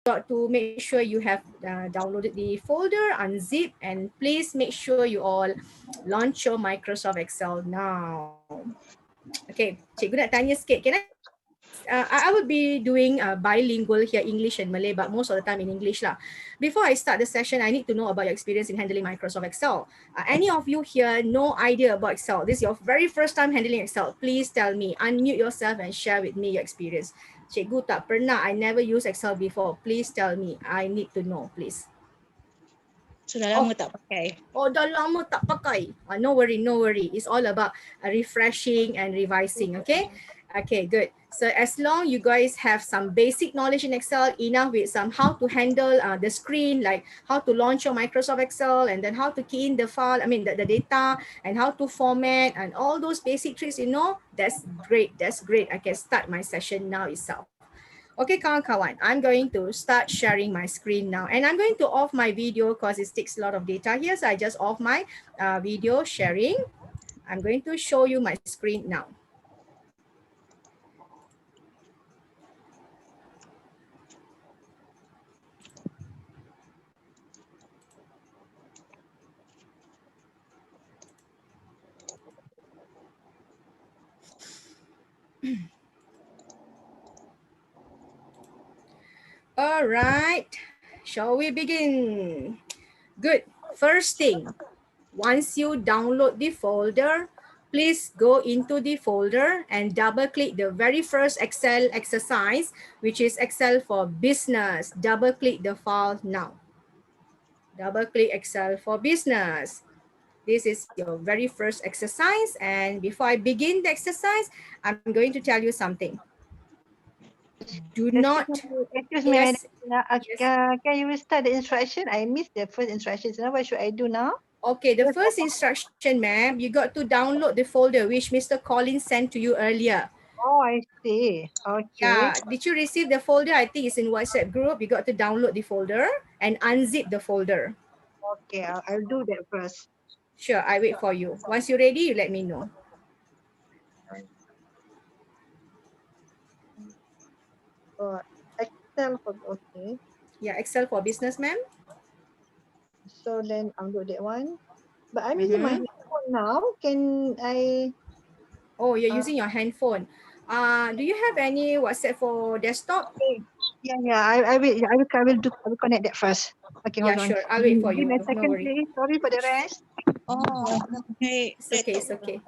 got to make sure you have downloaded the folder, unzip, and please make sure you all launch your Microsoft Excel now. Okay, cikgu nak tanya sikit. Can I would be doing bilingual here, English and Malay, but most of the time in English lah. Before I start the session, I need to know about your experience in handling Microsoft Excel. Any of you here no idea about Excel? This is your very first time handling Excel. Please tell me, unmute yourself and share with me your experience. Cikgu tak pernah, I never use Excel before. Please tell me, I need to know, please. Sudah lama tak pakai. Oh, dah lama tak pakai. No worry, no worry. It's all about refreshing and revising, okay? Okay, good. So as long you guys have some basic knowledge in Excel, enough with some how to handle the screen, like how to launch your Microsoft Excel and then how to key in the file, the data and how to format and all those basic tricks, you know, that's great. That's great. I can start my session now itself. Okay, kawan-kawan, I'm going to start sharing my screen now. And I'm going to off my video because it takes a lot of data here. So I just off my video sharing. I'm going to show you my screen now. All right, shall we begin? Good. First thing, once you download the folder, please go into the folder and double click the very first Excel exercise, which is Excel for Business. Double click the file now. Double click Excel for Business. This is your very first exercise. And before I begin the exercise, I'm going to tell you something. Do not. Excuse me, Yes. yes. Can you restart the instruction? I missed the first instructions. Now what should I do now? Okay, the first instruction, ma'am, you got to download the folder which Mr. Collins sent to you earlier. Oh, I see. Okay. Yeah, did you receive the folder? I think it's in WhatsApp group. You got to download the folder and unzip the folder. Okay, I'll do that first. Sure, I wait for you. Once you're ready, you let me know. Excel for, okay. Yeah, Excel for Business, ma'am. So then I'll do that one. But I'm using my handphone now. Can I? Oh, you're using your handphone. Do you have any WhatsApp for desktop? Yeah. I will connect that first. Okay, Yeah, hold on. sure. I'll wait for you. Give me a No second, worry. please. Sorry for the rest. Oh, okay. It's okay. It's okay.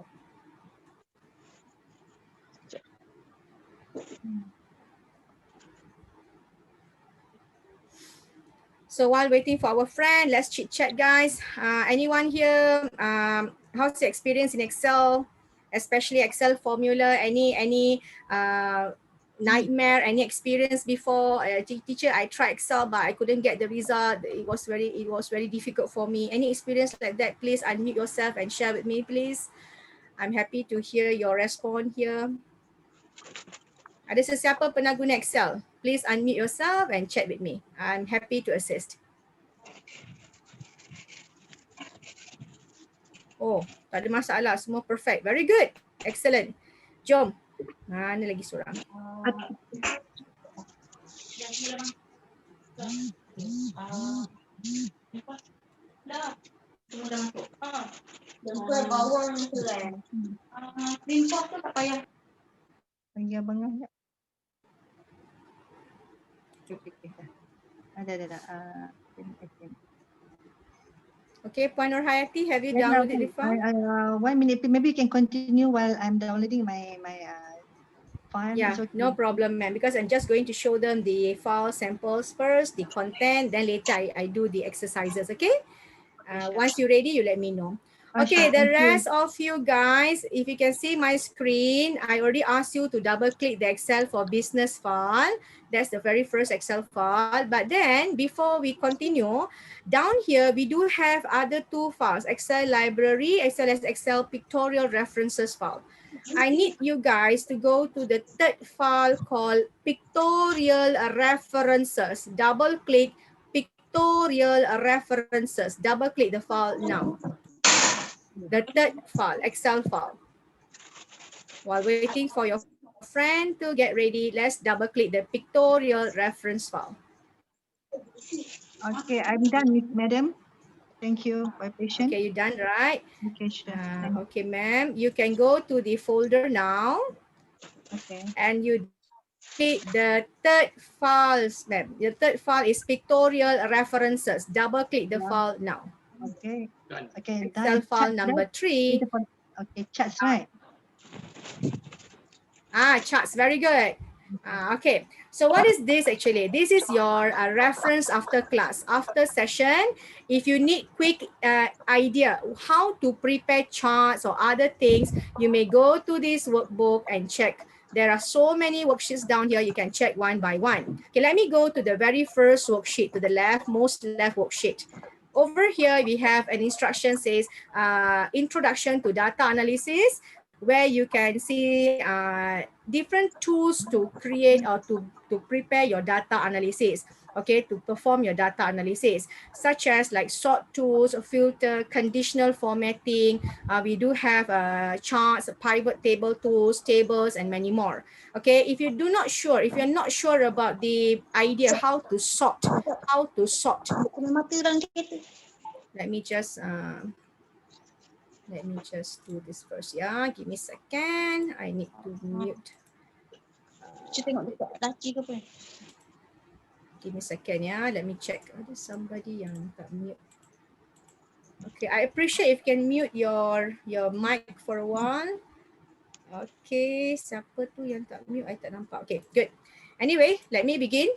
So while waiting for our friend, let's chit chat, guys. Anyone here? How's your experience in Excel, especially Excel formula? Any nightmare? Any experience before? Teacher, I tried Excel, but I couldn't get the result. It was very difficult for me. Any experience like that? Please unmute yourself and share with me, please. I'm happy to hear your response here. Ada sesiapa pernah guna Excel? Please unmute yourself and chat with me. I'm happy to assist. Oh, tak ada masalah. Semua perfect. Very good. Excellent. Jom. Mana lagi seorang? Semua dah masuk. Yang bawah tu kan. Print tu tak payah. Ya, bangun. Ada. Okay, Puan Nurhayati, have you downloaded the file? 1 minute, maybe you can continue while I'm downloading my file. Yeah, Okay. no problem, ma'am, because I'm just going to show them the file samples first, the content, then later I do the exercises, okay? Once you're ready, you let me know. Okay, the rest of you guys, if you can see my screen, I already asked you to double click the Excel for Business file. That's the very first Excel file. But then before we continue, down here, we do have other two files, Excel library, as well as Excel pictorial references file. I need you guys to go to the third file called pictorial references. Double click pictorial references. Double click the file now. The third file, Excel file. While waiting for your friend to get ready, let's double click the pictorial reference file. Okay, I'm done with madam. Thank you for your patience. Okay, you done, right? Okay, sure. Thanks. Okay, ma'am. You can go to the folder now Okay. and you double click the third files, ma'am. The third file is pictorial references. Double click the Yeah. file now. Okay. Okay, Excel done. file Chat, number right? 3. Okay, chats, right? Charts, very good. Okay, so what is this actually? This is your reference after class, after session. If you need quick idea how to prepare charts or other things, you may go to this workbook and check. There are so many worksheets down here. You can check one by one. Okay, let me go to the very first worksheet, to the left, most left worksheet. Over here, we have an instruction says introduction to data analysis, where you can see different tools to create or to prepare your data analysis, okay, to perform your data analysis, such as like sort tools, filter, conditional formatting. We do have charts, pivot table tools, tables, and many more. Okay, if you're not sure about the idea how to sort, Mati orang kita. let me just do this first. Yeah, give me a second. I need to mute. Kita tengok dekat laci ke apa. Give me a second. Yeah, let me check. Ada somebody yang tak mute. Okay, I appreciate if you can mute your mic for a while. Okay, siapa tu yang tak mute? I tak nampak. Okay, good. Anyway, let me begin.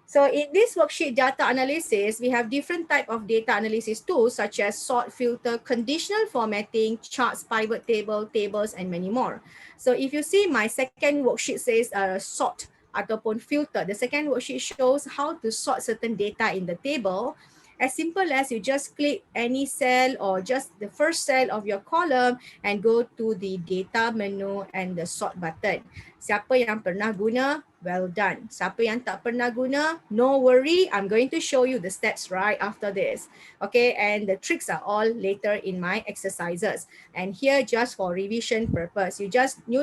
So in this worksheet data analysis, we have different type of data analysis tools such as sort, filter, conditional formatting, charts, pivot table, tables, and many more. So if you see my second worksheet says sort ataupun filter, the second worksheet shows how to sort certain data in the table. As simple as you just click any cell or just the first cell of your column and go to the data menu and the sort button. Siapa yang pernah guna, well done. Siapa yang tak pernah guna, no worry. I'm going to show you the steps right after this. Okay, and the tricks are all later in my exercises. And here just for revision purpose. You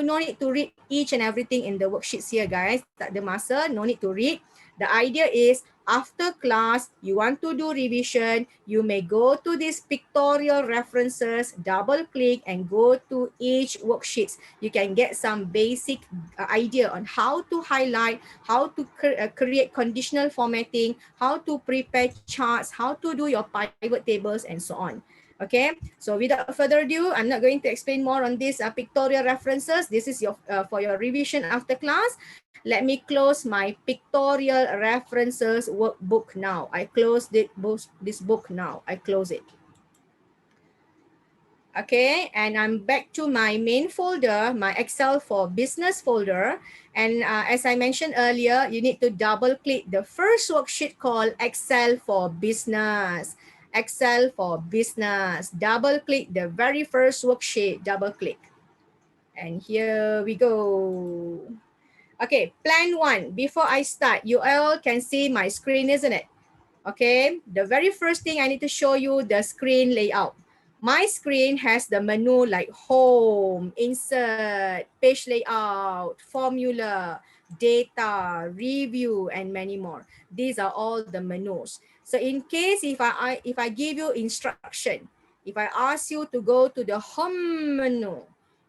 no need to read each and everything in the worksheets here, guys. Tak ada masa, no need to read. The idea is after class, you want to do revision, you may go to these pictorial references, double click and go to each worksheets. You can get some basic idea on how to highlight, how to create conditional formatting, how to prepare charts, how to do your pivot tables and so on. Okay, so without further ado, I'm not going to explain more on these pictorial references. This is your for your revision after class. Let me close my pictorial references workbook now. I close this book now. I close it. Okay, and I'm back to my main folder, my Excel for business folder. And as I mentioned earlier, you need to double click the first worksheet called Excel for business. Excel for business. Double click the very first worksheet, double click. And here we go. Okay, plan one. Before I start, you all can see my screen, isn't it? Okay, the very first thing I need to show you the screen layout. My screen has the menu like home, insert, page layout, formula, data, review, and many more. These are all the menus. So in case if I give you instruction, if I ask you to go to the home menu,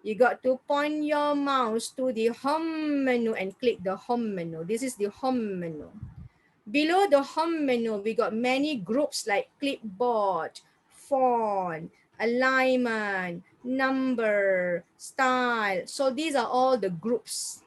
you got to point your mouse to the home menu and click the home menu. This is the home menu. Below the home menu, we got many groups like clipboard, font, alignment, number, style. So these are all the groups.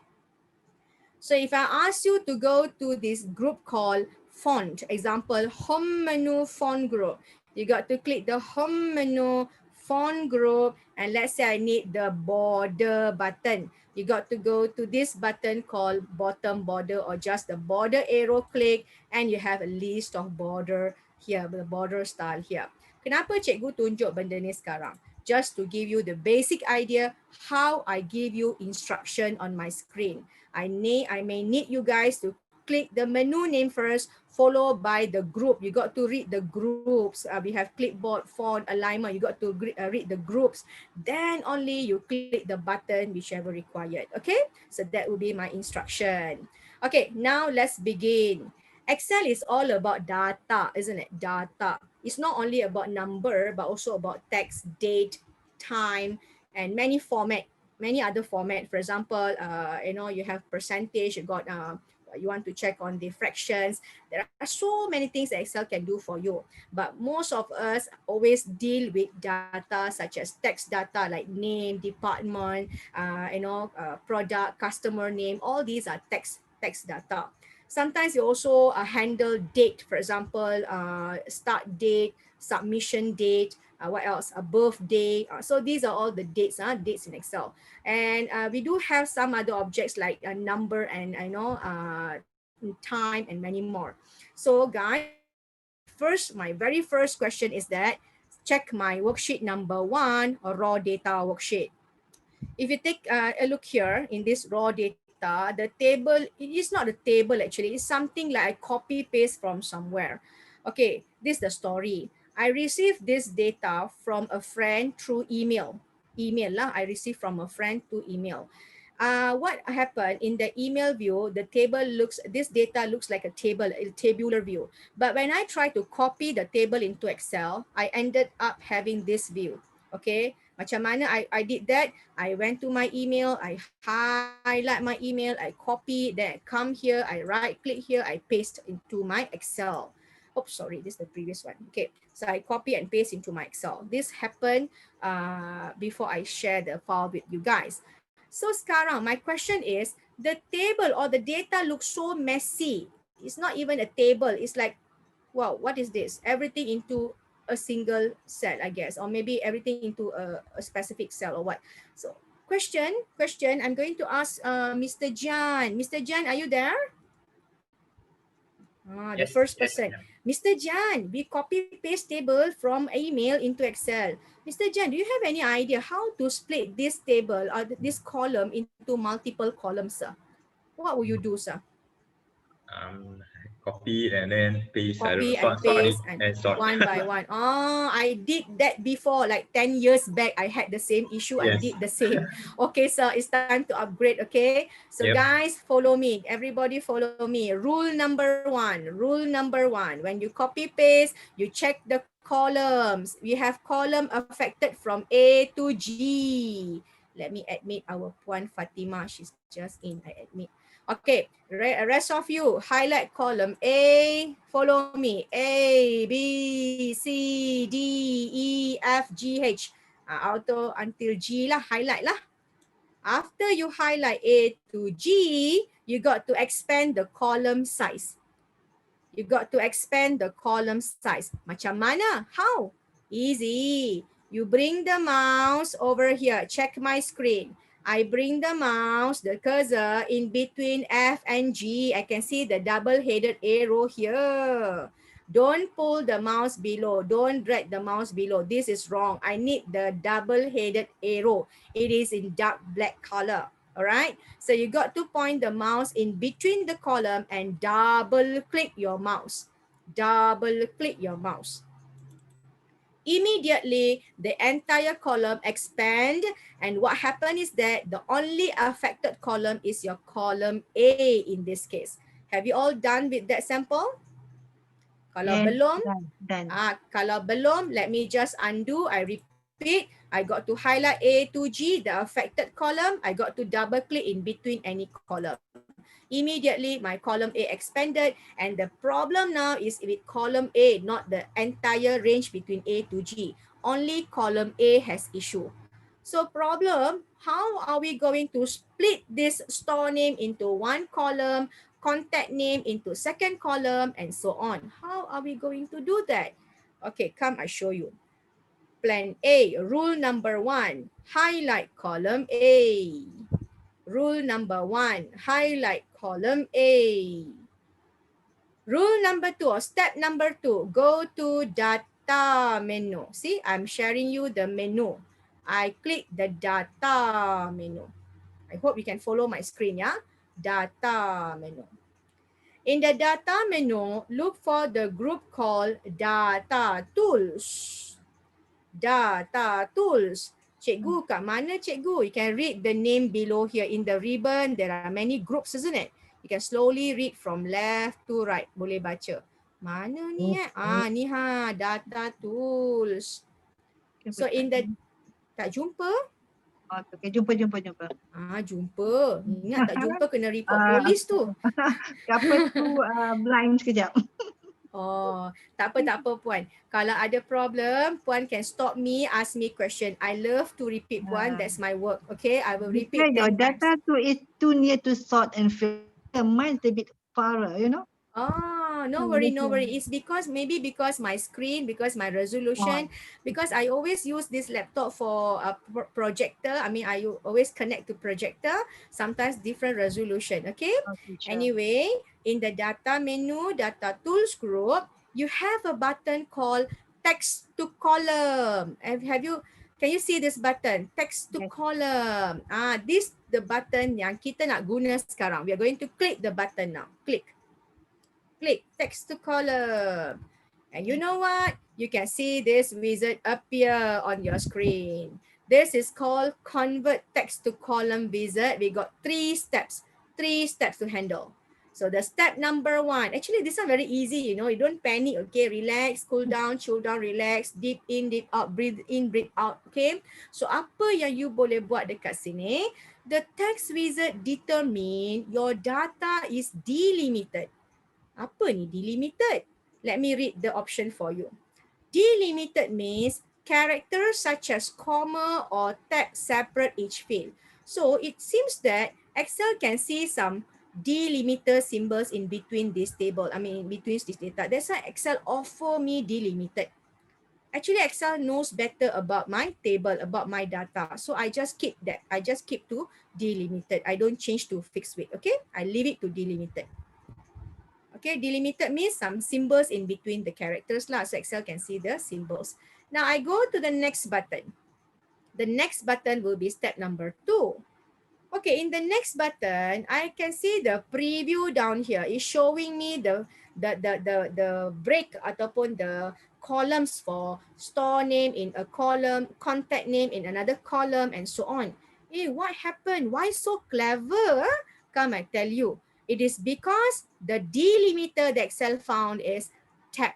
So if I ask you to go to this group called font, example, home menu font group, you got to click the home menu font group, and let's say I need the border button. You got to go to this button called bottom border or just the border arrow click, and you have a list of border here, the border style here. Kenapa cikgu tunjuk benda ni sekarang? Just to give you the basic idea how I give you instruction on my screen. I may need you guys to click the menu name first, followed by the group. You got to read the groups. We have clipboard, font, alignment. You got to read the groups. Then only you click the button, whichever required. Okay, so that will be my instruction. Okay, now let's begin. Excel is all about data, isn't it? Data. It's not only about number, but also about text, date, time, and many other format. For example, you have percentage, you want to check on the fractions. There are so many things that Excel can do for you. But most of us always deal with data such as text data like name, department, product, customer name. All these are text data. Sometimes you also handle date, for example, start date, submission date, what else? A birthday. So these are all the dates, dates in Excel. And we do have some other objects like a number and time and many more. So guys, my very first question is that check my worksheet number 1 or raw data worksheet. If you take a look here in this raw data, the table, it is not a table actually, it's something like I copy paste from somewhere. Okay, this is the story. I received this data from a friend through email. Email lah, I received from a friend to email. What happened in the email view, this data looks like a table, a tabular view. But when I try to copy the table into Excel, I ended up having this view. Okay, macam mana I did that? I went to my email, I highlight my email, I copy, then I come here, I right click here, I paste into my Excel. Oops, sorry, this is the previous one. Okay, so I copy and paste into my Excel. This happened before I share the file with you guys. So sekarang, my question is, the table or the data looks so messy. It's not even a table. It's like, wow, what is this? Everything into a single cell, I guess, or maybe everything into a specific cell or what. So question, I'm going to ask Mr. Jan. Mr. Jan, are you there? The Yes, first yes, I person. am. Mr. Jan, we copy paste table from email into Excel. Mr. Jan, do you have any idea how to split this table or this column into multiple columns, sir? What will you do, sir? Copy and then paste. I don't know, Copy and sort it paste and and sort. one by one. Oh, I did that before, like 10 years back. I had the same issue. I Yes. did the same. Okay, sir, it's time to upgrade. Okay, so Yep. guys, follow me. Everybody follow me. Rule number one. Rule number one. When you copy paste, you check the columns. We have column affected from A to G. Let me admit our Puan Fatima. She's just in. I admit. Okay, rest of you, highlight column A, follow me, A, B, C, D, E, F, G, H. Auto until G lah, highlight lah. After you highlight A to G, you got to expand the column size. You got to expand the column size. Macam mana? How? Easy. You bring the mouse over here. Check my screen. I bring the mouse, the cursor in between F and G. I can see the double-headed arrow here. Don't pull the mouse below. Don't drag the mouse below. This is wrong. I need the double-headed arrow. It is in dark black color. All right, so you got to point the mouse in between the column and double click your mouse. Double click your mouse. Immediately, the entire column expand, and what happened is that the only affected column is your column A in this case. Have you all done with that sample? Kalau belum, done. Kalau belum, let me just undo. I repeat, I got to highlight A to G, the affected column. I got to double click in between any column. Immediately, my column A expanded, and the problem now is with column A, not the entire range between A to G. Only column A has issue. So problem, how are we going to split this store name into one column, contact name into second column, and so on? How are we going to do that? Okay, come, I show you. Plan A, rule number one, highlight column A. Rule number one, highlight column A. Rule number two, or step number two, go to data menu. See, I'm sharing you the menu. I click the data menu. I hope you can follow my screen, yeah? Data menu. In the data menu, look for the group called data tools. Data tools. Cikgu, kat mana cikgu? You can read the name below here in the ribbon. There are many groups, isn't it? You can slowly read from left to right. Boleh baca. Mana ni ni data tools. So in the, tak jumpa? Okay, jumpa. Jumpa. Ingat tak jumpa kena report polis tu. Apa tu blind sekejap. Oh, tak apa Puan. Kalau ada problem, Puan can stop me, ask me question. I love to repeat Puan. That's my work. Okay, I will repeat 10 Your times. data tu is too near to sort and filter. Mine's a bit far, you know. No worry. It's because maybe because my screen, because my resolution, because I always use this laptop for a projector. I mean, I always connect to projector, sometimes different resolution. Okay. Sure. Anyway, in the data menu, data tools group, you have a button called text to column. Can you see this button? Text to column. This the button yang kita nak guna sekarang. We are going to click the button now. Click text to column. And you know what? You can see this wizard appear on your screen. This is called convert text to column wizard. We got 3 steps to handle. So the step number 1, actually this one very easy, you know, you don't panic, okay? Relax, cool down, chill down, relax, deep in, deep out, breathe in, breathe out, okay? So apa yang you boleh buat dekat sini? The text wizard determine your data is delimited. Apa ni delimited? Let me read the option for you. Delimited means characters such as comma or tab separate each field. So it seems that Excel can see some delimiter symbols in between this table. I mean, in between this data. That's why Excel offer me delimited. Actually, Excel knows better about my table, about my data. So I just keep that. I just keep to delimited. I don't change to fixed weight. Okay, I leave it to delimited. Okay, delimited means some symbols in between the characters lah, so Excel can see the symbols. Now I go to the next button. The next button will be step number 2. Okay, in the next button, I can see the preview down here. It's showing me the break ataupun the columns for store name in a column, contact name in another column, and so on. Hey, what happened? Why so clever? Come, I tell you. It is because the delimiter that Excel found is tab.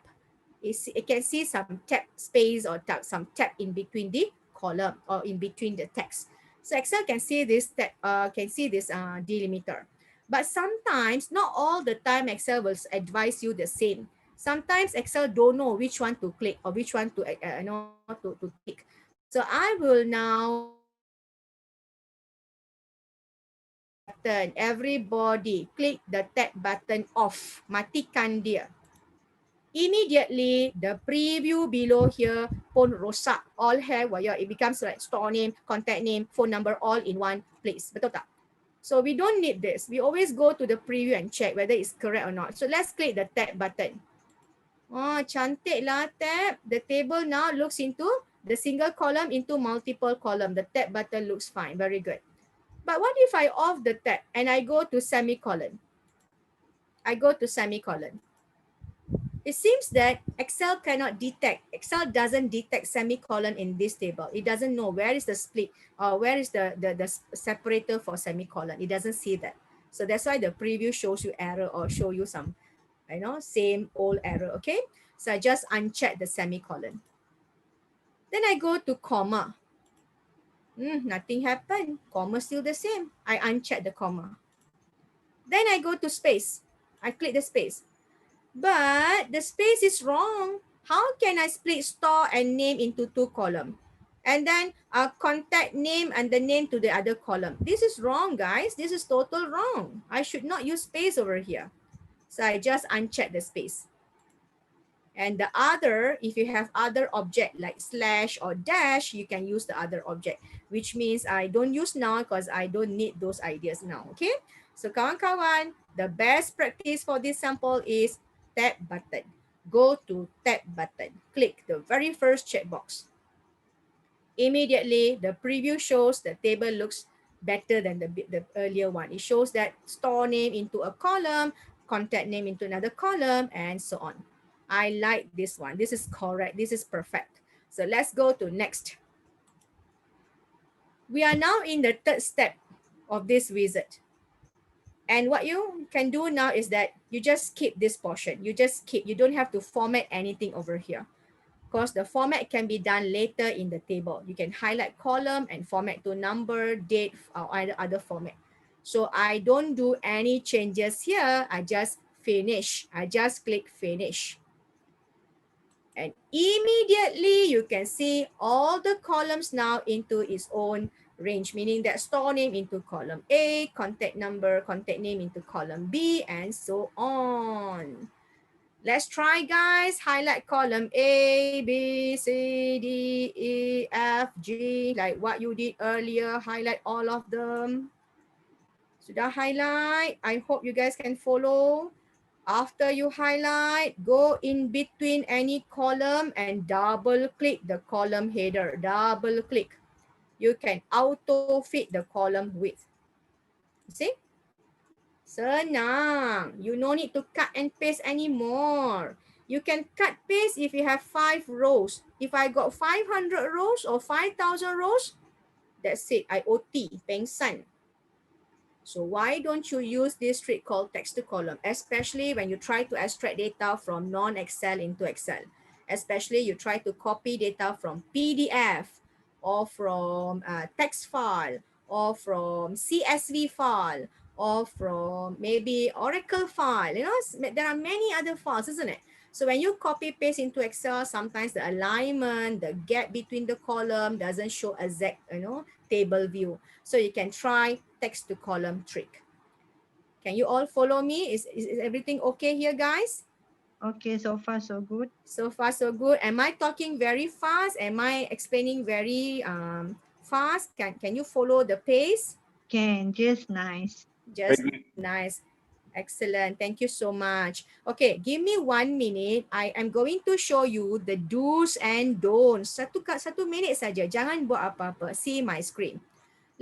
It can see some tab space or some tab in between the column or in between the text. So Excel can see this delimiter. But sometimes, not all the time, Excel will advise you the same. Sometimes Excel don't know which one to click or which one to to tick. So I will now button. Everybody click the tab button off. Matikan dia. Immediately, the preview below here pun rosak. All have, it becomes like store name, contact name, phone number all in one place. Betul tak? So we don't need this. We always go to the preview and check whether it's correct or not. So let's click the tab button. Oh, cantik lah tab. The table now looks into the single column into multiple column. The tab button looks fine. Very good. But what if I off the tab and I go to semicolon? It seems that Excel cannot detect. Excel doesn't detect semicolon in this table. It doesn't know where is the split or where is the separator for semicolon. It doesn't see that. So that's why the preview shows you error or show you some, same old error, okay? So I just uncheck the semicolon. Then I go to comma. Nothing happened. Comma still the same. I uncheck the comma. Then I go to space. I click the space. But the space is wrong. How can I split store and name into 2 columns? And then contact name and the name to the other column. This is wrong, guys. This is total wrong. I should not use space over here. So I just uncheck the space. And the other, if you have other object like slash or dash, you can use the other object, which means I don't use now because I don't need those ideas now, okay? So kawan-kawan, the best practice for this sample is tab button. Go to tab button. Click the very first checkbox. Immediately, the preview shows the table looks better than the earlier one. It shows that store name into a column, contact name into another column, and so on. I like this one. This is correct. This is perfect. So let's go to next. We are now in the third step of this wizard. And what you can do now is that you just keep this portion. You just keep, you don't have to format anything over here. Because the format can be done later in the table. You can highlight column and format to number, date, or other format. So I don't do any changes here. I just finish. I just click finish. And immediately you can see all the columns now into its own range, meaning that store name into column A, contact number, contact name into column B, and so on. Let's try, guys. Highlight column A, B, C, D, E, F, G, like what you did earlier. Highlight all of them. Sudah highlight? I hope you guys can follow. After you highlight, go in between any column and double click the column header. Double click. You can auto fit the column width. See? Senang. You no need to cut and paste anymore. You can cut paste if you have 5 rows. If I got 500 rows or 5,000 rows, that's it. I OT, pengsan. So why don't you use this trick called text to column, especially when you try to extract data from non-Excel into Excel, especially you try to copy data from PDF or from text file or from CSV file or from maybe Oracle file. You know, there are many other files, isn't it? So when you copy paste into Excel, sometimes the alignment, the gap between the column doesn't show exact, table view. So you can try text to column trick. Can you all follow me? Is everything okay here, guys? Okay, so far so good. So far so good. Am I talking very fast? Am I explaining very fast? Can you follow the pace? Can, just nice. Just nice. Excellent. Thank you so much. Okay, give me 1 minute. I am going to show you the do's and don'ts. Satu minit saja. Jangan buat apa-apa. See my screen.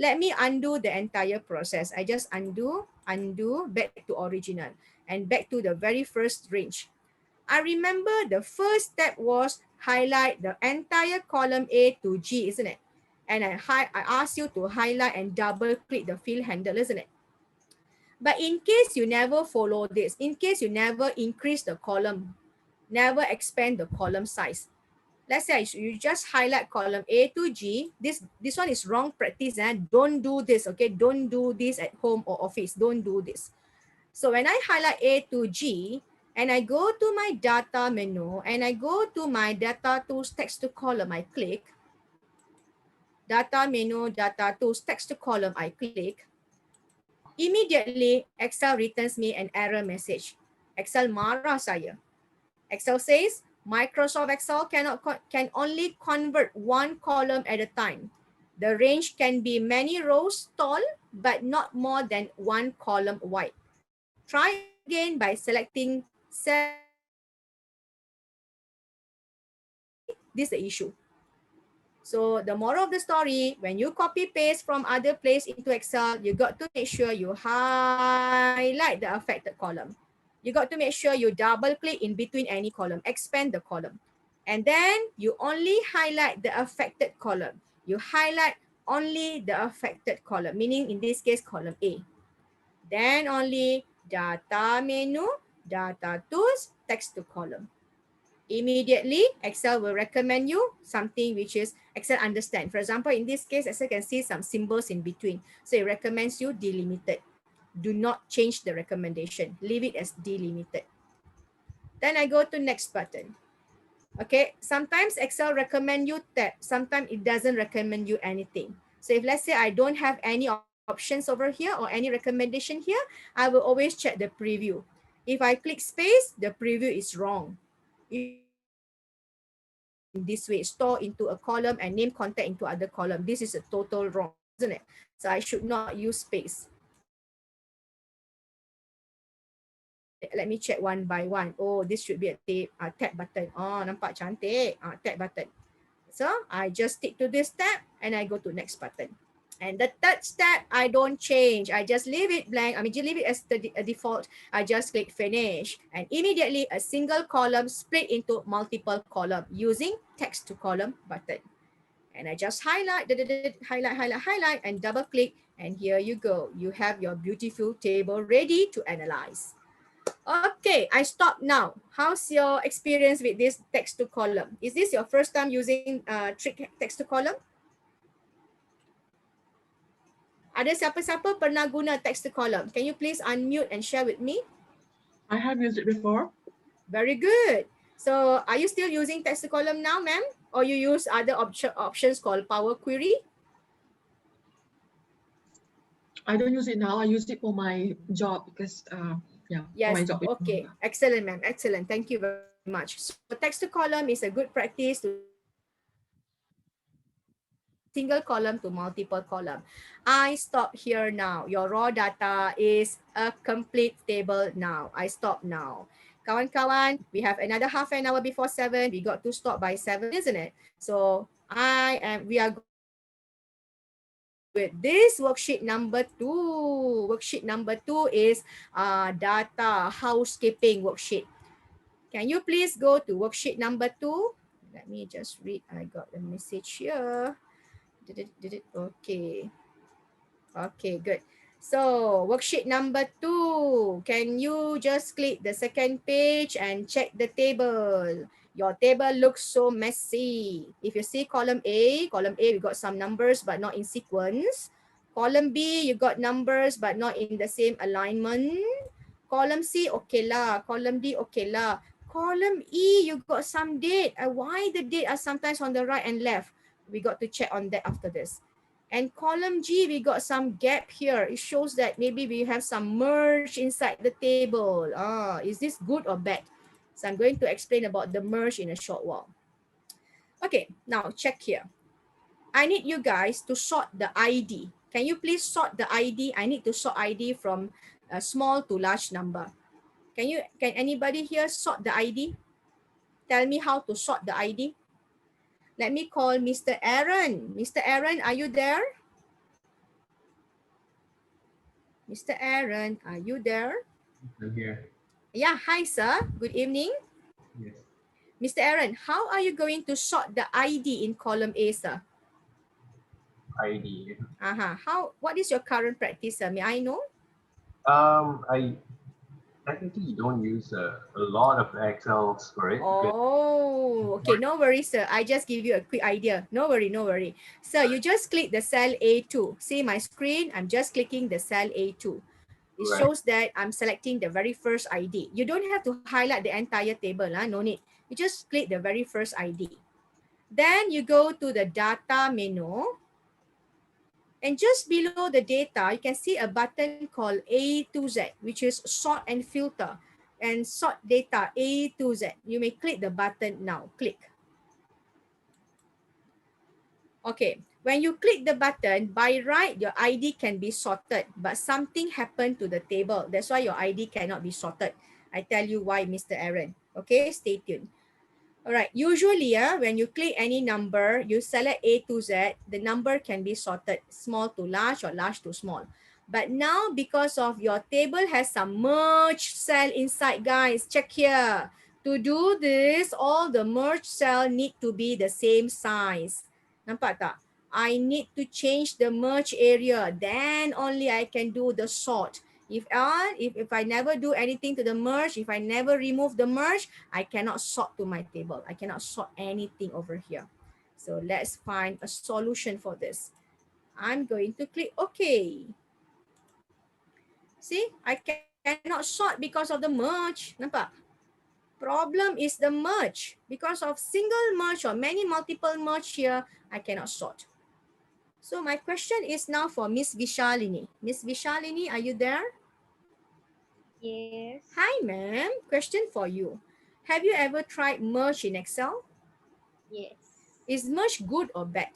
Let me undo the entire process. I just undo, back to original, and back to the very first range. I remember the first step was highlight the entire column A to G, isn't it? And I asked you to highlight and double click the fill handle, isn't it? But in case you never follow this, in case you never increase the column, never expand the column size, let's say you just highlight column A to G. This one is wrong practice. Don't do this, okay? Don't do this at home or office. Don't do this. So when I highlight A to G and I go to my data menu and I go to my data tools text to column, I click. Data menu, data tools text to column, I click. Immediately, Excel returns me an error message. Excel marah saya. Excel says, Microsoft Excel can only convert one column at a time. The range can be many rows tall, but not more than one column wide. Try again by selecting cell. This is the issue. So the moral of the story, when you copy paste from other place into Excel, you got to make sure you highlight the affected column. You got to make sure you double click in between any column, expand the column. And then you only highlight the affected column. You highlight only the affected column, meaning in this case, column A. Then only data menu, data tools, text to column. Immediately, Excel will recommend you something which is Excel understand. For example, in this case, Excel can see some symbols in between. So it recommends you delimited. Do not change the recommendation. Leave it as delimited. Then I go to next button. Okay, sometimes Excel recommend you tab. Sometimes it doesn't recommend you anything. So if let's say I don't have any options over here or any recommendation here, I will always check the preview. If I click space, the preview is wrong. In this way, store into a column and name contact into other column. This is a total wrong, isn't it? So I should not use space. Let me check one by one. Oh, this should be a tab button. Oh, nampak cantik. Tab button. So I just stick to this tab and I go to next button. And the third step, I don't change. I just leave it blank. I mean, just leave it as the default. I just click finish. And immediately a single column split into multiple column using text to column button. and I just highlight, highlight, and double click, and here you go. You have your beautiful table ready to analyze. Okay, I stop now. How's your experience with this text to column? Is this your first time using trick text to column? Ada siapa-siapa pernah guna text to column? Can you please unmute and share with me? I have used it before. Very good. So are you still using text to column now, ma'am? Or you use other options called Power Query? I don't use it now. I use it for my job because, for Yes, my job. okay. Excellent, ma'am. Excellent. Thank you very much. So text to column is a good practice to single column to multiple column. I stop here now. Your raw data is a complete table now. I stop now. Kawan-kawan, we have another half an hour before 7. We got to stop by 7, isn't it? So we are with this worksheet number 2. Worksheet number 2 is data housekeeping worksheet. Can you please go to worksheet number 2? Let me just read. I got a message here. Okay. Okay, good. So worksheet number 2. Can you just click the second page and check the table? Your table looks so messy. If you see column A, we got some numbers but not in sequence. Column B, you got numbers but not in the same alignment. Column C, okay lah. Column D, okay lah. Column E, you got some date. Why the date are sometimes on the right and left? We got to check on that after this. And column G, we got some gap here. It shows that maybe we have some merge inside the table. Is this good or bad? So I'm going to explain about the merge in a short while. Okay, now check here. I need you guys to sort the ID. Can you please sort the ID? I need to sort ID from a small to large number. Can anybody here sort the ID? Tell me how to sort the ID. Let me call Mr. Aaron. Mr. Aaron, are you there? Mr. Aaron, are you there? I'm here. Yeah, hi sir. Good evening. Yes. Mr. Aaron, how are you going to sort the ID in column A, sir? ID. What is your current practice, sir? May I know? I technically don't use a lot of Excels for it. Oh, okay. No worries, sir. I just give you a quick idea. No worry, no worry. Sir, you just click the cell A2. See my screen? I'm just clicking the cell A2. It Right. shows that I'm selecting the very first ID. You don't have to highlight the entire table. No need. You just click the very first ID. Then you go to the data menu. And just below the data, you can see a button called A to Z, which is sort and filter. And sort data A to Z. You may click the button now. Click. Okay, when you click the button, by right, your ID can be sorted, but something happened to the table. That's why your ID cannot be sorted. I tell you why, Mr. Aaron. Okay, stay tuned. All right, usually when you click any number, you select A to Z, the number can be sorted small to large or large to small. But now, because of your table has some merge cell inside, guys, check here. To do this, all the merge cell need to be the same size. Nampak tak? I need to change the merge area. Then only I can do the sort. If I never do anything to the merge, if I never remove the merge, I cannot sort to my table. I cannot sort anything over here. So let's find a solution for this. I'm going to click OK. See, I cannot sort because of the merge. Nampak? Problem is the merge. Because of single merge or many multiple merge here, I cannot sort. So my question is now for Miss Vishalini. Miss Vishalini, are you there? Yes. Hi, ma'am. Question for you. Have you ever tried merge in Excel? Yes. Is merge good or bad?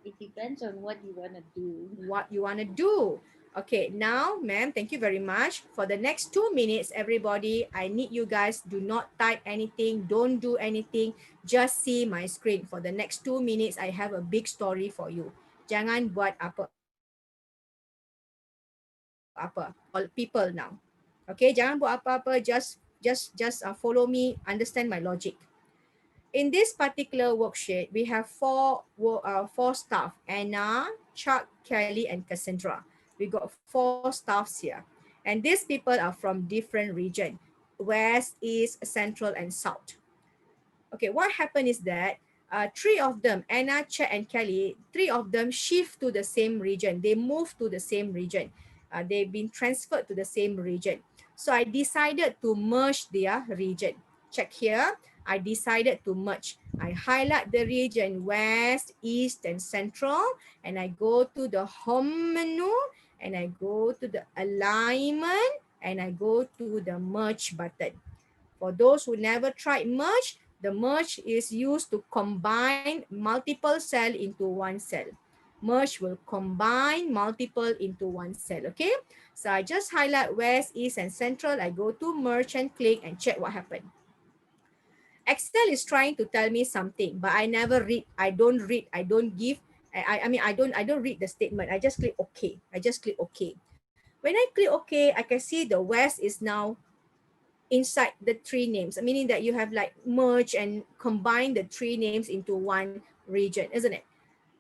It depends on what you want to do. What you want to do. Okay, now, ma'am, thank you very much. For the next 2 minutes, everybody, I need you guys do not type anything, don't do anything, just see my screen. For the next 2 minutes, I have a big story for you. Jangan buat apa. All people now. Okay, jangan buat apa-apa, just follow me, understand my logic. in this particular worksheet, we have four staff: Anna, Chuck, Kelly, and Cassandra. We got 4 staffs here. And these people are from different region: West, East, Central, and South. Okay, what happened is that 3 of them, Anna, Chet, and Kelly, 3 of them shift to the same region. They move to the same region. They've been transferred to the same region. So I decided to merge their region. Check here. I decided to merge. I highlight the region West, East, and Central, and I go to the Home menu, and I go to the Alignment, and I go to the Merge button. For those who never tried merge, the merge is used to combine multiple cells into one cell. Merge will combine multiple into one cell, okay? So I just highlight West, East, and Central. I go to merge and click and check what happened. Excel is trying to tell me something, but I never read. I don't read. I don't give. I mean, I don't read the statement. I just click OK. I just click OK. When I click OK, I can see the West is now inside the 3 names, meaning that you have like merge and combine the 3 names into one region, isn't it?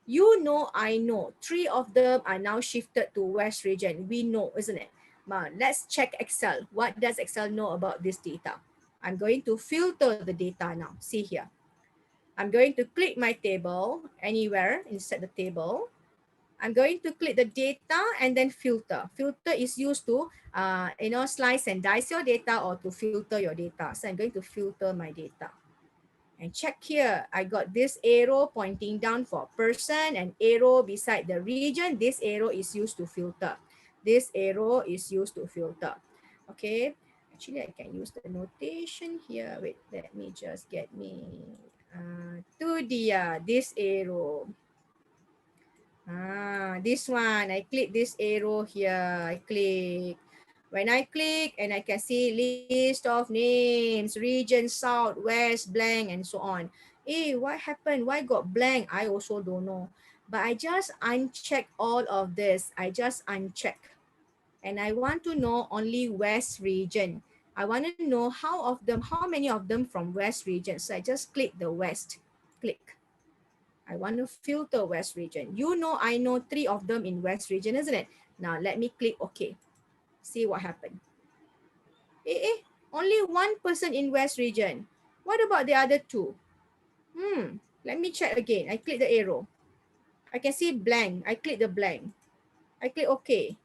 You know, I know 3 of them are now shifted to West region. We know, isn't it? But let's check Excel. What does Excel know about this data? I'm going to filter the data now. See here. I'm going to click my table anywhere inside the table. I'm going to click the data and then filter. Filter is used to, slice and dice your data or to filter your data. So I'm going to filter my data. And check here, I got this arrow pointing down for person and arrow beside the region. This arrow is used to filter. This arrow is used to filter. Okay, actually I can use the notation here. Wait, let me just get me to the this arrow. This one, I click this arrow here. I click. When I click and I can see list of names, region, south, west, blank, and so on. What happened? Why got blank? I also don't know. But I just uncheck all of this. I just uncheck. And I want to know only west region. I want to know how many of them from west region. So I just click the west. Click. I want to filter West region. You know, I know 3 of them in West region, isn't it? Now let me click OK. See what happened. Only 1 person in West region. What about the other 2? Let me check again. I click the arrow. I can see blank. I click the blank. I click OK.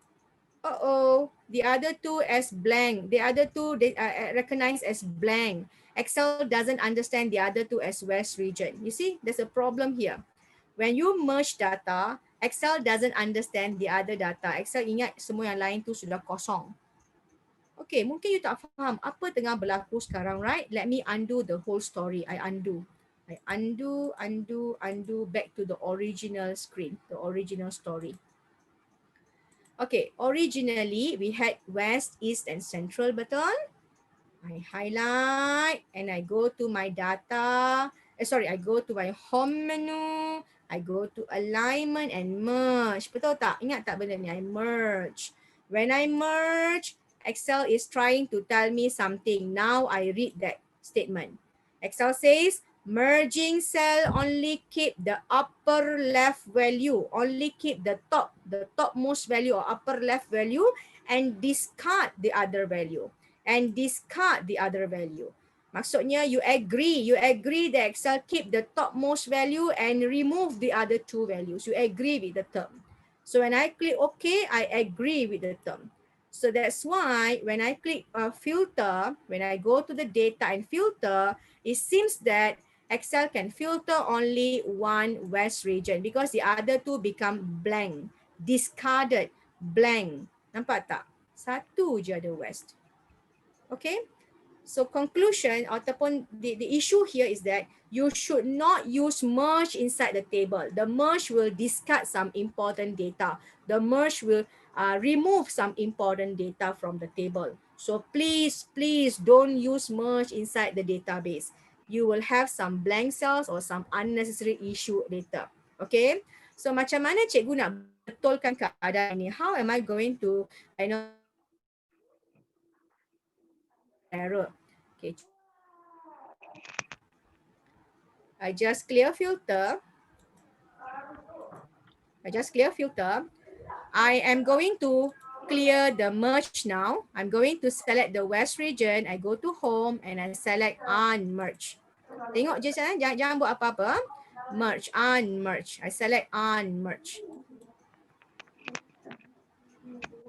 The other 2 as blank. The other 2 they recognized as blank. Excel doesn't understand the other 2 as West region. You see, there's a problem here. When you merge data, Excel doesn't understand the other data. Excel ingat semua yang lain tu sudah kosong. Okay, mungkin you tak faham apa tengah berlaku sekarang, right? Let me undo the whole story. I undo back to the original screen, the original story. Okay, originally we had West, East, and Central, betul? I highlight and I go to my data. I go to my home menu. I go to alignment and merge. Betul tak? Ingat tak benda ni? I merge. When I merge, Excel is trying to tell me something. Now I read that statement. Excel says, merging cell only keep the upper left value. Only keep the topmost value or upper left value and discard the other value. And discard the other value. Maksudnya you agree that Excel keep the topmost value and remove the other 2 values. You agree with the term. So when I click OK, I agree with the term. So that's why when I click filter, when I go to the data and filter, it seems that Excel can filter only 1 West region because the other 2 become blank, discarded, blank. Nampak tak? 1 je ada West. Okay, so conclusion ataupun the issue here is that you should not use merge inside the table. The merge will discard some important data. The merge will remove some important data from the table. So please don't use merge inside the database. You will have some blank cells or some unnecessary issue later. Okay, so macam mana cikgu nak betulkan keadaan ini? How am I going to error? Okay. I just clear filter. I am going to clear the merge now. I'm going to select the West region. I go to home and I select unmerge. Tengok je saya, jangan buat apa-apa. Merge, unmerge. I select unmerge.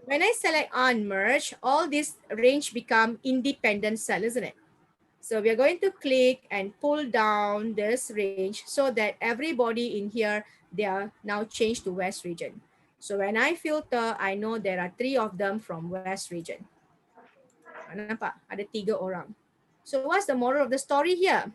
When I select unmerge, all this range become independent cell, isn't it? So we are going to click and pull down this range so that everybody in here, they are now changed to West region. So when I filter, I know there are 3 of them from West region. Nampak? Ada 3 orang. So what's the moral of the story here?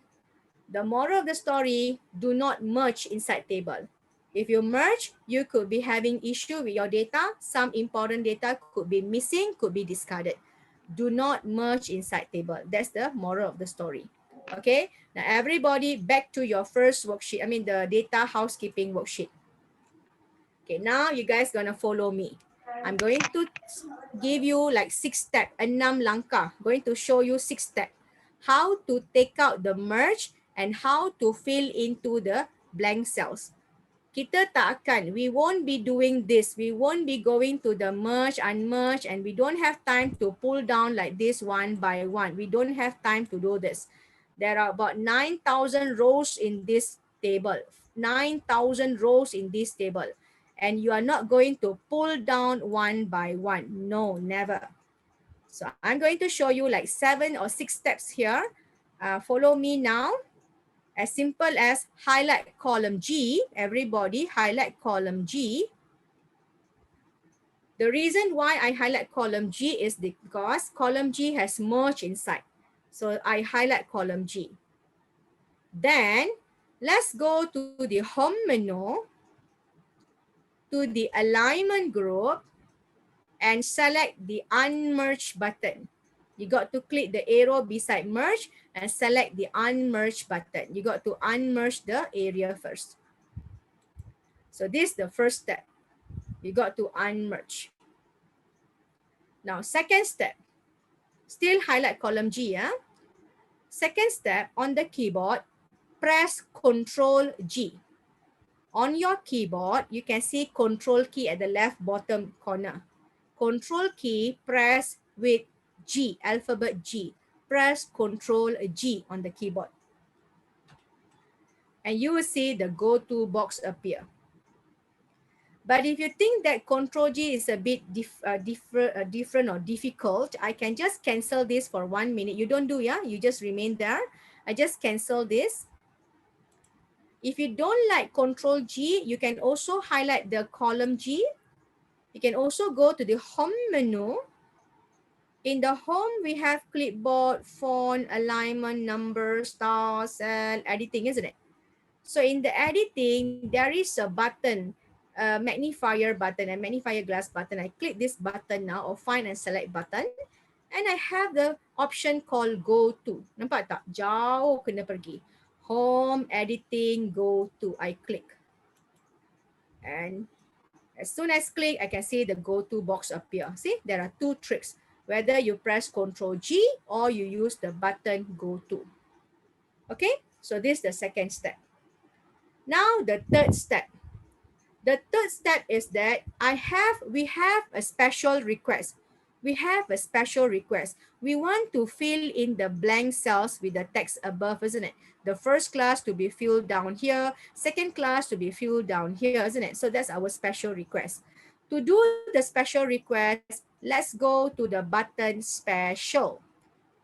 The moral of the story, do not merge inside table. If you merge, you could be having issue with your data. Some important data could be missing, could be discarded. Do not merge inside table. That's the moral of the story. Okay, now everybody back to your first worksheet. I mean the data housekeeping worksheet. Okay, now you guys gonna follow me. I'm going to give you like 6 steps, 6 langkah. Going to show you 6 steps. How to take out the merge and how to fill into the blank cells. Kita tak akan, we won't be doing this. We won't be going to the merge, unmerge, and we don't have time to pull down like this one by one. We don't have time to do this. There are about 9,000 rows in this table. 9,000 rows in this table. And you are not going to pull down one by one. No, never. So I'm going to show you like 7 or 6 steps here. Follow me now. As simple as highlight column G. Everybody highlight column G. The reason why I highlight column G is because column G has merged inside. So I highlight column G. Then let's go to the home menu, to the alignment group, and select the unmerge button. You got to click the arrow beside merge and select the unmerge button. You got to unmerge the area first. So this is the first step. You got to unmerge. Now, second step, still highlight column G. Second step, on the keyboard, press Control G. On your keyboard, you can see Control key at the left bottom corner. Control key, press with G, alphabet G. Press Control G on the keyboard. And you will see the go-to box appear. But if you think that Control G is a bit different or difficult, I can just cancel this for 1 minute. You don't do, you just remain there. I just cancel this. If you don't like Control G, you can also highlight the column G. You can also go to the home menu. In the home, we have clipboard, font, alignment, number, star, cell, editing, isn't it? So in the editing, there is a button, a magnifier button, a magnifier glass button. I click this button now, or find and select button. And I have the option called go to. Nampak tak? Jauh kena pergi. Home, editing, go to. I click. And as soon as click, I can see the go to box appear. See, there are 2 tricks. Whether you press Ctrl G or you use the button go to. Okay, so this is the second step. Now the third step. The third step is that we have a special request. We have a special request. We want to fill in the blank cells with the text above, isn't it? The first class to be filled down here, second class to be filled down here, isn't it? So that's our special request. To do the special request, let's go to the button special.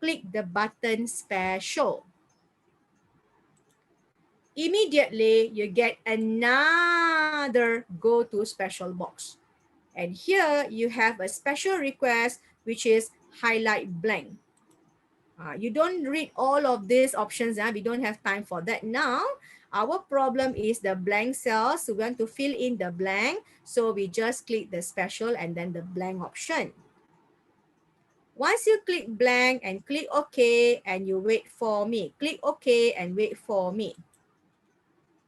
Click the button special. Immediately, you get another go to special box. And here you have a special request, which is highlight blank. You don't read all of these options. We don't have time for that now. Our problem is the blank cells. So we want to fill in the blank. So we just click the special and then the blank option. Once you click blank and click OK and you wait for me. Click OK and wait for me.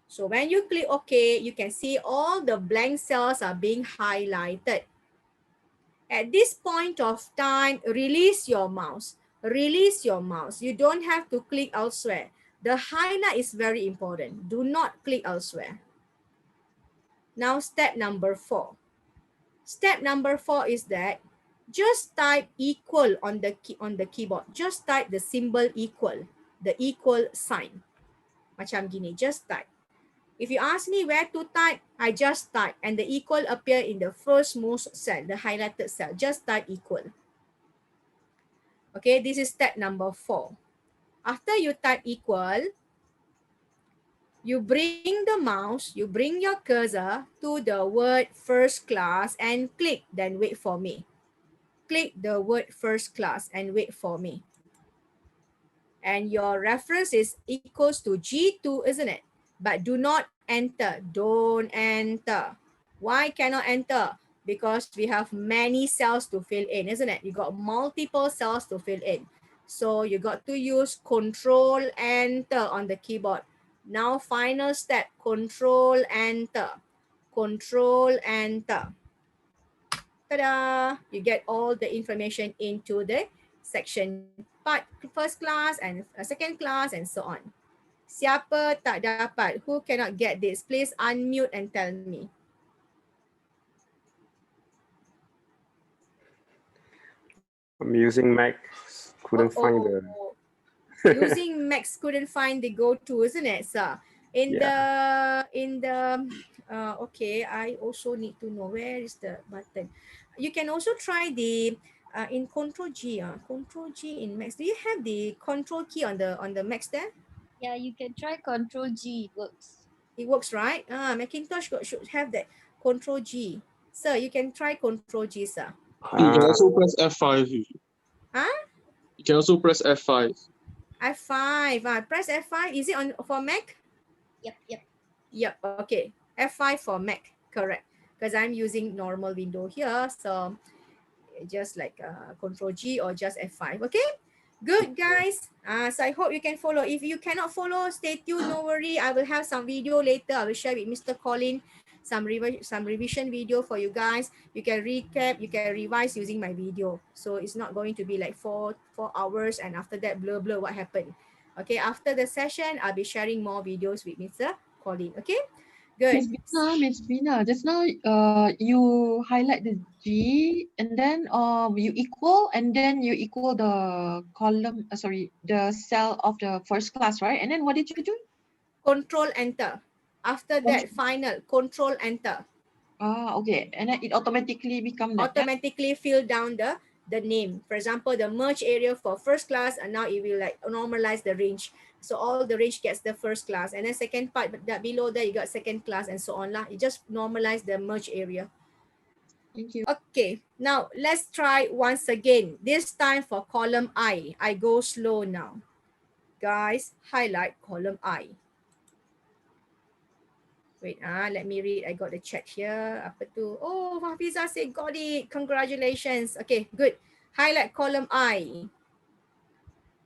So when you click OK, you can see all the blank cells are being highlighted. At this point of time, release your mouse. Release your mouse. You don't have to click elsewhere. The highlight is very important. Do not click elsewhere. Now step number 4. Step number 4 is that just type equal on the keyboard. Just type the symbol equal, the equal sign. Macam gini, just type. If you ask me where to type, I just type and the equal appear in the firstmost cell, the highlighted cell. Just type equal. Okay, this is step number 4. After you type equal, you bring the mouse, you bring your cursor to the word first class and click, then wait for me. Click the word first class and wait for me. And your reference is equals to G2, isn't it? But do not enter. Don't enter. Why cannot enter? Because we have many cells to fill in, isn't it? You got multiple cells to fill in. So you got to use Control Enter on the keyboard. Now final step, Control Enter. Control Enter. Ta-da! You get all the information into the section part, first class and second class and so on. Siapa tak dapat? Who cannot get this? Please unmute and tell me. I'm using Mac. Couldn't find the. Using Max couldn't find the go-to, isn't it, sir? Okay, I also need to know where is the button. You can also try the in Control G. Control G in Max. Do you have the Control key on the Max there? Yeah, you can try Control G. It works. It works, right? Macintosh should have that Control G. Sir, you can try Control G, sir. You can also press F5. Huh? You can also press F5. F5. Press F5. Is it on for Mac? Yep. Okay. F5 for Mac. Correct. Because I'm using normal window here. So just like Control G or just F5. Okay. Good, guys. So I hope you can follow. If you cannot follow, stay tuned. No worry. I will have some video later. I will share with Mr. Colin some revision video for you guys. You can recap, you can revise using my video. So it's not going to be like four hours and after that blur what happened. Okay, after the session, I'll be sharing more videos with Mr. Colin. Okay, good. Miss Bina, just now you highlight the G and then you equal and then you equal the column, the cell of the first class, right? And then what did you do? Control Enter. After that, final Control Enter. Okay, and then it automatically become that. Automatically fill down the name. For example, the merge area for first class, and now it will like normalize the range. So all the range gets the first class, and then second part, but that below that you got second class and so on lah. It just normalize the merge area. Thank you. Okay, now let's try once again. This time for column I. I go slow now. Guys, highlight column I. Wait, let me read. I got the chat here. Apa tu? Oh, Hafiza said got it. Congratulations. Okay, good. Highlight column I.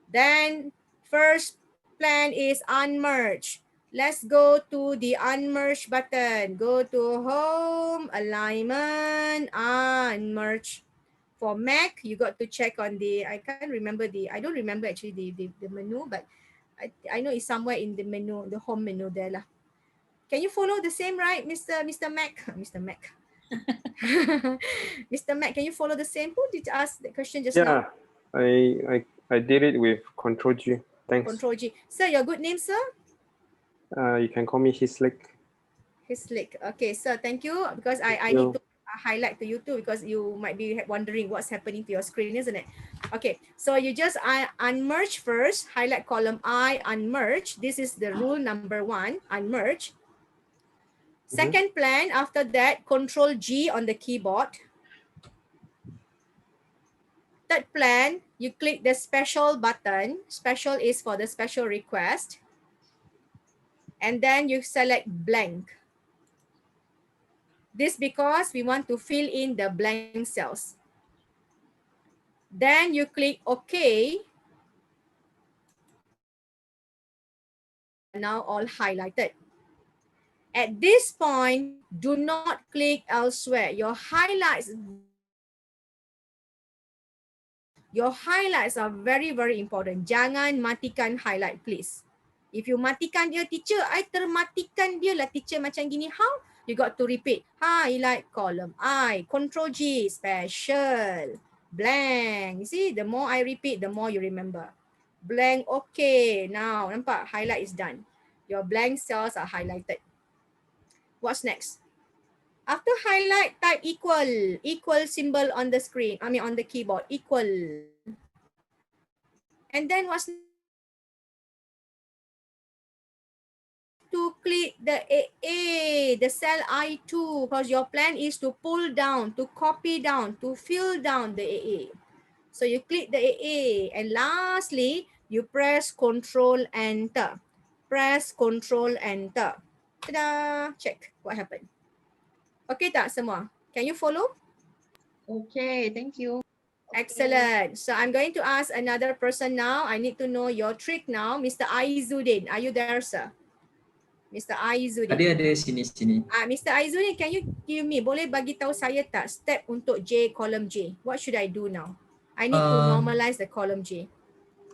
Then first plan is unmerge. Let's go to the unmerge button. Go to home, alignment, unmerge. For Mac, you got to check on the, I can't remember I don't remember actually the menu, but I know it's somewhere in the menu, the home menu there lah. Can you follow the same, right, Mr. Mac? Mr. Mac. Mr. Mac, can you follow the same? Who did ask the question just now? Yeah, I did it with Control G. Thanks. Control G. Sir, your good name, sir? You can call me Hislick. Hislick. Okay, sir, thank you. Because I need to highlight to you too, because you might be wondering what's happening to your screen, isn't it? Okay, so you just unmerge first, highlight column I, unmerge. This is the rule number 1, unmerge. Second plan, after that, Control G on the keyboard. Third plan, you click the special button. Special is for the special request. And then you select blank. This because we want to fill in the blank cells. Then you click OK. Now all highlighted. At this point, do not click elsewhere. Your highlights are very, very important. Jangan matikan highlight, please. If you matikan dia, teacher, I termatikan dia lah teacher macam gini. How? You got to repeat. Highlight column I, Control G, special, blank. You see, the more I repeat, the more you remember. Blank, okay. Now, nampak? Highlight is done. Your blank cells are highlighted. What's next? After highlight, type equal. Equal symbol on the screen. I mean on the keyboard. Equal. And then what's to click the AA, the cell I2, because your plan is to pull down, to copy down, to fill down the AA. So you click the AA, and lastly, you press Control Enter. Press Control Enter. Ta-da! Check what happened. Okay tak semua? Can you follow? Okay, thank you. Excellent. So I'm going to ask another person now. I need to know your trick now. Mr. Aizuddin, are you there, sir? Mr. Aizuddin. Ada sini. Mr. Aizuddin, can you give me, boleh bagi tahu saya tak step untuk J, column J? What should I do now? I need to normalize the column J.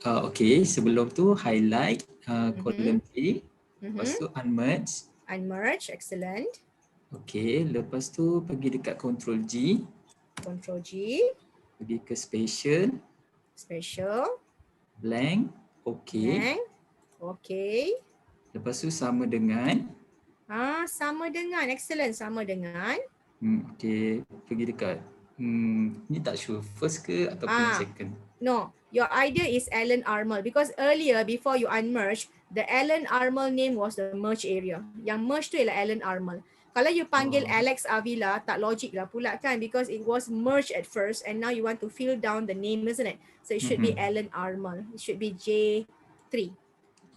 Okay, sebelum tu highlight column J. Lepas tu unmerge. Unmerge, excellent. Okay, lepas tu pergi dekat Control G. Control G. Pergi ke Spatial. Spatial. Blank. Okay. Blank. Okay. Lepas tu sama dengan. Sama dengan. Excellent. Sama dengan. Okay, pergi dekat. Ni tak sure. First ke ataupun second? No, your idea is Alan Armour because earlier before you unmerge, the Alan Armour name was the merge area. Yang merge tu ialah Alan Armour. Kalau you panggil Alex Avila, tak logik lah pula kan, because it was merged at first and now you want to fill down the name, isn't it? So it should be Alan Armour. It should be J3. Okay.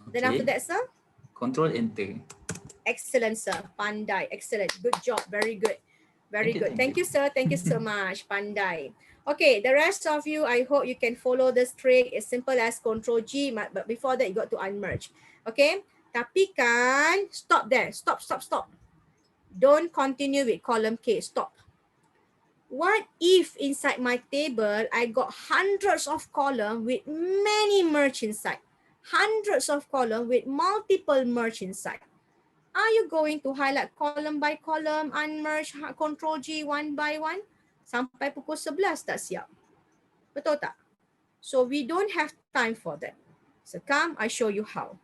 Then after that, sir? Control Enter. Excellent, sir. Pandai. Excellent. Good job. Very good. Very good. Thank you, sir. Thank you so much. Pandai. Okay, the rest of you, I hope you can follow this trick. As simple as Control G, but before that, you got to unmerge. Okay? Tapi kan, stop there. Stop. Don't continue with column K. Stop. What if inside my table, I got hundreds of columns with many merge inside? Hundreds of columns with multiple merge inside. Are you going to highlight column by column, unmerge, Control G one by one? Sampai pukul 11 tak siap. Betul tak? So we don't have time for that. So come, I show you how.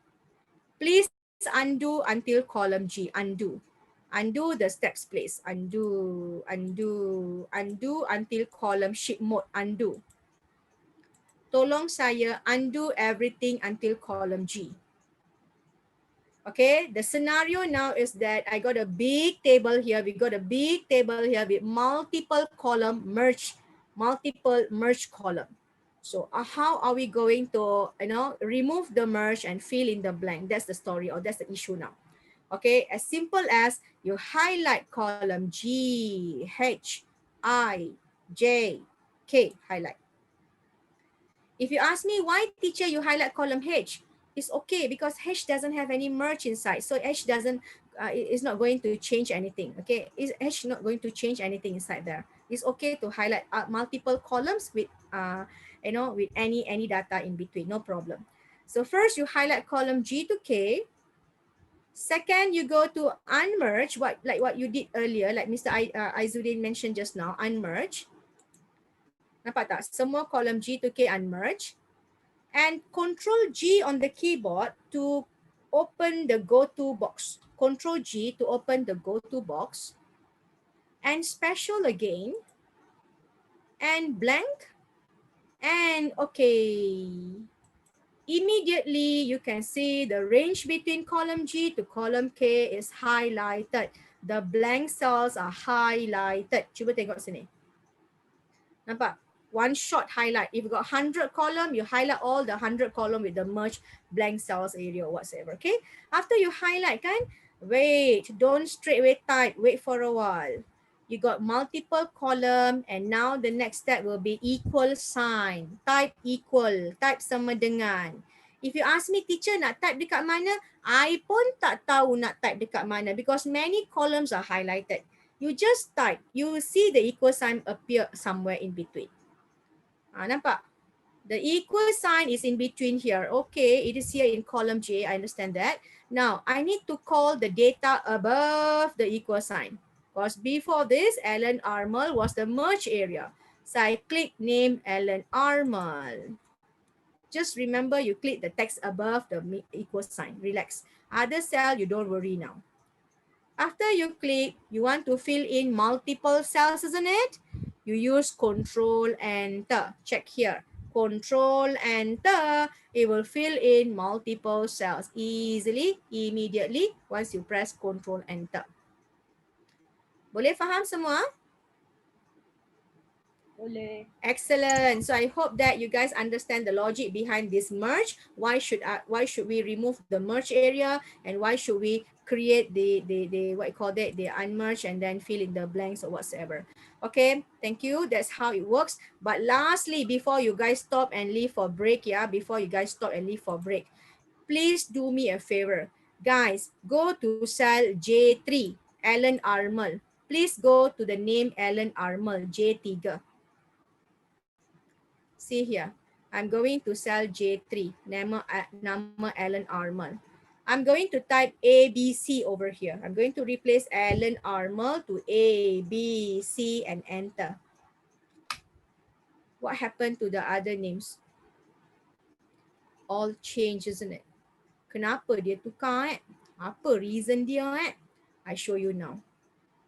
Please undo until column G. Undo. Undo the steps, please. Undo until column shift mode. Undo. Tolong saya undo everything until column G. Okay, the scenario now is that I got a big table here. We got a big table here with multiple column merge, multiple merge column. So how are we going to, remove the merge and fill in the blank? That's the story, or that's the issue now. Okay, as simple as you highlight column G, H, I, J, K, highlight. If you ask me why, teacher, you highlight column H, it's okay because H doesn't have any merge inside. So H doesn't, it's not going to change anything. Okay, H not going to change anything inside there. It's okay to highlight multiple columns with, with any data in between, no problem. So first you highlight column G to K. Second, you go to unmerge, like what you did earlier, like Mr. Aizuddin mentioned just now, unmerge. Nampak tak? Semua column G to K unmerge. And Control G on the keyboard to open the go-to box. Control G to open the go-to box. And special again. And blank. And okay. Immediately, you can see the range between column G to column K is highlighted. The blank cells are highlighted. Cuba tengok sini. Nampak? One shot highlight. If you got 100 column, you highlight all the 100 column with the merge blank cells area or whatsoever. Okay? After you highlight, kan? Wait. Don't straight away type. Wait for a while. You got multiple column and now the next step will be equal sign. Type equal. Type sama dengan. If you ask me, teacher, nak type dekat mana? I pun tak tahu nak type dekat mana because many columns are highlighted. You just type. You will see the equal sign appear somewhere in between. Nampak? The equal sign is in between here. Okay, it is here in column J. I understand that. Now, I need to call the data above the equal sign. Because before this, Alan Armour was the merge area. So I click name Alan Armour. Just remember you click the text above the equal sign. Relax. Other cell, you don't worry now. After you click, you want to fill in multiple cells, isn't it? You use Control Enter. Check here. Control Enter. It will fill in multiple cells easily, immediately once you press Control Enter. Boleh faham semua? Boleh. Excellent. So I hope that you guys understand the logic behind this merge. Why should we remove the merge area, and why should we create the what you call that, the unmerge, and then fill in the blanks or whatsoever. Okay, thank you. That's how it works. But lastly, before you guys stop and leave for break, please do me a favor. Guys, go to cell J3, Alan Armour. Please go to the name Alan Armour, J3. See here, I'm going to cell J3, nama Alan Armour. I'm going to type ABC over here. I'm going to replace Alan Armour to A, B, C, and enter. What happened to the other names? All change, isn't it? Kenapa dia tukar? Apa reason dia? I show you now.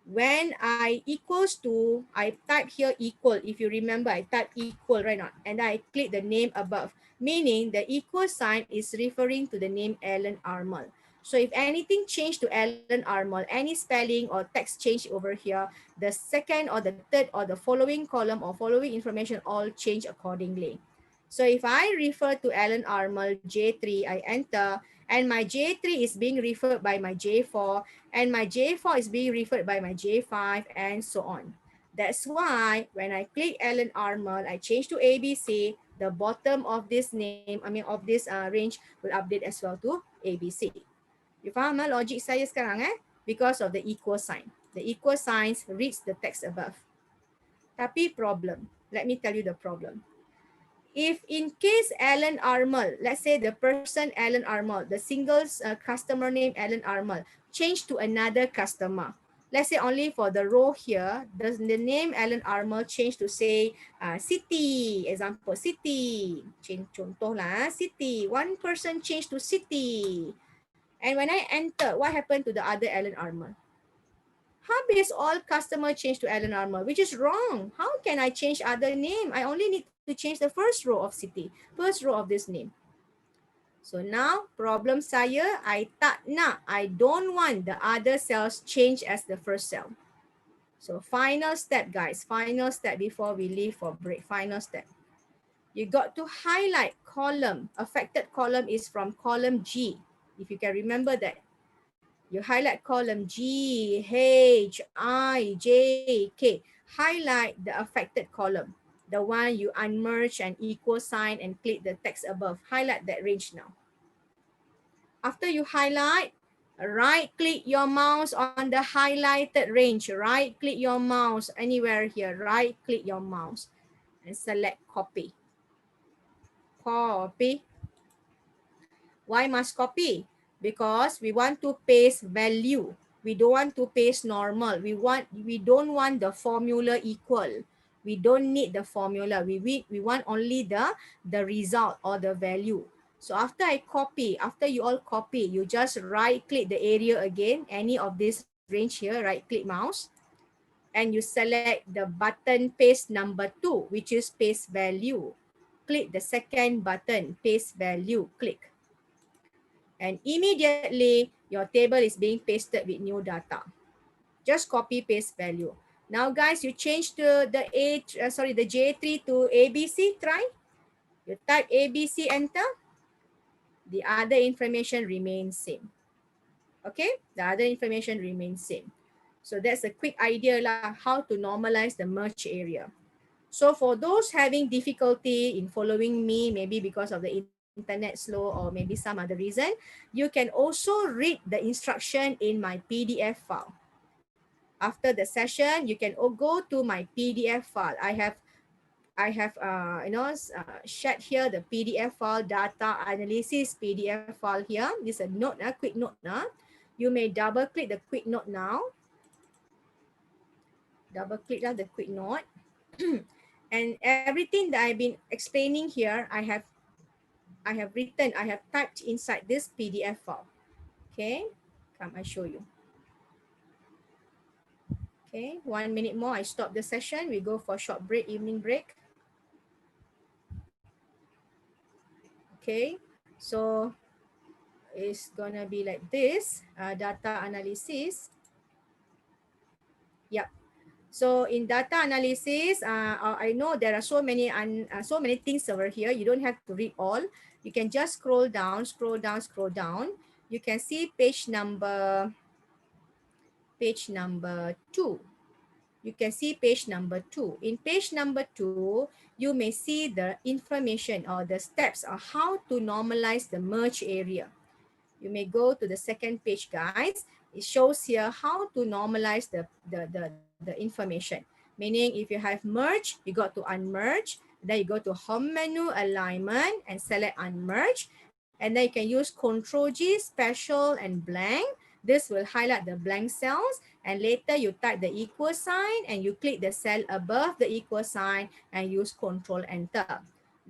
When I equals to, I type here equal. If you remember, I type equal right now, and I click the name above, meaning the equal sign is referring to the name Alan Armour. So if anything changed to Alan Armour, any spelling or text change over here, the second or the third or the following column or following information all change accordingly. So if I refer to Alan Armour J3, I enter, and my J3 is being referred by my J4, and my J4 is being referred by my J5, and so on. That's why when I click Alan Armour, I change to ABC, the bottom of this name, of this range will update as well to ABC. You faham logic saya sekarang Because of the equal sign. The equal signs reads the text above. Tapi problem, let me tell you the problem. If in case Alan Armour, let's say the person Alan Armour, the single customer name Alan Armour, change to another customer. Let's say only for the row here, the name Alan Armour change to say Siti, example Siti. Contoh lah Siti. One person change to Siti. And when I enter, what happened to the other Alan Armour? Habis all customer change to Alan Armour, which is wrong. How can I change other name? I only need to change the first row of Siti, first row of this name. So now problem saya, I don't want the other cells change as the first cell. So final step guys, final step before we leave for break, final step. You got to highlight column, affected column is from column G, if you can remember that. You highlight column G, H, I, J, K. Highlight the affected column, the one you unmerge and equal sign and click the text above. Highlight that range now. After you highlight, right click your mouse on the highlighted range. Right click your mouse anywhere here. Right click your mouse and select copy. Copy. Why must copy? Because we want to paste value. We don't want to paste normal. We don't want the formula equal. We don't need the formula. We want only the result or the value. So after I copy, after you all copy, you just right click the area again, any of this range here, right click mouse, and you select the button paste number 2, which is paste value. Click the second button, paste value, click. And immediately your table is being pasted with new data. Just copy paste value. Now guys, you change to the the J3 to ABC, try. You type ABC, enter. The other information remains same. Okay, the other information remains same. So that's a quick idea lah, how to normalize the merge area. So for those having difficulty in following me, maybe because of the internet slow or maybe some other reason, you can also read the instruction in my PDF file. After the session, you can go to my PDF file. I I have shared here the PDF file, data analysis PDF file here. This is a note, a quick note. You may double click the quick note now. Double click the quick note. And everything that I've been explaining here, I have typed inside this PDF file. Okay, come, I show you. Okay, 1 minute more, I stop the session. We go for a short break, evening break. Okay, so it's gonna be like this, data analysis. Yep. So in data analysis, I know there are so many things over here. You don't have to read all. You can just scroll down, scroll down, scroll down. You can see page number 2. You can see page number 2. In page number 2, you may see the information or the steps on how to normalize the merge area. You may go to the second page, guys. It shows here how to normalize the information. Meaning if you have merge, you got to unmerge. Then you go to home menu alignment and select unmerge. And then you can use Ctrl G, special and blank. This will highlight the blank cells. And later you type the equal sign and you click the cell above the equal sign and use Ctrl Enter.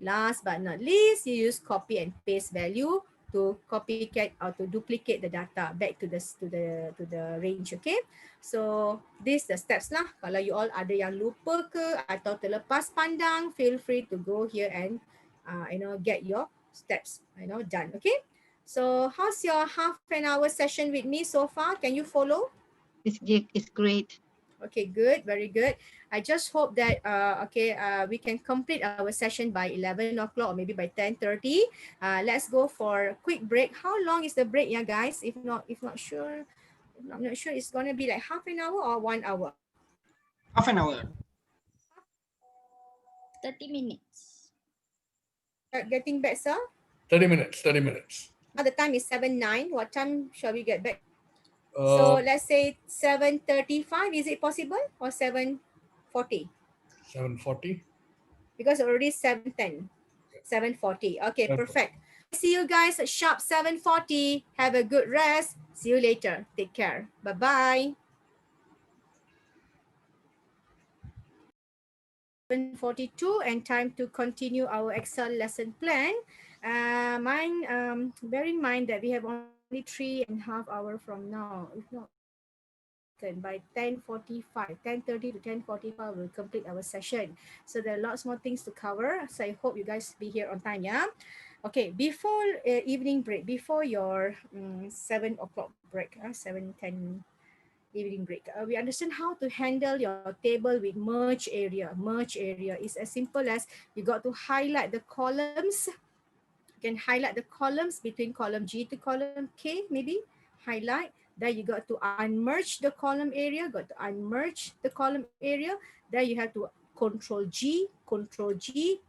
Last but not least, you use copy and paste value to copycat or to duplicate the data back to the range. Okay, so this the steps lah. Kalau you all ada yang lupa ke atau terlepas pandang, feel free to go here and get your steps done. Okay, so how's your half an hour session with me so far? Can you follow? It's great. Okay, good, very good. I just hope that we can complete our session by 11 o'clock or maybe by 10:30. Let's go for a quick break. How long is the break, yeah, guys? If not sure, I'm not sure it's gonna be like half an hour or 1 hour. Half an hour. 30 minutes. Getting back, sir? 30 minutes, 30 minutes. Now the time is 7:09. What time shall we get back? So let's say 7:35. Is it possible or 7:40? 7:40. Because already 7:10. 7:40. Okay, perfect. See you guys at sharp 7:40. Have a good rest. See you later. Take care. Bye-bye. 7:42 and time to continue our Excel lesson plan. Bear in mind that we have only 3.5 hours from now. If not, by 10:45, 10:30 to 10:45, we'll complete our session. So there are lots more things to cover. So I hope you guys be here on time, yeah? Okay, before evening break, before your 7 o'clock break, 7:10 evening break, we understand how to handle your table with merge area. Merge area is as simple as you got to highlight the columns. You can highlight the columns between column G to column K, maybe highlight. Then you got to unmerge the column area, Then you have to Control G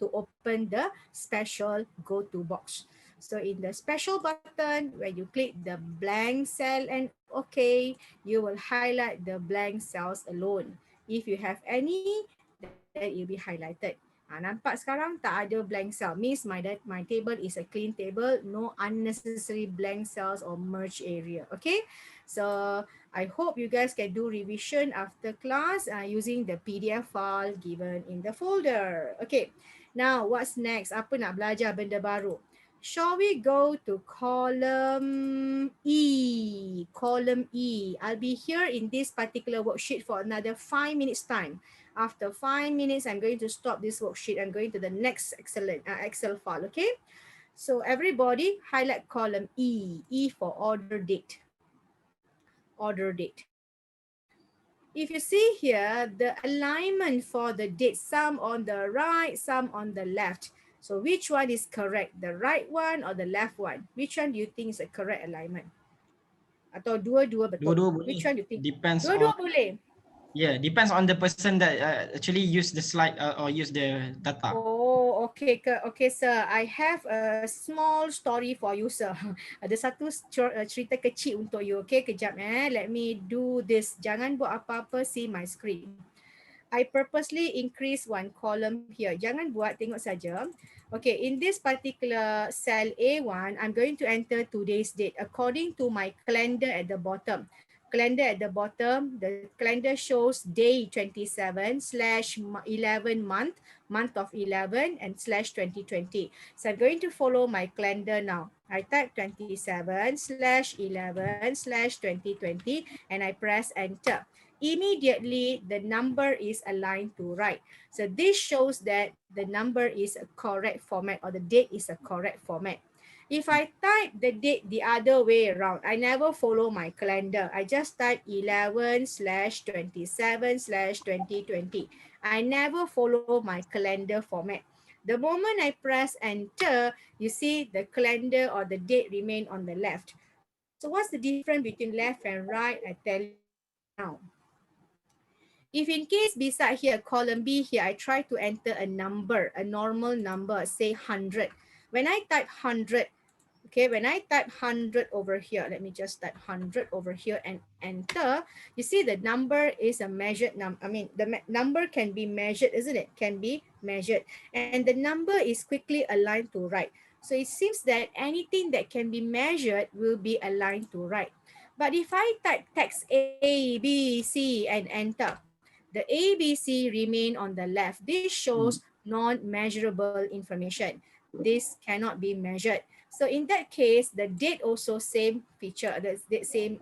to open the special go-to box. So in the special button, when you click the blank cell and OK, you will highlight the blank cells alone. If you have any, then it will be highlighted. Nampak sekarang tak ada blank cell. Means my table is a clean table. No unnecessary blank cells or merge area. Okay. So I hope you guys can do revision after class using the PDF file given in the folder. Okay. Now what's next? Apa nak belajar benda baru? Shall we go to column E? Column E. I'll be here in this particular worksheet for another 5 minutes time. After 5 minutes, I'm going to stop this worksheet. I'm going to the next Excel file, okay? So everybody highlight column E. E for order date. Order date. If you see here, the alignment for the date, some on the right, some on the left. So which one is correct? The right one or the left one? Which one do you think is a correct alignment? Atau dua-dua betul? Dua-dua boleh. Which one do you think? Depends Dua-dua on. boleh. Yeah, depends on the person that actually use the slide or use the data. Oh, okay, okay, sir. I have a small story for you, sir. Ada satu cerita kecil untuk you. Okay, kejap. Let me do this. Jangan buat apa-apa. See my screen. I purposely increase one column here. Jangan buat, tengok saja. Okay, in this particular cell A1, I'm going to enter today's date according to my calendar at the bottom. Calendar at the bottom, the calendar shows day 27 slash 11 month of 11 and slash 2020. So I'm going to follow my calendar now. I type 27 slash 11 slash 2020 and I press enter. Immediately the number is aligned to right. So this shows that the number is a correct format or the date is a correct format. If I type the date the other way around, I never follow my calendar. I just type 11 slash 27 slash 2020. I never follow my calendar format. The moment I press enter, you see the calendar or the date remain on the left. So what's the difference between left and right? I tell you now. If in case beside here, column B here, I try to enter a number, a normal number, say 100. When I type 100, okay, when I type 100 over here, let me just type 100 over here and enter, you see the number is a measured number. I mean, the number can be measured, isn't it? Can be measured. And the number is quickly aligned to right. So it seems that anything that can be measured will be aligned to right. But if I type text A, B, C and enter, the A, B, C remain on the left. This shows non-measurable information. This cannot be measured. So in that case, the date also same feature, the same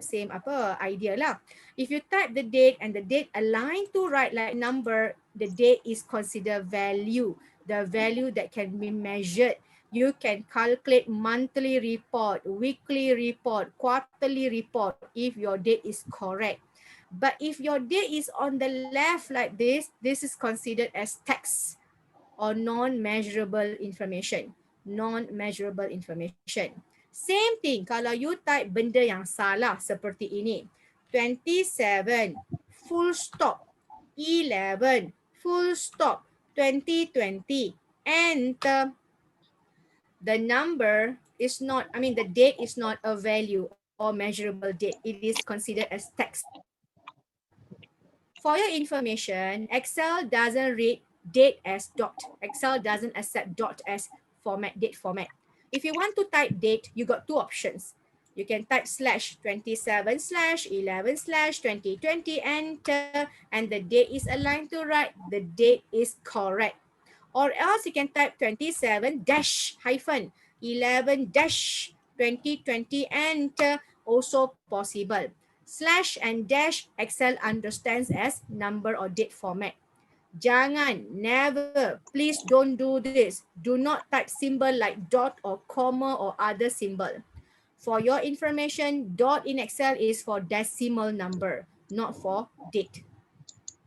idea lah. If you type the date and the date aligned to right like number, the date is considered value, the value that can be measured. You can calculate monthly report, weekly report, quarterly report if your date is correct. But if your date is on the left like this is considered as text or non-measurable information. Non-measurable information. Same thing kalau you type benda yang salah seperti ini. 27 full stop 11 full stop 2020 enter. The number is not, I mean the date is not a value or measurable date. It is considered as text. For your information, Excel doesn't read date as dot. Excel doesn't accept dot as format, date format. If you want to type date, you got two options. You can type slash 27 slash 11 slash 2020, enter, and the date is aligned to right. The date is correct. Or else you can type 27 dash hyphen 11 dash 2020, enter, also possible. Slash and dash, Excel understands as number or date format. Jangan, never, please don't do this. Do not type symbol like dot or comma or other symbol. For your information, dot in Excel is for decimal number, not for date.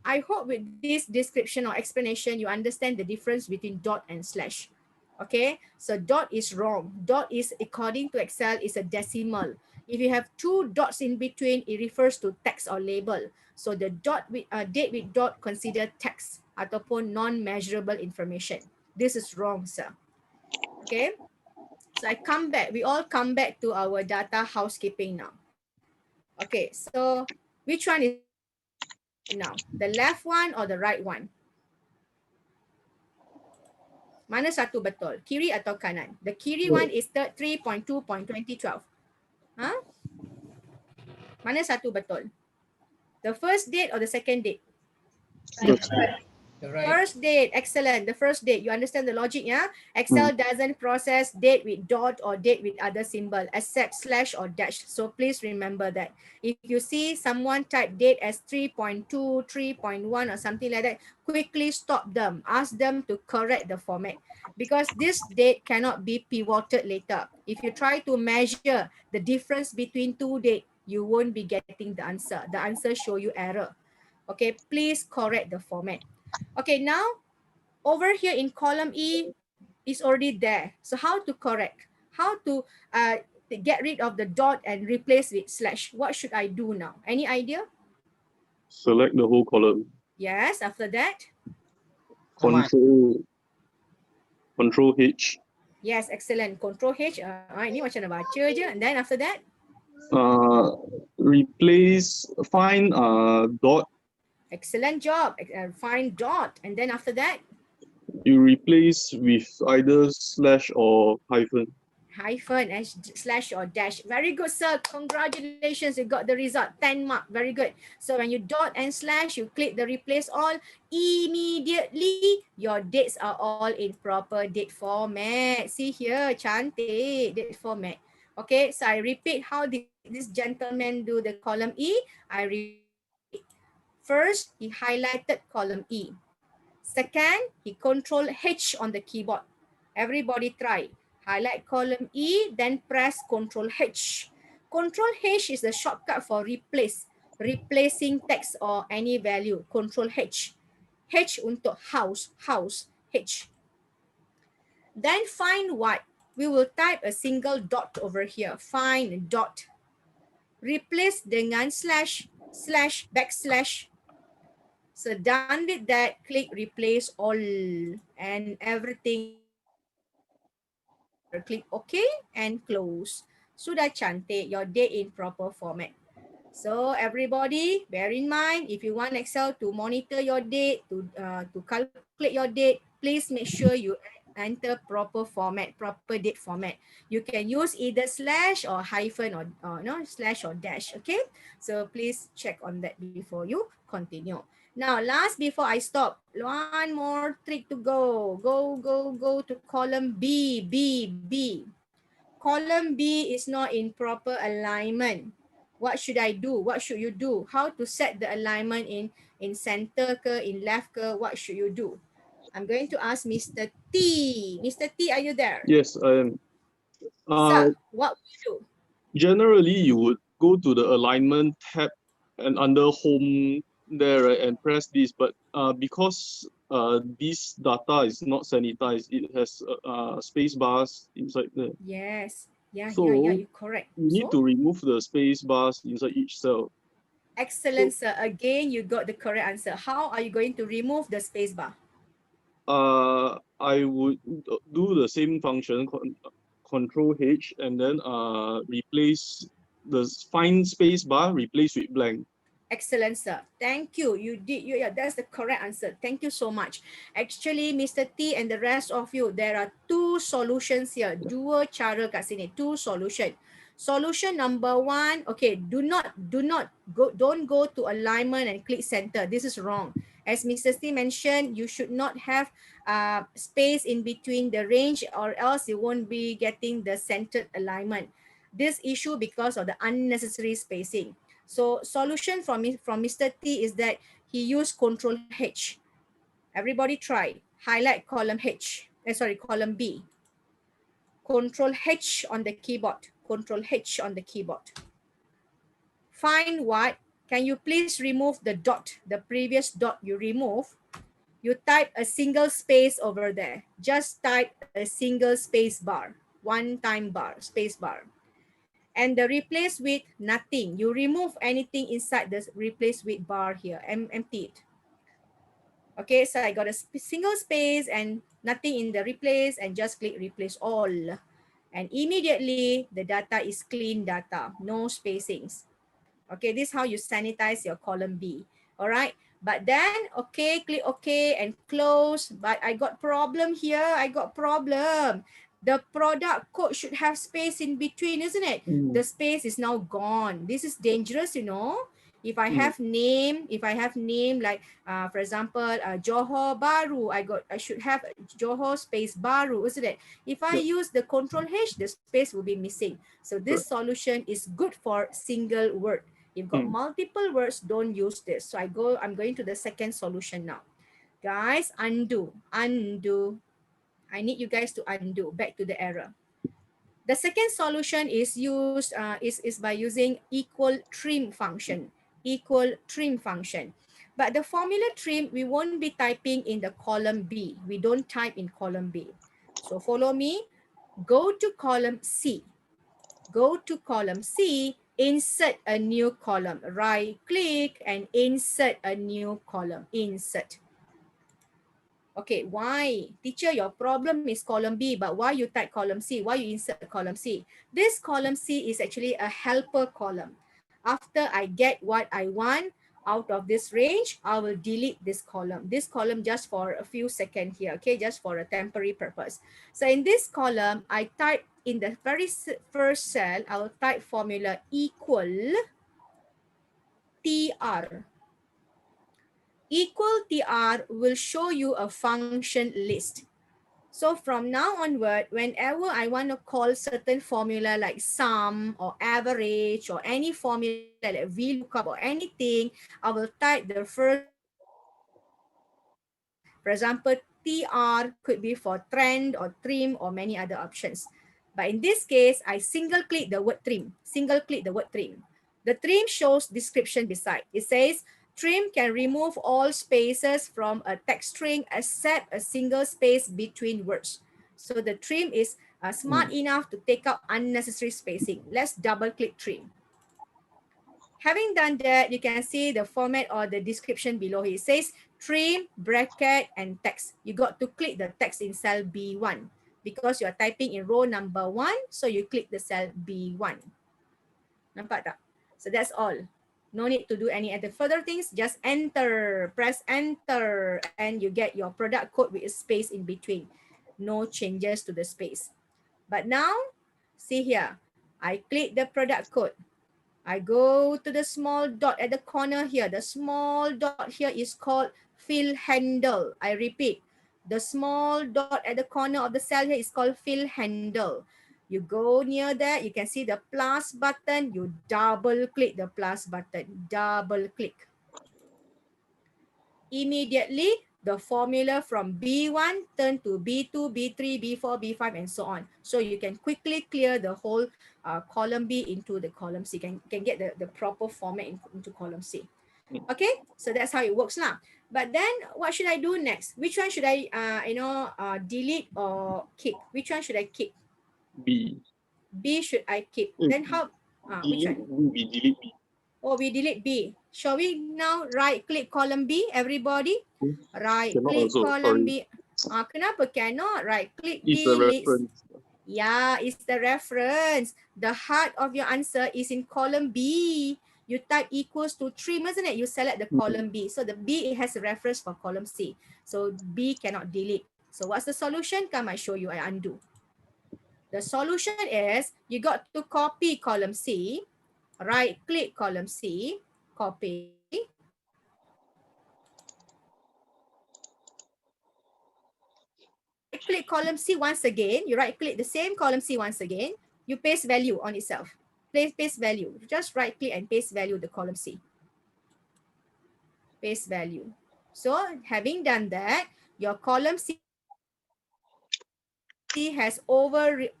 I hope with this description or explanation, you understand the difference between dot and slash. Okay, so dot is wrong. Dot is, according to Excel, is a decimal. If you have two dots in between, it refers to text or label. So the dot with date with dot consider text ataupun non-measurable information. This is wrong, sir. Okay, so I come back. We all come back to our data housekeeping now. Okay, so which one is now? The left one or the right one? Mana satu betul? Kiri atau kanan? The kiri one is 3.2.2012. Huh? Mana satu betul? The first date or the second date? First date, excellent. The first date, you understand the logic, yeah? Excel doesn't process date with dot or date with other symbol except slash or dash. So please remember that. If you see someone type date as 3.2, 3.1 or something like that, quickly stop them. Ask them to correct the format because this date cannot be pivoted later. If you try to measure the difference between two dates, you won't be getting the answer. The answer show you error. Okay, please correct the format. Okay, now over here in column E is already there. So how to correct? How to get rid of the dot and replace with slash? What should I do now? Any idea? Select the whole column. Yes, after that? Control H. Yes, excellent. Control H. Ini macam nak baca je. And then after that? Replace, find dot Excellent job. Find dot. And then after that, You replace with either slash or hyphen. hyphen and slash or dash. Very good, sir. Congratulations. You got the result. 10 mark. Very good. So when you dot and slash, you click the replace all. Immediately, your dates are all in proper date format. See here, cantik. Date format. Okay, so I repeat how did this gentleman do the column E. I repeat. First, he highlighted column E. Second, he control H on the keyboard. Everybody try. Highlight column E, then press Control H. Control H is the shortcut for replace, replacing text or any value. Control H. H untuk house, house, H. Then find what? We will type a single dot over here. Find dot. Replace dengan slash, slash, backslash. So done with that, click replace all and everything. Click OK and close. Sudah cantik, your date in proper format. So everybody, bear in mind, if you want Excel to monitor your date, to calculate your date, please make sure you enter proper format, proper date format. You can use either slash or hyphen or no slash or dash. Okay, so please check on that before you continue. Now, last before I stop, one more trick to go. Go to column B, B. Column B is not in proper alignment. What should I do? What should you do? How to set the alignment in center ke, in left ke? What should you do? I'm going to ask Mr. T. Mr. T, are you there? Yes, I am. Sir, what would you do? Generally, you would go to the alignment tab and under home there, right, and press this. But because this data is not sanitized, it has space bars inside there. Yes. Yeah, So you're correct. you need to remove the space bars inside each cell. Excellent, sir. Again, you got the correct answer. How are you going to remove the space bar? I would do the same function, Control H, and then replace the find space bar, replace with blank. Excellent, sir. Thank you. Yeah, that's the correct answer. Thank you so much. Actually, Mr. T and the rest of you, there are two solutions here. Dua cara kat sini. Two solution. Solution number one, okay, don't go to alignment and click center. This is wrong. As Mr. T mentioned, you should not have space in between the range, or else you won't be getting the centered alignment. This issue because of the unnecessary spacing. So solution from Mr. T is that he used Control H. Everybody try. Highlight column H. Column B. Control H on the keyboard. Control H on the keyboard. Find what? Can you please remove the dot, the previous dot you remove? You type a single space over there. Just type a single space bar. One time bar, space bar. And the replace with nothing. You remove anything inside the replace with bar here. Empty it. Okay, so I got a single space and nothing in the replace, and just click replace all. And immediately the data is clean data, no spacings. Okay, this is how you sanitize your column B. All right, but then, okay, click OK and close. But I got problem here. The product code should have space in between, isn't it? The space is now gone. This is dangerous, you know. If I have name, like, for example, Johor Baru, I should have Johor space Baru, isn't it? If I use the Control H, the space will be missing. So this solution is good for single word. You've got multiple words, don't use this. So I'm going to the second solution now. Guys, undo. I need you guys to undo back to the error. The second solution is by using equal trim function. But the formula trim, we won't be typing in the column B. We don't type in column B. So follow me. Go to column C. Insert a new column. Right click and insert a new column. Insert. Okay, why? Teacher, your problem is column B, but why you type column C? Why you insert column C? This column C is actually a helper column. After I get what I want, out of this range, I will delete this column. This column just for a few seconds here, okay, just for a temporary purpose. So in this column, I type in the very first cell, I will type formula equal TR. Equal TR will show you a function list. So from now onward, whenever I want to call certain formula like sum or average or any formula like VLOOKUP or anything, I will type the first. For example, TR could be for trend or trim or many other options. But in this case, I single click the word trim, single click the word trim. The trim shows description beside. It says, trim can remove all spaces from a text string except a single space between words. So the trim is smart enough to take out unnecessary spacing. Let's double click trim. Having done that, you can see the format or the description below. It says trim, bracket, and text. You got to click the text in cell B1 because you are typing in row number 1. So you click the cell B1. Nampak tak? So that's all. No need to do any other further things. Just enter, press enter, and you get your product code with a space in between. No changes to the space. But now, see here, I click the product code. I go to the small dot at the corner here. The small dot here is called fill handle. I repeat, the small dot at the corner of the cell here is called fill handle. You go near that, you can see the plus button. You double click the plus button, double click. Immediately, the formula from B1 turn to B2, B3, B4, B5, and so on. So you can quickly clear the whole column B into the column C. Can get the proper format into column C. Okay, so that's how it works now. But then what should I do next? Which one should I, delete or keep? Which one should I keep? B. B should I keep? Then how, which one? We delete B. Oh, we delete B. Shall we now right click column B, everybody? Right Cannot click also, column sorry. B. Kenapa cannot? Right click It's B a list. reference. Yeah, it's the reference. The heart of your answer is in column B. You type equals to trim, isn't it? You select the column B. So the B, it has a reference for column C. So B cannot delete. So what's the solution? Come, I show you, I undo. The solution is you got to copy column C, right click column C, copy. Right click column C once again. You right click the same column C once again. You paste value on itself. Paste value. Just right click and paste value the column C. Paste value. So having done that, your column C has overlap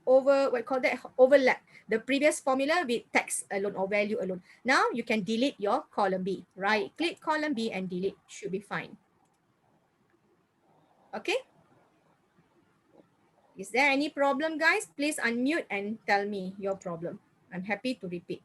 the previous formula with text alone or value alone. Now you can delete your column B. Right click column B and delete. Should be fine. Okay. Is there any problem, guys? Please unmute and tell me your problem. I'm happy to repeat.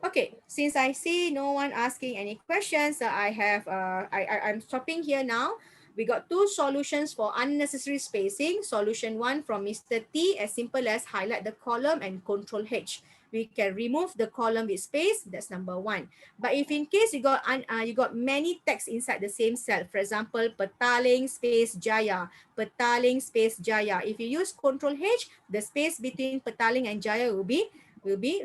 Okay, since I see no one asking any questions, I'm stopping here now. We got two solutions for unnecessary spacing. Solution 1 from Mr. T, as simple as highlight the column and Control H. We can remove the column with space. That's number 1. But if in case you got many text inside the same cell, for example, Petaling space Jaya, Petaling space Jaya. If you use Control H, the space between Petaling and Jaya will be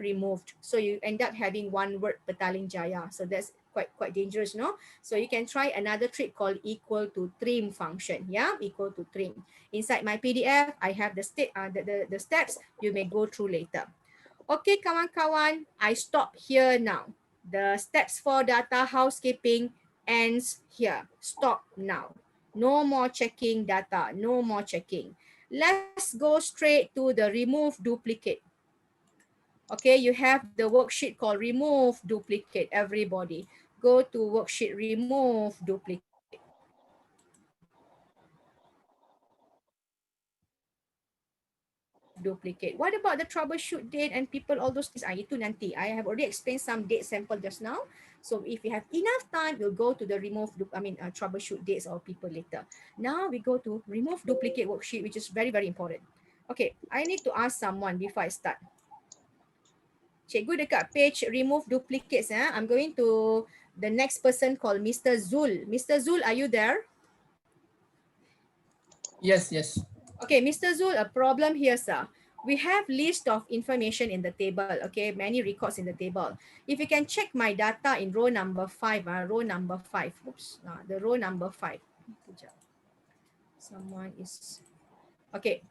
removed. So you end up having one word Petaling Jaya. So that's quite dangerous, no? So you can try another trick called equal to trim function. Yeah, equal to trim. Inside my PDF, I have the steps. You may go through later. Okay, kawan-kawan, I stop here now. The steps for data housekeeping ends here. Stop now. No more checking data. No more checking. Let's go straight to the remove duplicate. Okay, you have the worksheet called remove duplicate. Everybody, go to worksheet remove duplicate. Duplicate. What about the troubleshoot date and people, all those things? Itu nanti. I have already explained some date sample just now. So if you have enough time, we'll go to the troubleshoot dates or people later. Now we go to remove duplicate worksheet, which is very, very important. Okay, I need to ask someone before I start. Cikgu dekat page remove duplicates. I'm going to the next person called Mr. Zul. Mr. Zul, are you there? Yes, yes. Okay, Mr. Zul, a problem here, sir. We have list of information in the table, okay, many records in the table. If you can check my data in row number 5, row number 5. Oops, the row number 5. Kejap. Someone is, okay.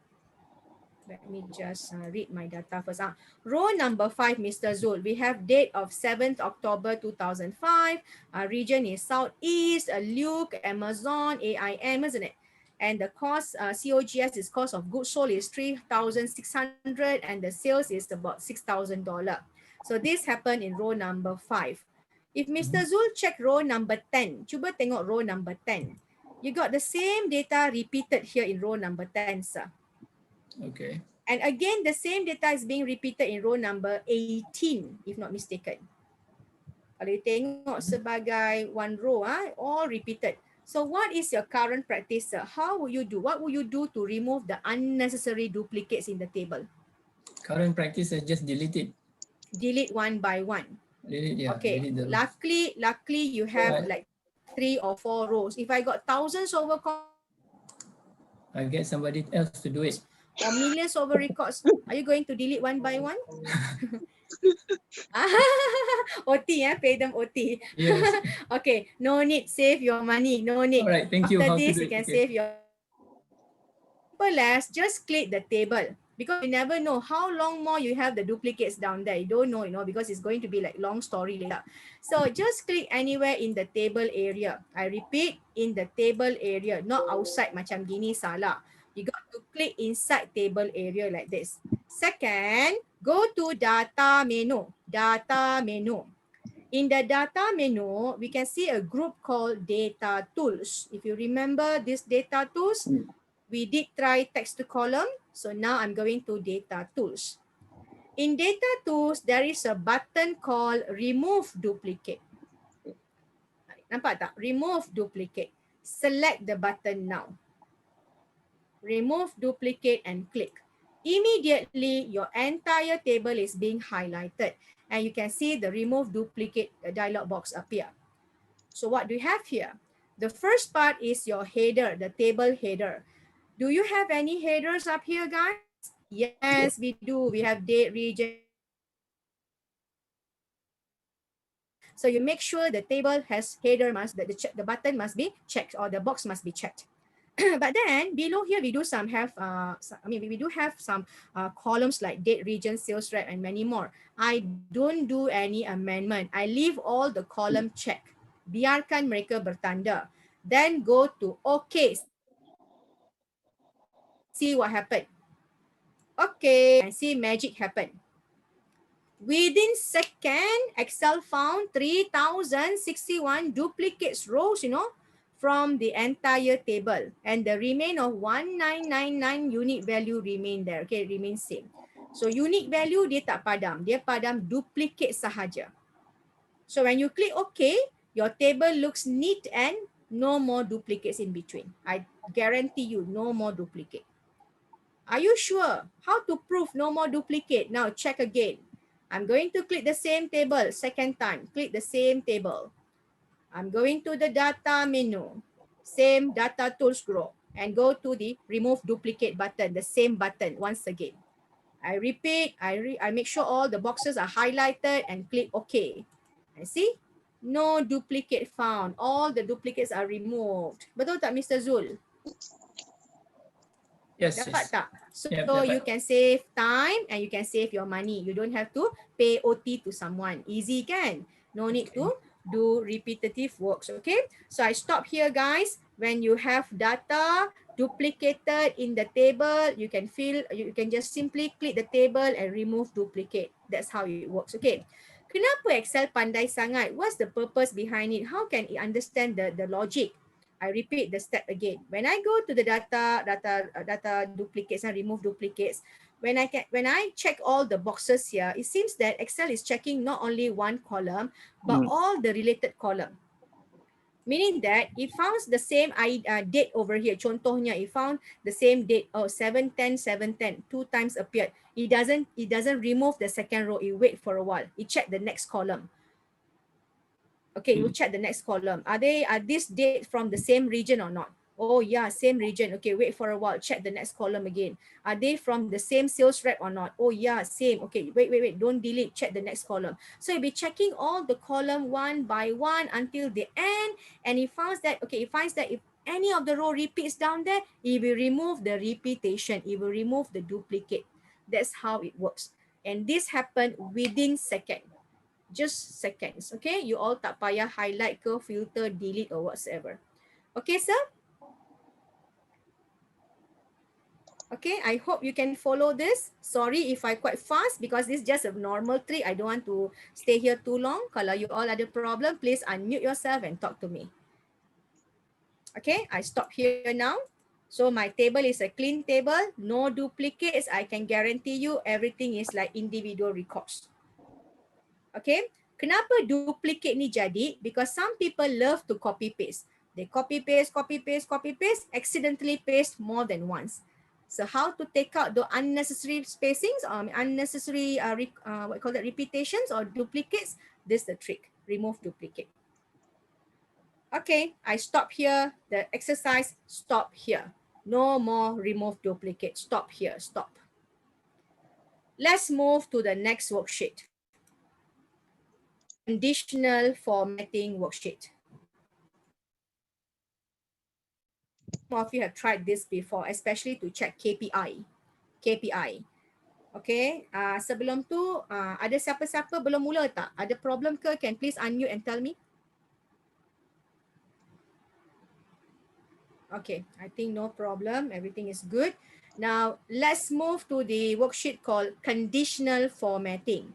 Let me just read my data first. Row number 5, Mr. Zul. We have date of 7th October 2005. Region is Southeast, Luke, Amazon, AIM, isn't it? And the cost, COGS is cost of goods sold is 3,600 and the sales is about $6,000. So this happened in row number 5. If Mr. Zul check row number 10, cuba tengok row number 10. You got the same data repeated here in row number 10, sir. Okay. And again, the same data is being repeated in row number 18, if not mistaken. Kalau you tengok sebagai one row, all repeated. So what is your current practice, sir? How will you do? What will you do to remove the unnecessary duplicates in the table? Current practice, I just delete it. Delete one by one. Delete, yeah. Okay. Delete the rows. Luckily, you have like 3 or 4 rows. If I got thousands over, I get somebody else to do it. or millions over records, are you going to delete one by one? OT, pay them OT. Yes. Okay, no need, save your money, no need. All right, thank you. After How to this, do you it? can Okay. save your. Simple as just click the table, because you never know how long more you have the duplicates down there. You don't know, because it's going to be like long story later. So just click anywhere in the table area. I repeat, in the table area, not outside macam gini salah. You got to click inside table area like this. Second, go to data menu. Data menu. In the data menu, we can see a group called data tools. If you remember this data tools, we did try text to column. So now I'm going to data tools. In data tools, there is a button called remove duplicate. Nampak tak? Remove duplicate. Select the button now. Remove duplicate and click. Immediately, your entire table is being highlighted and you can see the remove duplicate dialog box appear. So what do you have here? The first part is your header, the table header. Do you have any headers up here, guys? Yes, we do. We have date, region. So you make sure the table has header, the button must be checked or the box must be checked. But then below here we do we do have some columns like date, region, sales rep, and many more. I don't do any amendment. I leave all the column check. Biarkan mereka bertanda. Then go to OK. See what happened. Okay, and see magic happen. Within second, Excel found 3,061 duplicates rows, from the entire table, and the remain of 1999 unique value remain there. Okay, remain same. So unique value dia tak padam, dia padam duplicate sahaja. So when you click OK, your table looks neat and no more duplicates in between. I guarantee you no more duplicate. Are you sure? How to prove no more duplicate? Now check again. I'm going to click the same table second time. Click the same table. I'm going to the data menu, same data tools group, and go to the remove duplicate button, the same button once again. I repeat, I make sure all the boxes are highlighted and click OK. I see, no duplicate found. All the duplicates are removed. Betul tak, Mr. Zul? Yes. Dapat tak? So Dapat. you can save time and you can save your money. You don't have to pay OT to someone. Easy kan? No need to do repetitive works. Okay, so I stop here, guys. When you have data duplicated in the table, you can just simply click the table and remove duplicate. That's how it works. Okay, kenapa Excel pandai sangat? What's the purpose behind it? How can it understand the logic? I repeat the step again. When I go to the data duplicates and remove duplicates, when I check all the boxes here, it seems that Excel is checking not only one column, but all the related column. Meaning that it found the same date over here. Contohnya, it found the same date. Oh, 710, 710, 2 times appeared. It doesn't remove the second row. It wait for a while. It check the next column. Okay, you check the next column. Are this date from the same region or not? Oh yeah, same region. Okay, wait for a while. Check the next column again. Are they from the same sales rep or not? Oh yeah, same. Okay, wait. Don't delete. Check the next column. So you'll be checking all the column one by one until the end. And it finds that, okay, it finds that if any of the row repeats down there, it will remove the repetition. It will remove the duplicate. That's how it works. And this happened within seconds. Just seconds. Okay, you all tak payah highlight ke, filter, delete or whatsoever. Okay, sir? Okay, I hope you can follow this. Sorry if I quite fast because this is just a normal trick. I don't want to stay here too long. Kalau you all ada problem, please unmute yourself and talk to me. Okay, I stop here now. So my table is a clean table, no duplicates. I can guarantee you everything is like individual records. Okay, kenapa duplicate ni jadi? Because some people love to copy paste. They copy paste, accidentally paste more than once. So how to take out the unnecessary spacings or unnecessary what call that, repetitions or duplicates? This is the trick. Remove duplicate. Okay, I stop here. The exercise stop here. No more remove duplicate. Stop here. Stop. Let's move to the next worksheet. Conditional formatting worksheet. Some of you have tried this before, especially to check KPI. Okay, sebelum tu ada siapa-siapa belum mula tak? Ada problem ke? Can please unmute and tell me? Okay, I think no problem. Everything is good. Now, let's move to the worksheet called conditional formatting.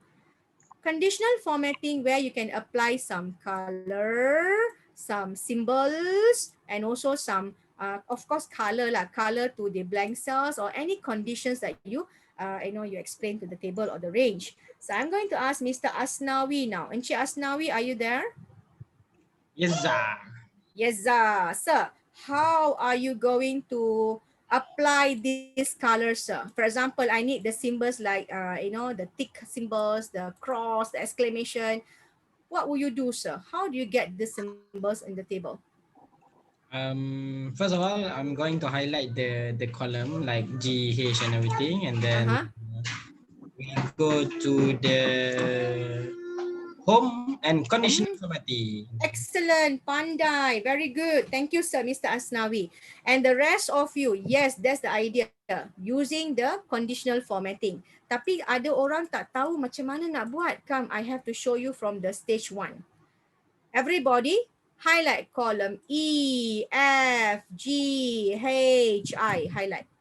Conditional formatting where you can apply some color, some symbols, and also some, of course, color to the blank cells or any conditions that you explain to the table or the range. So I'm going to ask Mr. Asnawi now. Encik Asnawi, are you there? Yes, sir. Yes, sir. How are you going to apply these colors, sir? For example, I need the symbols like, the tick symbols, the cross, the exclamation. What will you do, sir? How do you get the symbols in the table? First of all, I'm going to highlight the column like G, H and everything, and then we go to the home and conditional formatting. Excellent, pandai, very good. Thank you, sir, Mr. Asnawi. And the rest of you, yes, that's the idea, using the conditional formatting. Tapi ada orang tak tahu macam mana nak buat. Come, I have to show you from the stage 1. Everybody, highlight column E, F, G, H, I, highlight.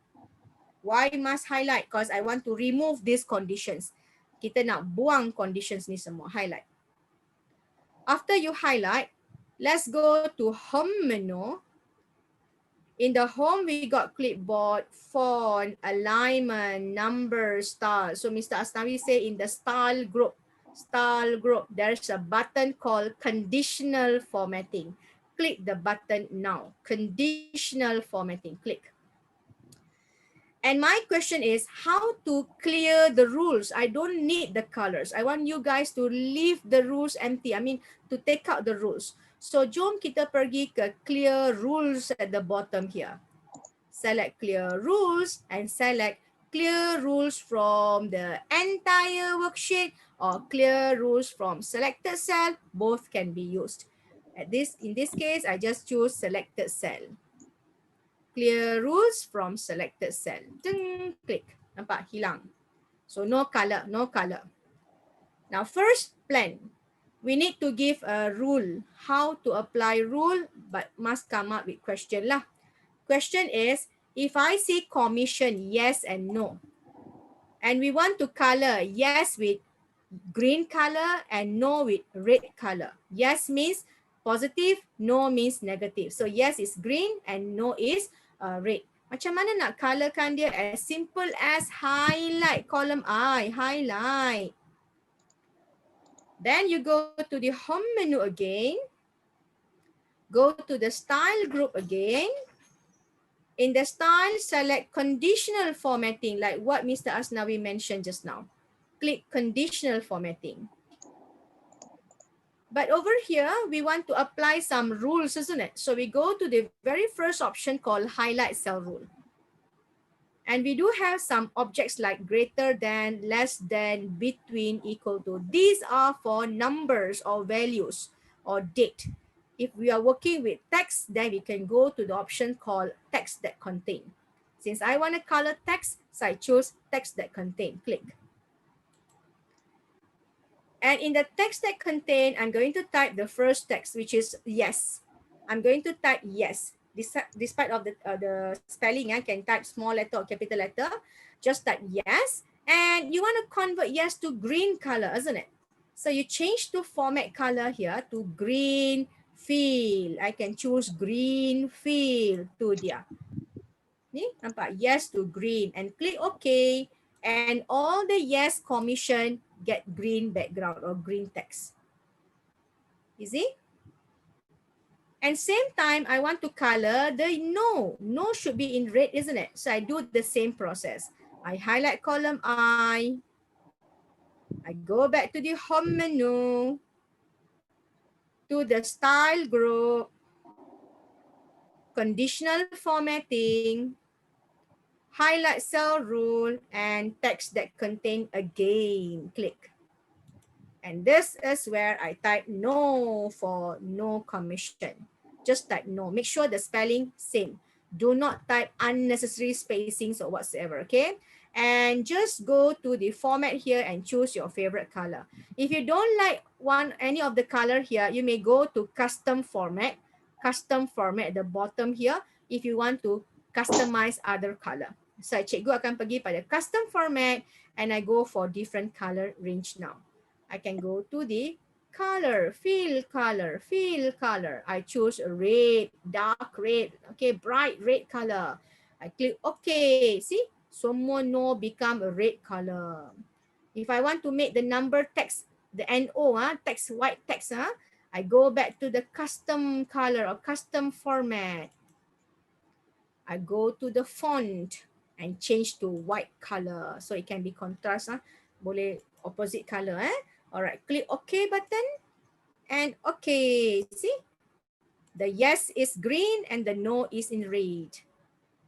Why must highlight? Because I want to remove these conditions. Kita nak buang conditions ni semua, highlight. After you highlight, let's go to home menu. In the home, we got clipboard, font, alignment, number, style. So Mr. Asnawi say in the style group, there's a button called conditional formatting. Click the button now. Conditional formatting, click. And my question is how to clear the rules. I don't need the colors. I want you guys to leave the rules empty. I mean, to take out the rules. So, jom kita pergi ke clear rules at the bottom here. Select clear rules and select clear rules from the entire worksheet or clear rules from selected cell. Both can be used. In this case, I just choose selected cell. Clear rules from selected cell. Ding, click. Nampak? Hilang. So no color, no color. Now first, plan. We need to give a rule. How to apply rule, but must come up with question lah. Question is, if I see commission, yes and no. And we want to color yes with green color and no with red color. Yes means positive, no means negative. So yes is green and no is red. Macam mana nak colorkan dia? As simple as highlight column I, highlight. Then you go to the home menu again. Go to the style group again. In the style, select conditional formatting, like what Mr. Asnawi mentioned just now. Click conditional formatting. But over here, we want to apply some rules, isn't it? So we go to the very first option called highlight cell rule. And we do have some objects like greater than, less than, between, equal to. These are for numbers or values or date. If we are working with text, then we can go to the option called text that contain. Since I want to color text, so I choose text that contain. Click. And in the text that contain, I'm going to type the first text, which is yes. I'm going to type yes. Despite of the spelling, I can type small letter or capital letter. Just type yes. And you want to convert yes to green color, isn't it? So you change to format color here to green fill. I can choose green fill tu dia. Ni nampak? Yes to green and click OK. And all the yes commission get green background or green text. Easy? And same time, I want to color the no. No should be in red, isn't it? So I do the same process. I highlight column I go back to the home menu, to the style group, conditional formatting, highlight cell rule, and text that contain again. Click. And this is where I type no for no commission. Just type no. Make sure the spelling same. Do not type unnecessary spacings or whatsoever, okay? And just go to the format here and choose your favorite color. If you don't like any of the color here, you may go to custom format. Custom format at the bottom here if you want to customize other color. So cikgu akan pergi pada custom format and I go for different color range now. I can go to the color, fill color, fill color. I choose red, dark red, okay, bright red color. I click OK. See, semua no become a red color. If I want to make the number text, the NO, text white text, I go back to the custom color or custom format. I go to the font and change to white color. So it can be contrast, boleh opposite color. All right, click OK button and OK. See, the yes is green and the no is in red.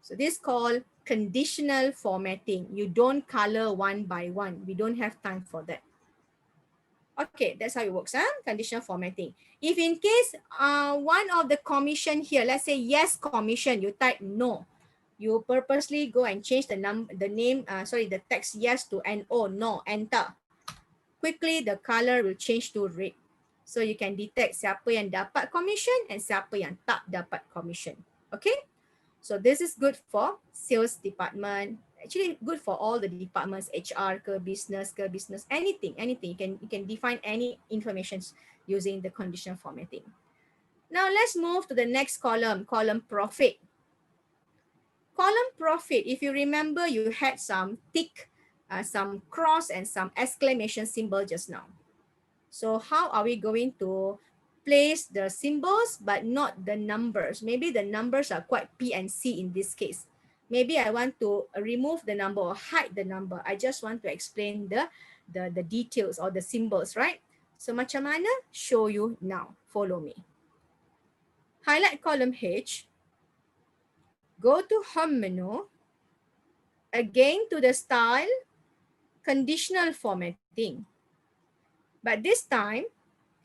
So this is called conditional formatting. You don't color one by one. We don't have time for that. Okay, that's how it works, conditional formatting. If in case one of the commission here, let's say yes commission, you type no. You purposely go and change the text yes to no, enter. Quickly the color will change to red. So you can detect siapa yang dapat commission and siapa yang tak dapat commission. Okay? So this is good for sales department. Actually good for all the departments, HR ke business, anything. You can define any information using the conditional formatting. Now let's move to the next column, column profit. Column profit, if you remember, you had some tick, some cross and some exclamation symbol just now. So how are we going to place the symbols but not the numbers? Maybe the numbers are quite P and C in this case. Maybe I want to remove the number or hide the number. I just want to explain the details or the symbols, right? So macam mana? Show you now. Follow me. Highlight column H. Go to home menu. Again to the style, conditional formatting. But this time,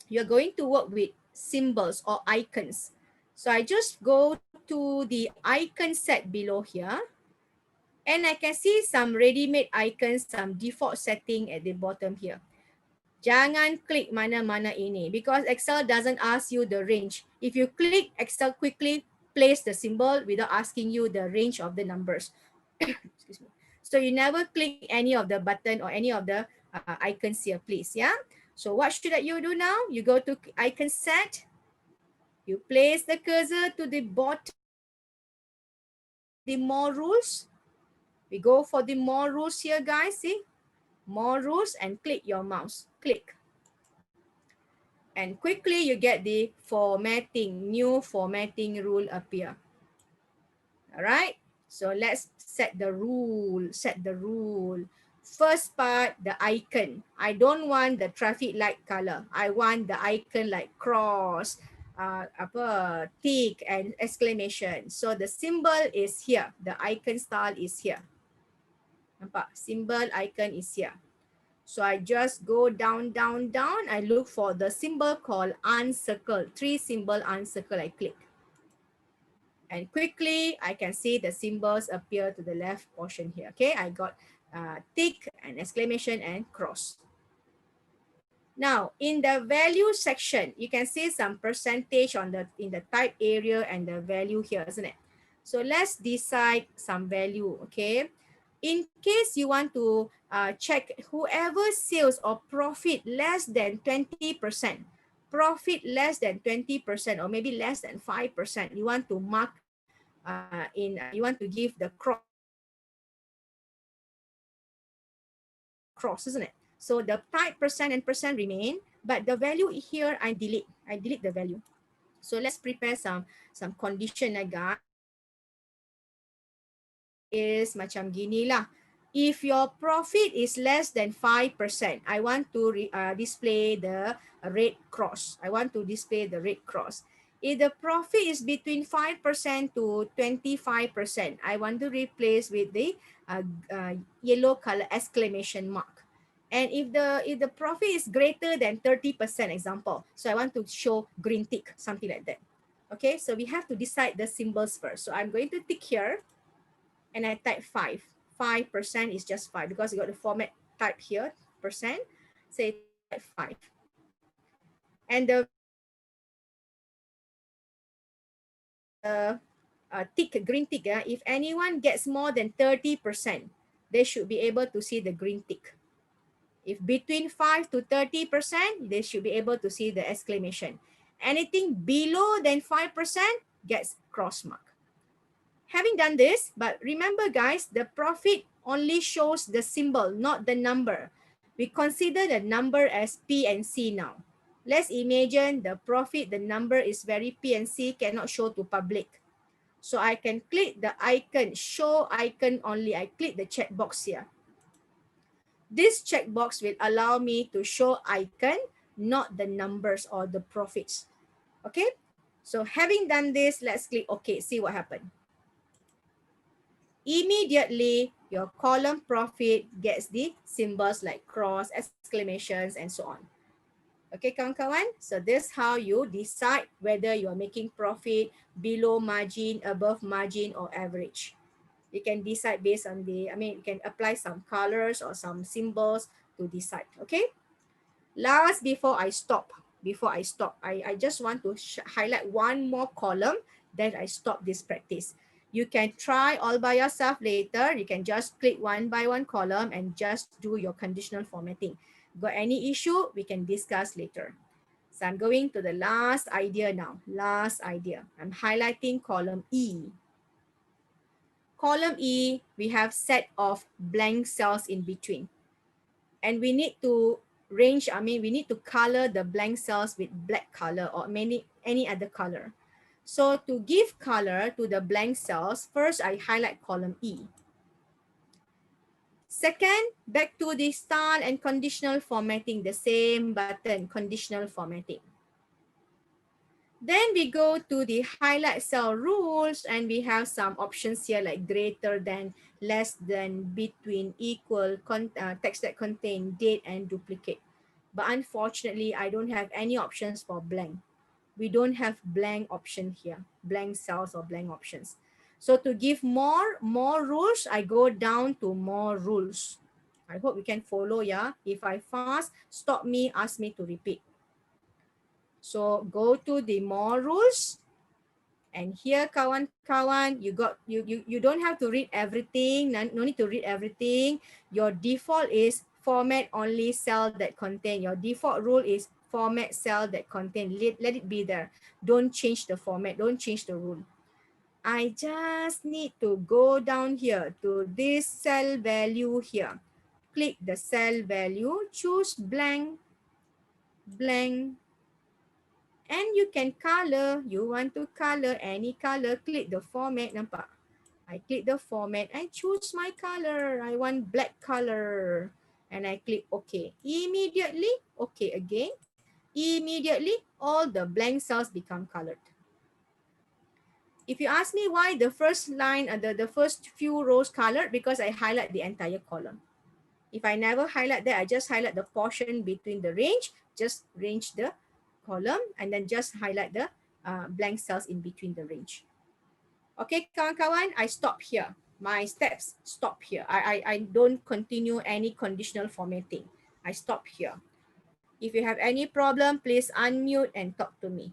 you're going to work with symbols or icons. So I just go to the icon set below here. And I can see some ready-made icons, some default setting at the bottom here. Jangan klik mana-mana ini because Excel doesn't ask you the range. If you click, Excel quickly place the symbol without asking you the range of the numbers. Excuse me. So you never click any of the button or any of the icons here, please. Yeah. So what should you do now? You go to icon set. You place the cursor to the bottom. The more rules. We go for the more rules here, guys. See, more rules and click your mouse. Click. And quickly you get the formatting, new formatting rule appear. All right. So let's set the rule, First part, the icon. I don't want the traffic light color. I want the icon like cross, tick and exclamation. So the symbol is here. The icon style is here. Nampak? Symbol icon is here. So I just go down, down, down. I look for the symbol called uncircle. 3 symbol uncircle, I click. And quickly, I can see the symbols appear to the left portion here. Okay, I got tick and exclamation and cross. Now, in the value section, you can see some percentage on in the type area and the value here, isn't it? So let's decide some value, okay? In case you want to check whoever sales or profit less than 20%, profit less than 20% or maybe less than 5%, you want to mark you want to give the cross, isn't it? So the type percent and percent remain, but the value here I delete the value. So let's prepare some condition guys. Is macam gini lah. If your profit is less than 5%, I want to display the red cross. If the profit is between 5% to 25%, I want to replace with the yellow color exclamation mark. And if the profit is greater than 30%, example, so I want to show green tick, something like that. Okay, so we have to decide the symbols first. So I'm going to tick here and I type 5. 5% is just 5 because you got the format type here, percent. Say type 5. And the tick, green tick, if anyone gets more than 30%, they should be able to see the green tick. If between 5 to 30%, they should be able to see the exclamation. Anything below than 5% gets cross mark. Having done this, but remember guys, the profit only shows the symbol, not the number. We consider the number as P and C now. Let's imagine the profit, the number is very P and C, cannot show to public. So I can click the icon, show icon only. I click the checkbox here. This checkbox will allow me to show icon, not the numbers or the profits. Okay, so having done this, let's click OK, see what happened. Immediately, your column profit gets the symbols like cross, exclamations, and so on. Okay, kawan-kawan? So this is how you decide whether you are making profit below margin, above margin, or average. You can decide based on you can apply some colors or some symbols to decide, okay? Last, before I stop, I just want to highlight one more column, then I stop this practice. You can try all by yourself later. You can just click one by one column and just do your conditional formatting. Got any issue, we can discuss later. So I'm going to the last idea now. Last idea. I'm highlighting column E. Column E, we have set of blank cells in between. And we need to we need to color the blank cells with black color or any other color. So to give color to the blank cells, first I highlight column E. Second, back to the style and conditional formatting, the same button, conditional formatting. Then we go to the highlight cell rules and we have some options here like greater than, less than, between, equal, text that contain date and duplicate. But unfortunately, I don't have any options for blank. We don't have blank option here, blank cells or blank options. So to give more rules, I go down to more rules. I hope you can follow, yeah. If I fast, stop me, ask me to repeat. So go to the more rules. And here, kawan-kawan, you don't have to read everything. No need to read everything. Your default is format only cell that contain. Your default rule is format cell that contain. Let it be there. Don't change the format. Don't change the rule. I just need to go down here to this cell value here. Click the cell value. Choose blank, blank, And you can color. You want to color any color. Click the format. Nampak? I click the format. I choose my color. I want black color. And I click OK. Immediately, OK again. Immediately, all the blank cells become colored. If you ask me why the first line, the first few rows colored, because I highlight the entire column. If I never highlight that, I just highlight the portion between the range, just range the column, and then just highlight the blank cells in between the range. Okay, kawan-kawan, I stop here. My steps stop here. I don't continue any conditional formatting. I stop here. If you have any problem, please unmute and talk to me.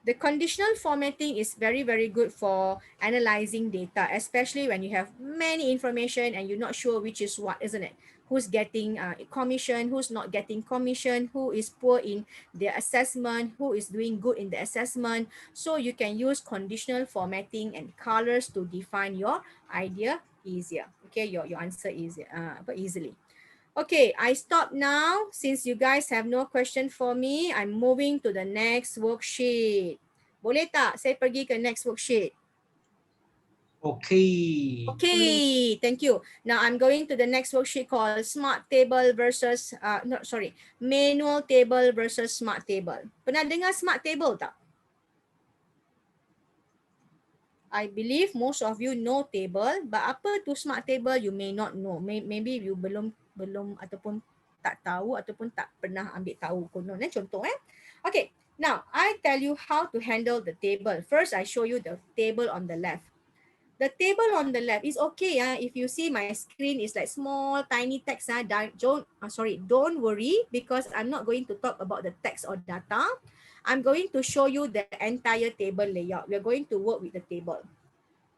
The conditional formatting is very, very good for analyzing data, especially when you have many information and you're not sure which is what, isn't it? Who's getting commission, who's not getting commission, who is poor in their assessment, who is doing good in the assessment. So you can use conditional formatting and colors to define your idea easier. Okay, your answer easier, easily. Okay, I stop now. Since you guys have no question for me, I'm moving to the next worksheet. Boleh tak saya pergi ke next worksheet? Okay. Okay, thank you. Now I'm going to the next worksheet called Smart Table versus, Manual Table versus Smart Table. Pernah dengar Smart Table tak? I believe most of you know table, but apa tu Smart Table you may not know. Maybe you belum ataupun tak tahu ataupun tak pernah ambil tahu konon contoh Okay, now I tell you how to handle the table. First I show you the table on the left. The table on the left is okay if you see my screen is like small tiny text don't worry, because I'm not going to talk about the text or data. I'm going to show you the entire table layout. We're going to work with the table.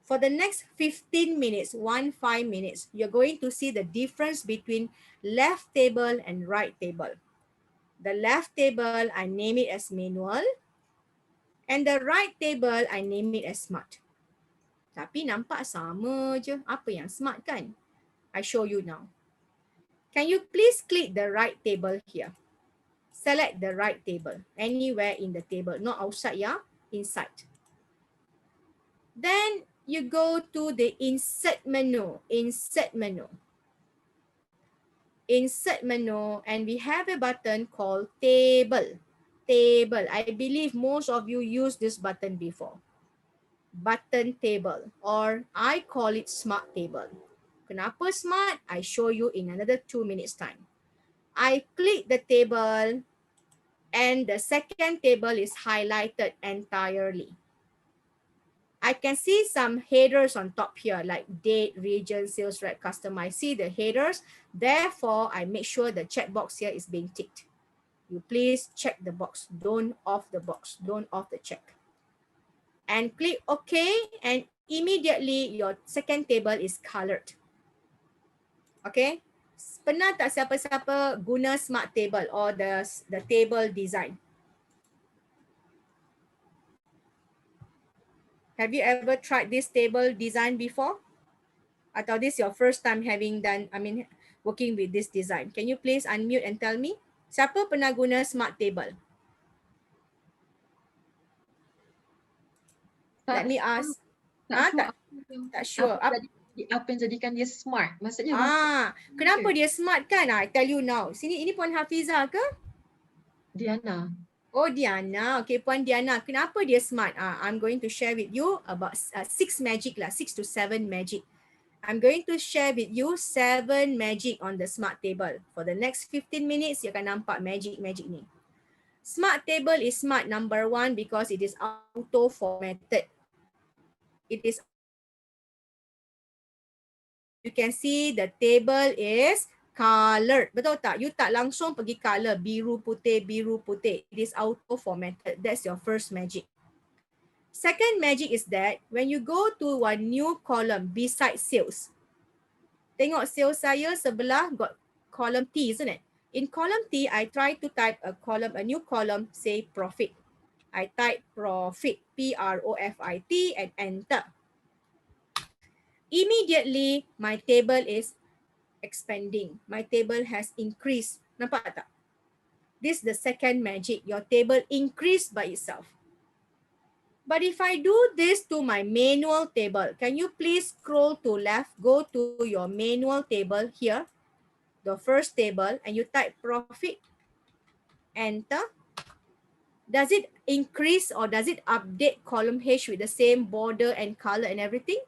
For the next 15 minutes, 5 minutes, you're going to see the difference between left table and right table. The left table, I name it as manual. And the right table, I name it as smart. Tapi nampak sama je. Apa yang smart kan? I show you now. Can you please click the right table here? Select the right table. Anywhere in the table. Not outside, inside. Then you go to the insert menu. Insert menu. Insert menu, and we have a button called table. Table. I believe most of you used this button before. Button table, or I call it smart table. Kenapa smart? I show you in another 2 minutes time. I click the table and the second table is highlighted entirely. I can see some headers on top here like date, region, sales rep, customer. I see the headers. Therefore, I make sure the checkbox here is being ticked. You please check the box. Don't off the box. Don't off the check. And click OK, and immediately your second table is colored. Okay. Pernah tak siapa-siapa guna smart table or the table design? Have you ever tried this table design before? Atau this your first time working with this design? Can you please unmute and tell me? Siapa pernah guna smart table? Let me ask. Tak sure. Apa yang jadikan dia smart? Maksudnya kenapa dia smart kan? I tell you now. Sini, ini Puan Hafizah ke? Diana. Oh, Diana. Okay, Puan Diana. Kenapa dia smart? I'm going to share with you about 6 magic lah. 6 to 7 magic. I'm going to share with you 7 magic on the smart table. For the next 15 minutes, you akan nampak magic ni. Smart table is smart, number 1, because it is auto-formatted. It is. You can see the table is colored. Betul tak? You tak langsung pergi color biru putih, biru putih. It is auto-formatted. That's your first magic. Second magic is that when you go to one new column beside sales. Tengok sales saya sebelah got column T, isn't it? In column T, I try to type a new column, say profit. I type profit, P-R-O-F-I-T, and enter. Immediately, my table is expanding. My table has increased. Nampak tak? This is the second magic. Your table increased by itself. But if I do this to my manual table, can you please scroll to left, go to your manual table here, the first table, and you type profit, enter. Does it increase or does it update column H with the same border and color and everything?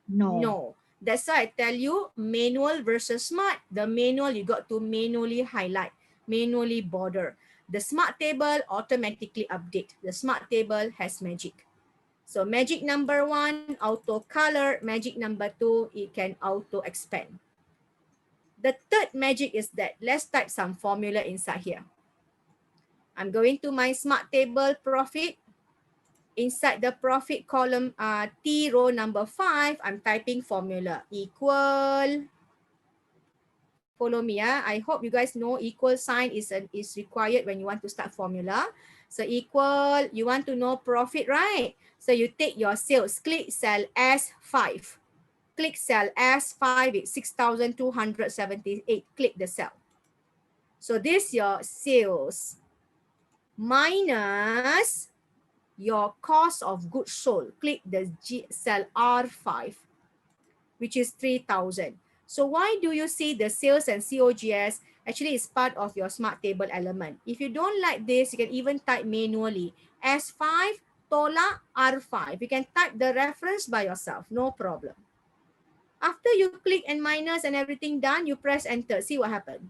No. That's why I tell you manual versus smart. The manual, you got to manually highlight, manually border. The smart table automatically update. The smart table has magic. So magic number 1, auto color. Magic number 2, it can auto expand. The third magic is that let's type some formula inside here. I'm going to my smart table profit. Inside the profit column T row number 5, I'm typing formula equal. Follow me. I hope you guys know equal sign is required when you want to start formula. So equal, you want to know profit, right? So you take your sales, click cell S5. Click cell S5, it's 6,278. Click the cell. So this your sales minus your cost of goods sold. Click the cell R5, which is 3,000. So why do you see the sales and COGS actually is part of your smart table element? If you don't like this, you can even type manually. S5, tolak R5. You can type the reference by yourself, no problem. After you click and minus and everything done, you press enter. See what happened.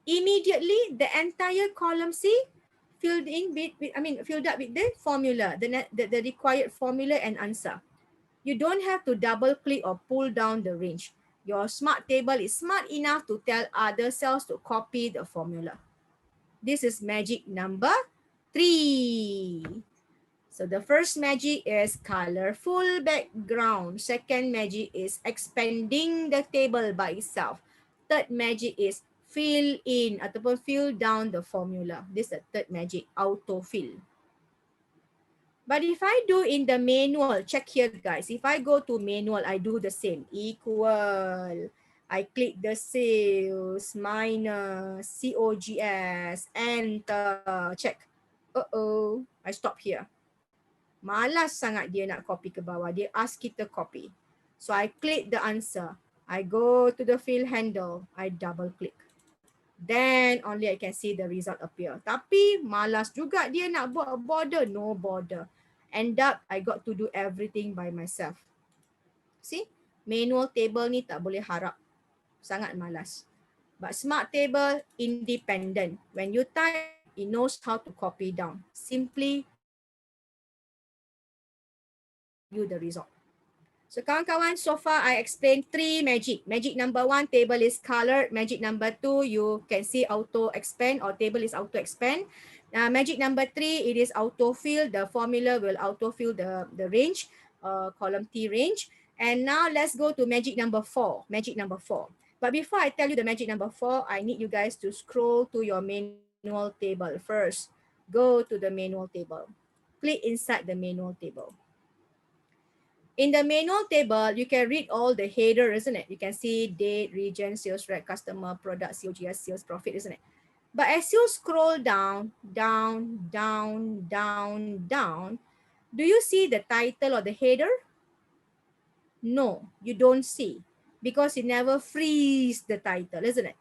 Immediately, the entire column C filled up with the formula, the required formula and answer. You don't have to double click or pull down the range. Your smart table is smart enough to tell other cells to copy the formula. This is magic number 3. So the first magic is colorful background. Second magic is expanding the table by itself. Third magic is fill in ataupun fill down the formula. This is the third magic, autofill. But if I do in the manual, check here guys. If I go to manual, I do the same. Equal. I click the sales minus COGS. Enter. Check. Uh-oh. I stop here. Malas sangat dia nak copy ke bawah. Dia ask kita copy. So I click the answer. I go to the fill handle. I double click. Then only I can see the result appear. Tapi malas juga dia nak buat border. No border. End up I got to do everything by myself. See? Manual table ni tak boleh harap. Sangat malas. But smart table independent. When you type, it knows how to copy down. Simply you the result. So kawan-kawan, so far I explained 3 magic. Magic number 1, table is colored. Magic number 2, you can see auto expand or table is auto expand. Magic number 3, it is auto fill. The formula will auto fill the range, column T range. And now let's go to magic number 4. Magic number 4. But before I tell you the magic number 4, I need you guys to scroll to your manual table first. Go to the manual table. Click inside the manual table. In the manual table, you can read all the header, isn't it? You can see date, region, sales rep, customer, product, COGS, sales profit, isn't it? But as you scroll down, down, down, down, down, do you see the title or the header? No, you don't see because it never freeze the title, isn't it?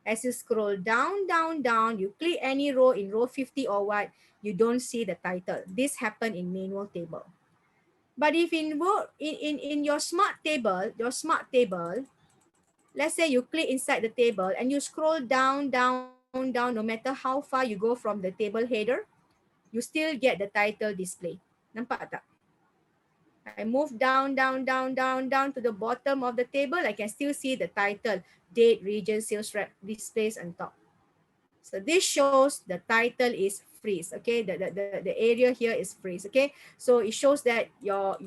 As you scroll down, down, down, you click any row in row 50 or what, you don't see the title. This happened in manual table. But if in your smart table, let's say you click inside the table and you scroll down, down, down, no matter how far you go from the table header, you still get the title display. Nampak tak? I move down, down, down, down, down to the bottom of the table, I can still see the title, date, region, sales rep, displays on top. So this shows the title is freeze. Okay, the area here is freeze. Okay, so it shows that your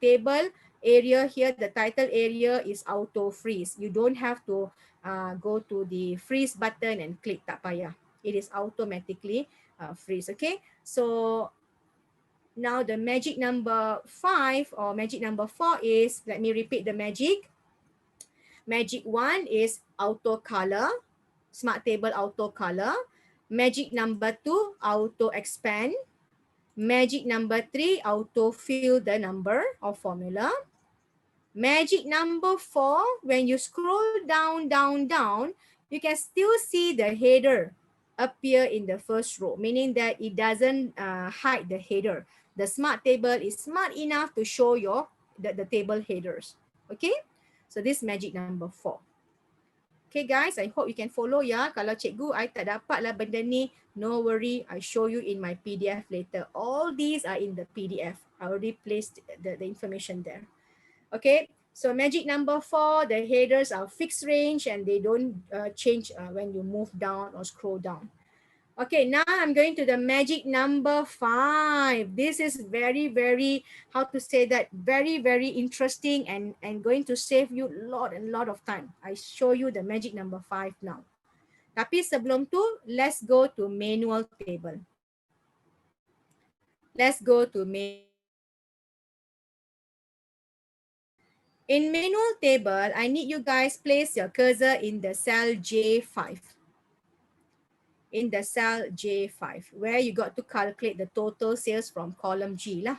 table area here, the title area is auto freeze. You don't have to go to the freeze button and click, tak payah. It is automatically freeze. Okay, so now the magic number 5 or magic number 4 is, let me repeat the magic. Magic 1 is auto color. Smart Table Auto Color. Magic number 2, Auto Expand. Magic number 3, Auto Fill the number or formula. Magic number 4, when you scroll down, you can still see the header appear in the first row, meaning that it doesn't hide the header. The Smart Table is smart enough to show the table headers. Okay, so this magic number 4. Okay guys, I hope you can follow ya. Kalau cikgu I tak dapat lah benda ni, no worry, I show you in my PDF later. All these are in the PDF. I already placed the information there. Okay, so magic number 4, the headers are fixed range and they don't change when you move down or scroll down. Okay, now I'm going to the magic number 5. This is very, how to say that, very interesting and going to save you a lot of time. I show you the magic number 5 now. Tapi sebelum tu, let's go to manual table. Let's go to In manual table, I need you guys place your cursor in the cell J5. In the cell J5, where you got to calculate the total sales from column G lah.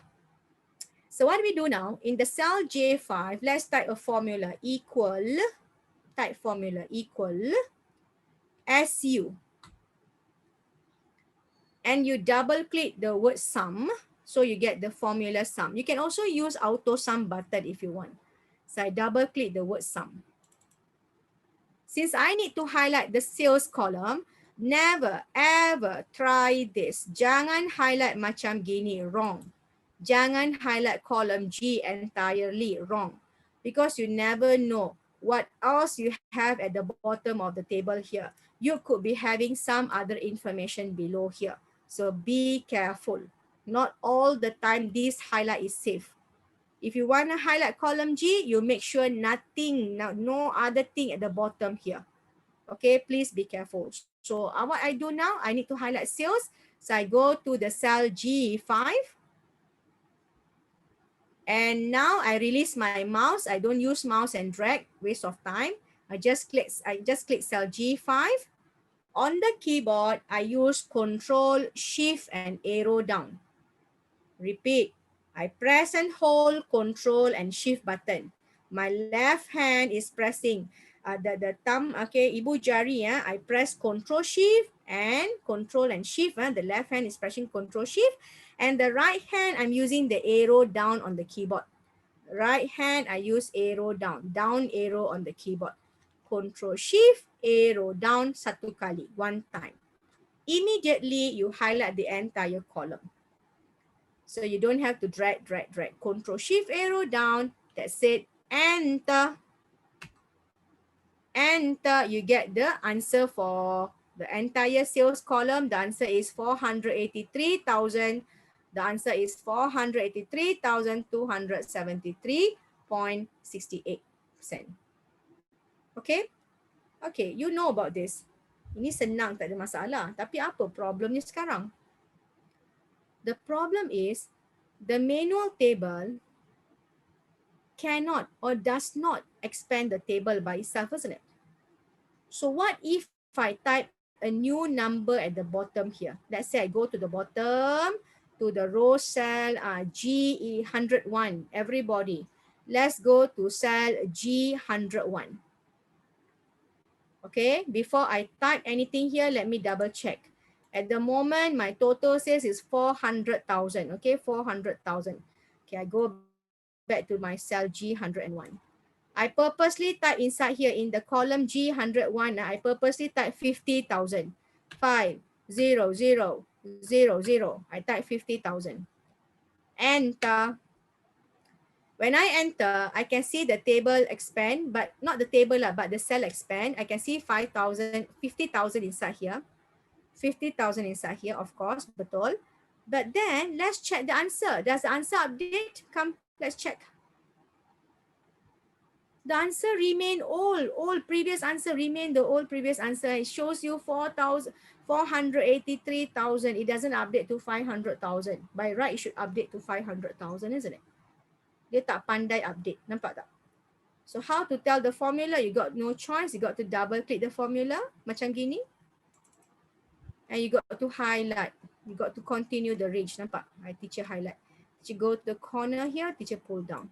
So what we do now, in the cell J5, let's type a formula equal, SU. And you double click the word sum, so you get the formula sum. You can also use auto sum button if you want. So I double click the word sum. Since I need to highlight the sales column, never ever try this. Jangan highlight macam gini, wrong. Jangan highlight column G entirely, wrong. Because you never know what else you have at the bottom of the table here. You could be having some other information below here. So be careful. Not all the time this highlight is safe. If you want to highlight column G, you make sure nothing, no other thing at the bottom here. Okay, please be careful. So what I do now, I need to highlight sales. So I go to the cell G5. And now I release my mouse. I don't use mouse and drag, waste of time. I just click cell G5. On the keyboard, I use Control, Shift, and arrow down. Repeat. I press and hold Control and Shift button. My left hand is pressing the thumb, okay, ibu jari, I press Control Shift and Control and Shift. The left hand is pressing Control Shift, and the right hand I'm using the arrow down on the keyboard. Right hand I use arrow down arrow on the keyboard. Control Shift, arrow down satu kali, one time. Immediately you highlight the entire column. So you don't have to drag. Control Shift, arrow down. That's it. Enter. Enter. You get the answer for the entire sales column. The answer is 483,000. The answer is 483,273.68%. Okay? Okay, you know about this. Ini senang, tak ada masalah. Tapi apa problemnya sekarang? The problem is the manual table cannot or does not expand the table by itself, isn't it? So what if I type a new number at the bottom here? Let's say I go to the bottom, to the row cell G101, everybody. Let's go to cell G101. Okay, before I type anything here, let me double check. At the moment, my total sales is 400,000. Okay, 400,000. Okay, I go back to my cell G101. I purposely type inside here in the column G101. I purposely type 50,000. 50000. I type 50,000. Enter. When I enter, I can see the table expand, but not the table, but the cell expand. I can see 50,000 inside here. 50,000 inside here, of course, betul. But then let's check the answer. Does the answer update? Come, let's check. The answer remain old. Old previous answer remain the old previous answer. It shows you 483,000. It doesn't update to 500,000. By right, it should update to 500,000, isn't it? Dia tak pandai update. Nampak tak? So how to tell the formula? You got no choice. You got to double click the formula macam gini. And you got to highlight. You got to continue the range. Nampak? Teacher highlight. Teacher go to the corner here, teacher pull down.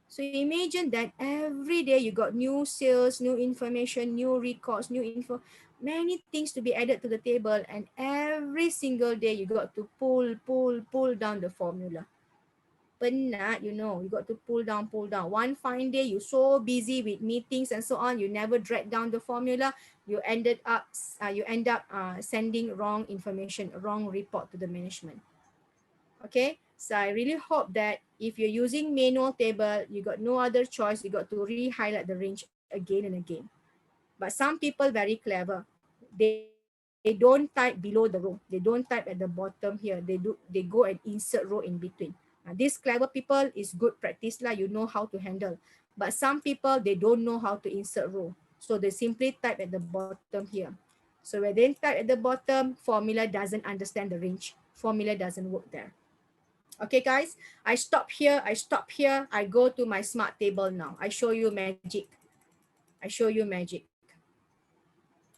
So imagine that every day you got new sales, new information, new records, new info, many things to be added to the table, and every single day you got to pull down the formula. Penat, you know, you got to pull down. One fine day, you're so busy with meetings and so on, you never drag down the formula, you end up sending wrong information, wrong report to the management. Okay, so I really hope that if you're using manual table, you got no other choice, you got to re-highlight the range again and again. But some people very clever. They don't type below the row. They don't type at the bottom here. They go and insert row in between. These clever people is good practice lah. You know how to handle. But some people, they don't know how to insert row. So they simply type at the bottom here. So when they type at the bottom, formula doesn't understand the range. Formula doesn't work there. Okay, guys, I stop here. I go to my smart table now. I show you magic.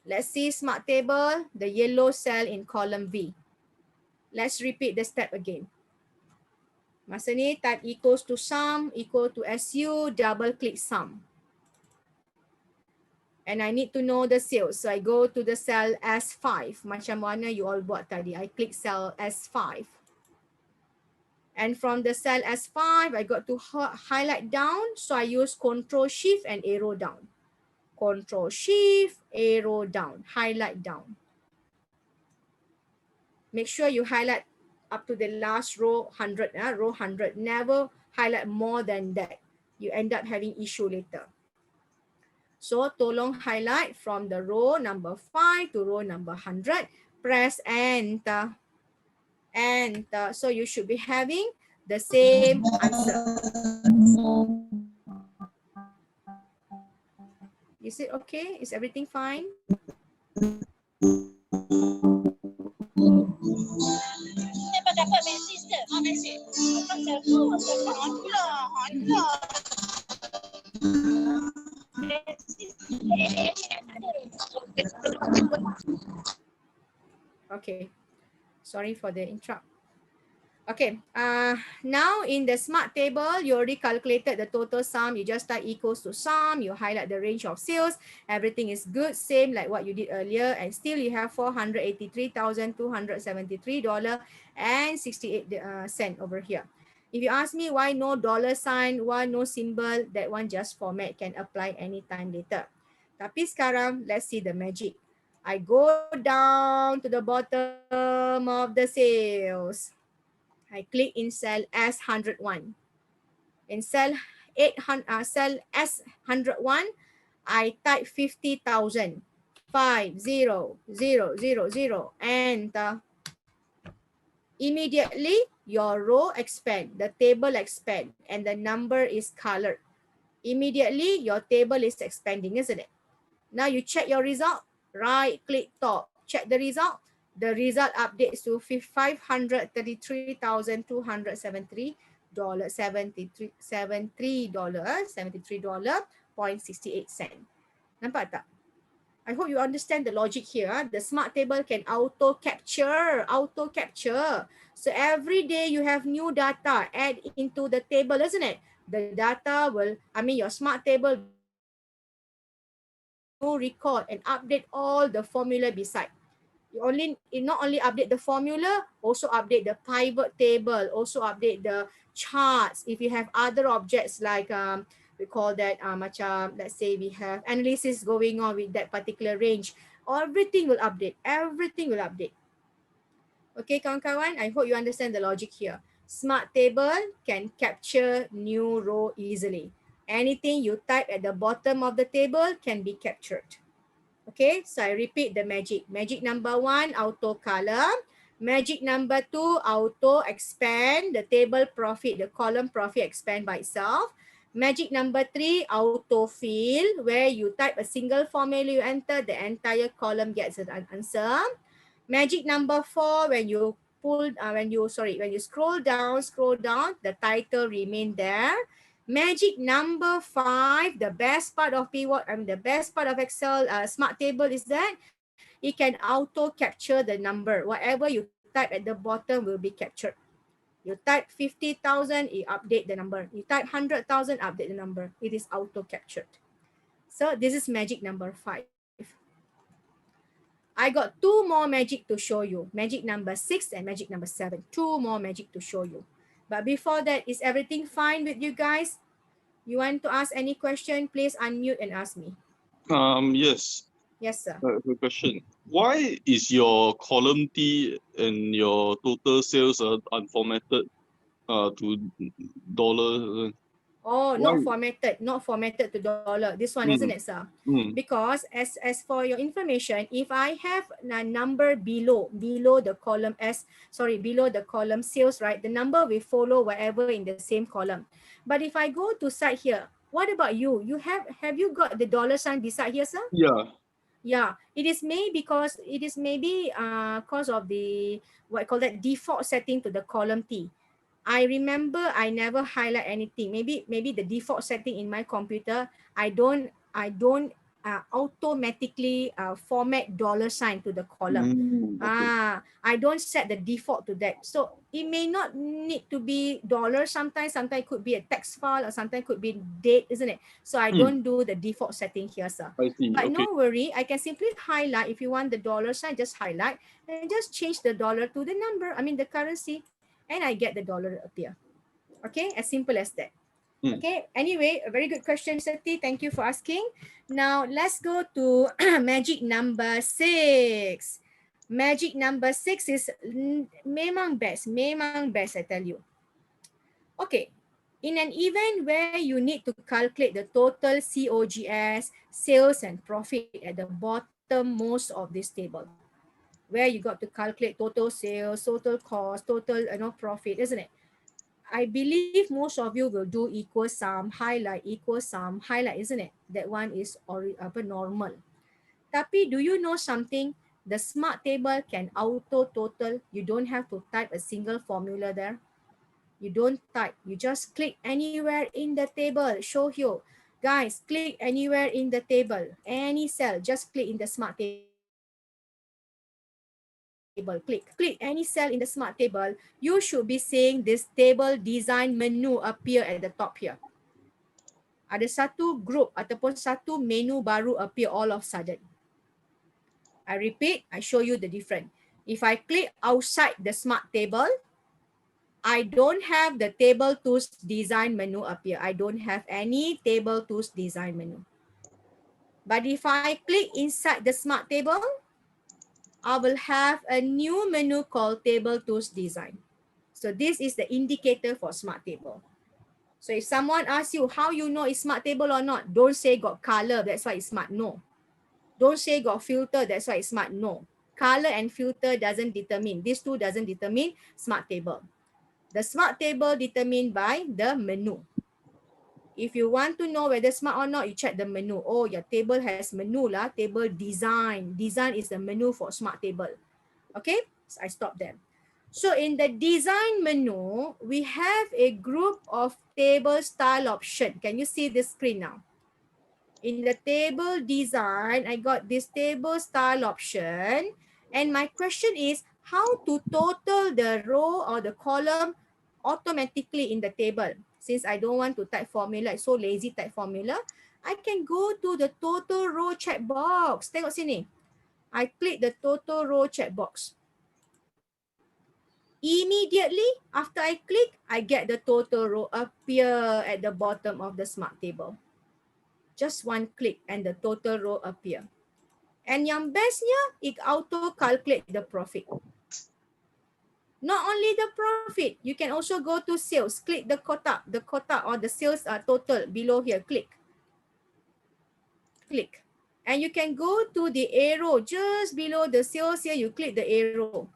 Let's see smart table, the yellow cell in column V. Let's repeat the step again. Masa ni type equals to sum, equal to SU, double click sum. And I need to know the sales. So I go to the cell S5. Macam mana you all buat tadi. I click cell S5. And from the cell S5, I got to highlight down. So I use Control Shift and arrow down. Control Shift, arrow down, highlight down. Make sure you highlight up to the last row 100, row 100. Never highlight more than that. You end up having issue later. So tolong highlight from the row number 5 to row number 100. Press enter. Enter. So you should be having the same answer. Is it okay? Is everything fine? Okay, sorry for the interrupt. Okay, now in the smart table, you already calculated the total sum. You just type equals to sum, you highlight the range of sales. Everything is good, same like what you did earlier. And still you have $483,273.68 over here. If you ask me why no dollar sign, why no symbol, that one just format, can apply anytime later. Tapi sekarang, let's see the magic. I go down to the bottom of the sales. I click in cell S101. In cell S101, I type 50,000. 50,000, and immediately your row expand, the table expand, and the number is colored. Immediately your table is expanding, isn't it? Now you check your result, right click top, check the result. The result updates to $533,273.68. Nampak tak? I hope you understand the logic here. The smart table can auto capture. So every day you have new data add into the table, isn't it? The data will, your smart table will record and update all the formula beside. It not only update the formula, also update the pivot table, also update the charts. If you have other objects like we call that macam, let's say we have analysis going on with that particular range, everything will update. Okay, kawan-kawan, I hope you understand the logic here. Smart table can capture new row easily. Anything you type at the bottom of the table can be captured. Okay, so I repeat the magic. Magic number 1, auto color. Magic number 2, auto expand. The table profit, the column profit expand by itself. Magic number 3, auto fill, where you type a single formula, you enter, the entire column gets an answer. Magic number 4, when you scroll down, the title remain there. Magic number 5, the best part of pivot, the best part of Excel smart table is that it can auto capture the number. Whatever you type at the bottom will be captured. You type 50,000, it update the number. You type 100,000, update the number. It is auto captured. So this is magic number 5. I got 2 more magic to show you. Magic number 6 and magic number 7. 2 more magic to show you. But before that, is everything fine with you guys? You want to ask any question? Please unmute and ask me. Yes. Yes, sir. I have a question. Why is your column T and your total sales unformatted to dollar? Oh, Why? not formatted to dollar. This one, isn't it, sir? Because as for your information, if I have a number below the column below the column sales, right? The number will follow whatever in the same column. But if I go to side here, what about you? You have you got the dollar sign beside here, sir? Yeah. Yeah, it is maybe because of the what I call that default setting to the column T. I remember I never highlight anything. Maybe the default setting in my computer, I don't automatically format dollar sign to the column. Okay. I don't set the default to that. So it may not need to be dollar. Sometimes it could be a text file, or sometimes could be date, isn't it? So I don't do the default setting here, sir. I see. But Okay. no worry, I can simply highlight. If you want the dollar sign, just highlight and just change the dollar to the number, the currency, and I get the dollar appear. Okay, as simple as that. Okay, anyway, a very good question, Mr. T. Thank you for asking. Now, let's go to magic number 6. Magic number 6 is memang best, I tell you. Okay, in an event where you need to calculate the total COGS, sales and profit at the bottom most of this table, where you got to calculate total sales, total cost, total profit, isn't it? I believe most of you will do equal sum, highlight, equal sum, highlight, isn't it? That one is normal. Tapi do you know something? The smart table can auto total. You don't have to type a single formula there. You don't type. You just click anywhere in the table. Show you. Guys, click anywhere in the table. Any cell, just click in the smart table. Click any cell in the smart table, you should be seeing this table design menu appear at the top here. Ada satu group ataupun satu menu baru appear all of a sudden. I repeat, I show you the difference. If I click outside the smart table, I don't have the table tools design menu appear. I don't have any table tools design menu. But if I click inside the smart table, I will have a new menu called Table Tools Design. So this is the indicator for Smart Table. So if someone asks you how you know it's Smart Table or not, don't say got color, that's why it's smart. No. Don't say got filter, that's why it's smart. No. Color and filter doesn't determine. These two doesn't determine Smart Table. The Smart Table determined by the menu. If you want to know whether smart or not, you check the menu. Oh, your table has menu lah. Table design. Design is the menu for Smart Table. Okay, so I stop there. So in the design menu, we have a group of table style option. Can you see the screen now? In the table design, I got this table style option. And my question is how to total the row or the column automatically in the table. Since I don't want to type formula, so lazy type formula, I can go to the total row checkbox. Tengok sini. I click the total row checkbox. Immediately after I click, I get the total row appear at the bottom of the smart table. Just one click and the total row appear. And yang bestnya, it auto calculate the profit. Not only the profit, you can also go to sales. Click the kotak or the sales total below here. Click. And you can go to the arrow just below the sales here. You click the arrow.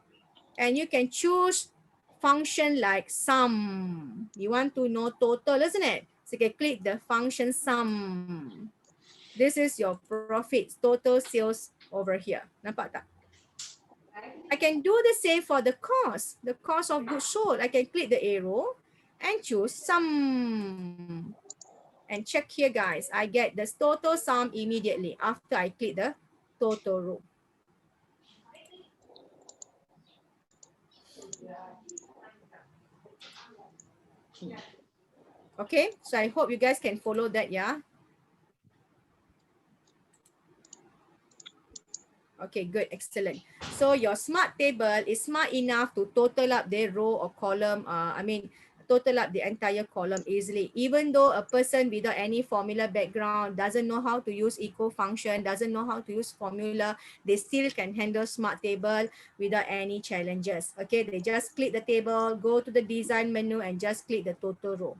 And you can choose function like sum. You want to know total, isn't it? So you can click the function sum. This is your profit, total sales over here. Nampak tak? I can do the same for the cost of goods sold. I can click the arrow and choose sum. And check here, guys. I get the total sum immediately after I click the total row. Okay, so I hope you guys can follow that, yeah? Okay, good, excellent. So your smart table is smart enough to total up the row or column, total up the entire column easily. Even though a person without any formula background doesn't know how to use equal function, doesn't know how to use formula, they still can handle smart table without any challenges. Okay, they just click the table, go to the design menu and just click the total row.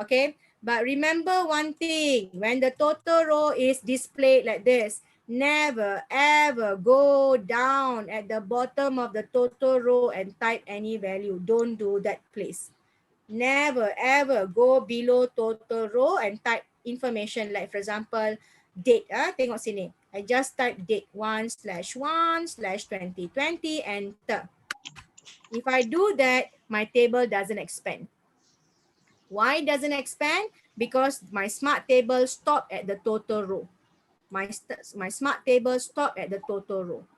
Okay, but remember one thing, when the total row is displayed like this, never ever go down at the bottom of the total row and type any value. Don't do that, please. Never ever go below total row and type information, like for example date. Tengok sini, I just type date 1/1/2020, enter. If I do that, my table doesn't expand. Why doesn't expand? Because my smart table stop at the total row. My smart table stop at the total row.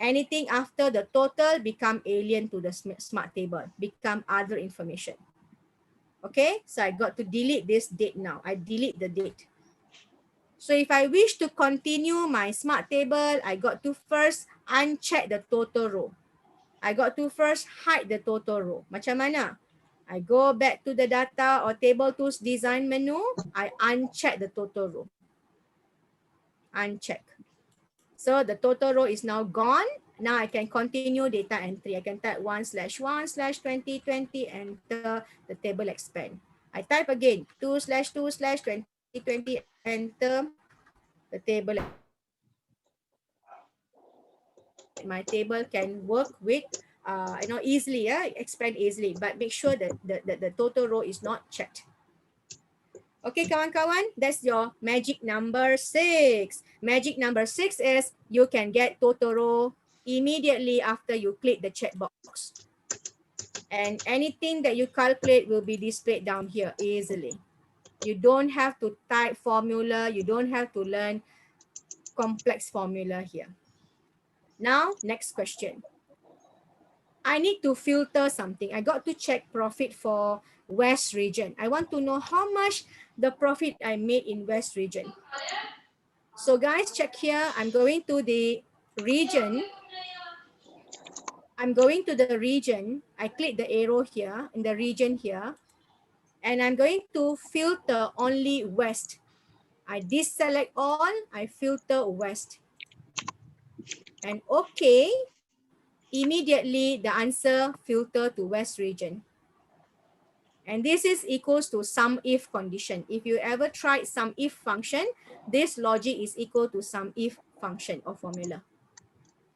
Anything after the total become alien to the smart table, become other information. Okay, so I got to delete this date now. I delete the date. So if I wish to continue my smart table, I got to first uncheck the total row. I got to first hide the total row. Macam mana? I go back to the data or table tools design menu. I uncheck the total row. Uncheck. So the total row is now gone. Now I can continue data entry. I can type 1/1/2020, enter, the table expand. I type again 2/2/2020, enter, the table. My table can work with easily, expand easily, but make sure that the total row is not checked. Okay, kawan-kawan, that's your magic number 6. Magic number 6 is you can get total row immediately after you click the checkbox. And anything that you calculate will be displayed down here easily. You don't have to type formula. You don't have to learn complex formula here. Now, next question. I need to filter something. I got to check profit for West region. I want to know how much the profit I made in West region. So guys, check here. I'm going to the region. I'm going to the region. I click the arrow here in the region here. And I'm going to filter only West. I deselect all. I filter West. And okay. Immediately the answer filter to West region. And this is equals to sum if condition. If you ever tried sum if function, this logic is equal to sum if function or formula.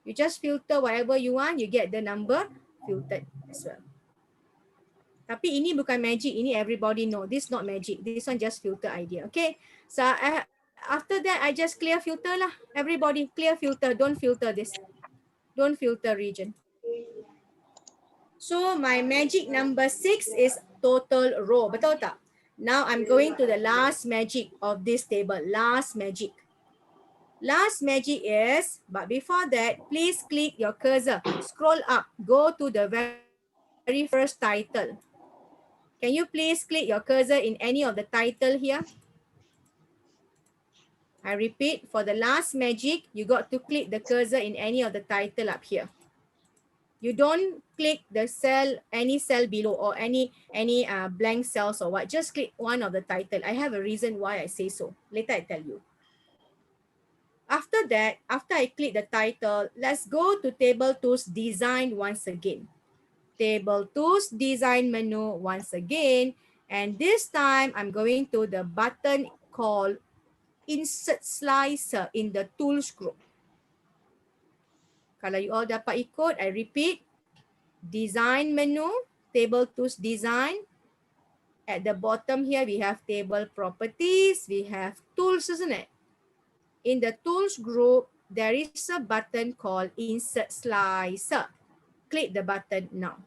You just filter whatever you want, you get the number filtered as well. Tapi ini bukan magic, ini everybody know. This not magic, this one just filter idea. Okay, so after that I just clear filter lah. Everybody clear filter, don't filter this. Don't filter region. So my magic number 6 is total row. Betul tak? Now I'm going to the last magic of this table. Last magic. Last magic is, but before that, please click your cursor. Scroll up. Go to the very first title. Can you please click your cursor in any of the title here? I repeat, for the last magic, you got to click the cursor in any of the title up here. You don't click the cell, any cell below or any blank cells or what. Just click one of the title. I have a reason why I say so. Later I tell you. After that, after I click the title, let's go to Table Tools Design once again. Table Tools Design menu once again. And this time, I'm going to the button called Insert Slicer in the Tools group. Kalau you all dapat ikut, I repeat. Design menu, Table Tools Design. At the bottom here, we have Table Properties. We have Tools, isn't it? In the Tools group, there is a button called Insert Slicer. Click the button now.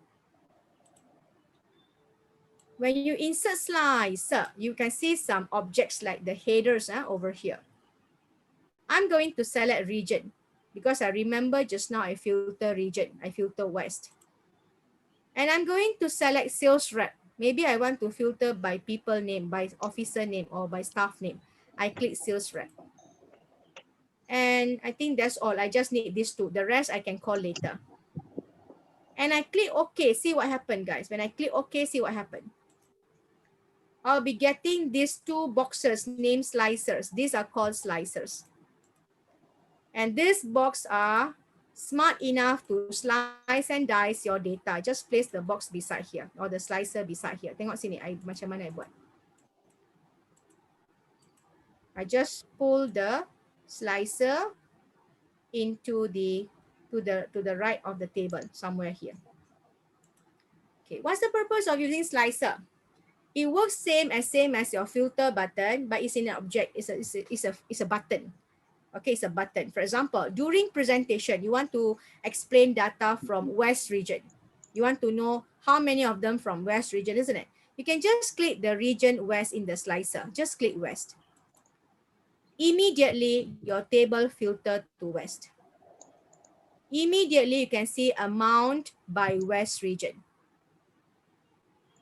When you insert slicer, you can see some objects like the headers over here. I'm going to select region because I remember just now I filter region, I filter West. And I'm going to select sales rep. Maybe I want to filter by people name, by officer name, or by staff name. I click sales rep. And I think that's all. I just need these two. The rest I can call later. And I click OK. See what happened, guys. When I click OK, see what happened. I'll be getting these two boxes named slicers. These are called slicers. And this box are smart enough to slice and dice your data. Just place the box beside here or the slicer beside here. Tengok sini, macam mana I buat. I just pull the slicer into the to the right of the table somewhere here. Okay, what's the purpose of using slicer? It works same as your filter button, but it's in an object. It's a button. Okay, it's a button. For example, during presentation, you want to explain data from West region. You want to know how many of them from West region, isn't it? You can just click the region West in the slicer. Just click West. Immediately, your table filtered to West. Immediately, you can see amount by West region.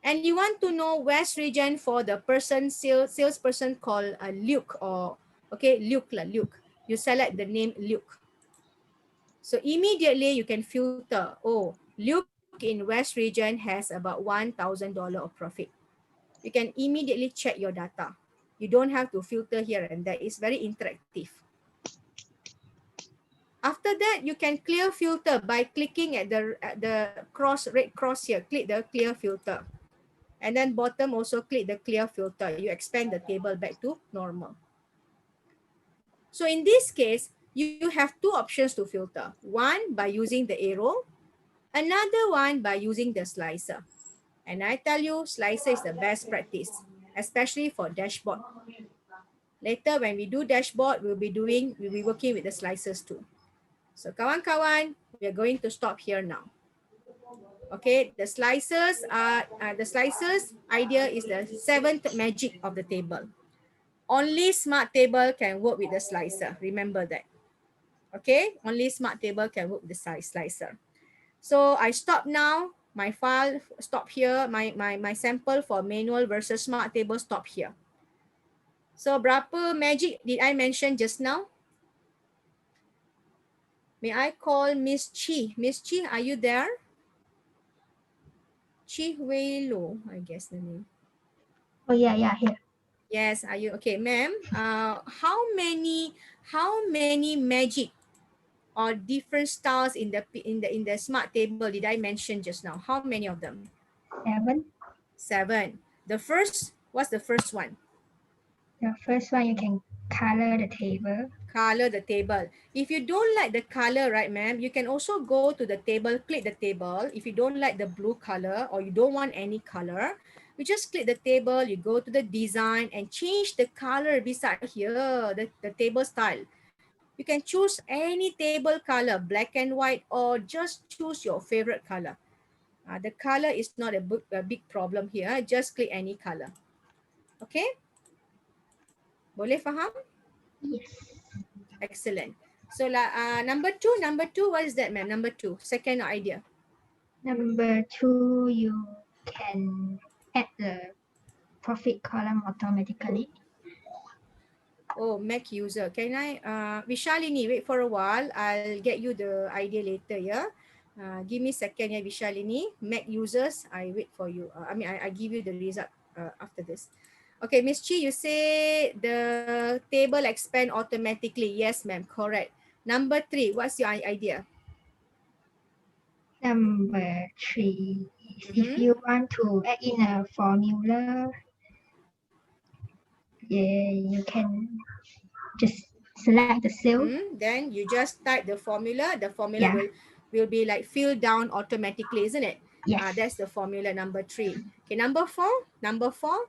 And you want to know West region for the person, salesperson called Luke, or okay, Luke. You select the name Luke. So immediately you can filter, oh, Luke in West region has about $1,000 of profit. You can immediately check your data. You don't have to filter here and there. It's very interactive. After that, you can clear filter by clicking at the red cross here. Click the clear filter. And then bottom also click the clear filter. You expand the table back to normal. So in this case, you have two options to filter. One by using the arrow, another one by using the slicer. And I tell you, slicer is the best practice, especially for dashboard. Later when we do dashboard, we'll be working with the slicers too. So kawan-kawan, we are going to stop here now. Okay, the slicers idea is the seventh magic of the table. Only smart table can work with the slicer. Remember that. Okay, only smart table can work with the slicer. So I stop now. My file stop here. My sample for manual versus smart table stop here. So berapa magic did I mention just now? May I call Miss Chi? Miss Chi, are you there? Chi Wei Lo, I guess the name. Oh yeah, here. Yes, are you okay, ma'am? How many magic or different styles in the smart table did I mention just now? How many of them? 7. 7. The first, what's the first one? The first one, you can color the table. Color the table. If you don't like the color, right, ma'am, you can also go to the table, click the table. If you don't like the blue color or you don't want any color, you just click the table, you go to the design and change the color beside here, the table style. You can choose any table color, black and white, or just choose your favorite color. The color is not a big problem here. Just click any color. Okay? Boleh faham? Yes. Excellent. So number two, what is that, ma'am? Number 2, second idea. Number 2, you can add the profit column automatically. Oh, Mac user. Can I, Vishalini, wait for a while. I'll get you the idea later, yeah? Give me a second, yeah, Vishalini. Mac users, I wait for you. I give you the result after this. Okay, Miss Chi, you say the table expand automatically. Yes, ma'am, correct. Number 3, what's your idea? Number 3, if you want to add in a formula, yeah, you can just select the cell. Then you just type the formula. The formula will be like filled down automatically, isn't it? Yes. That's the formula number 3. Okay, number 4. Number 4.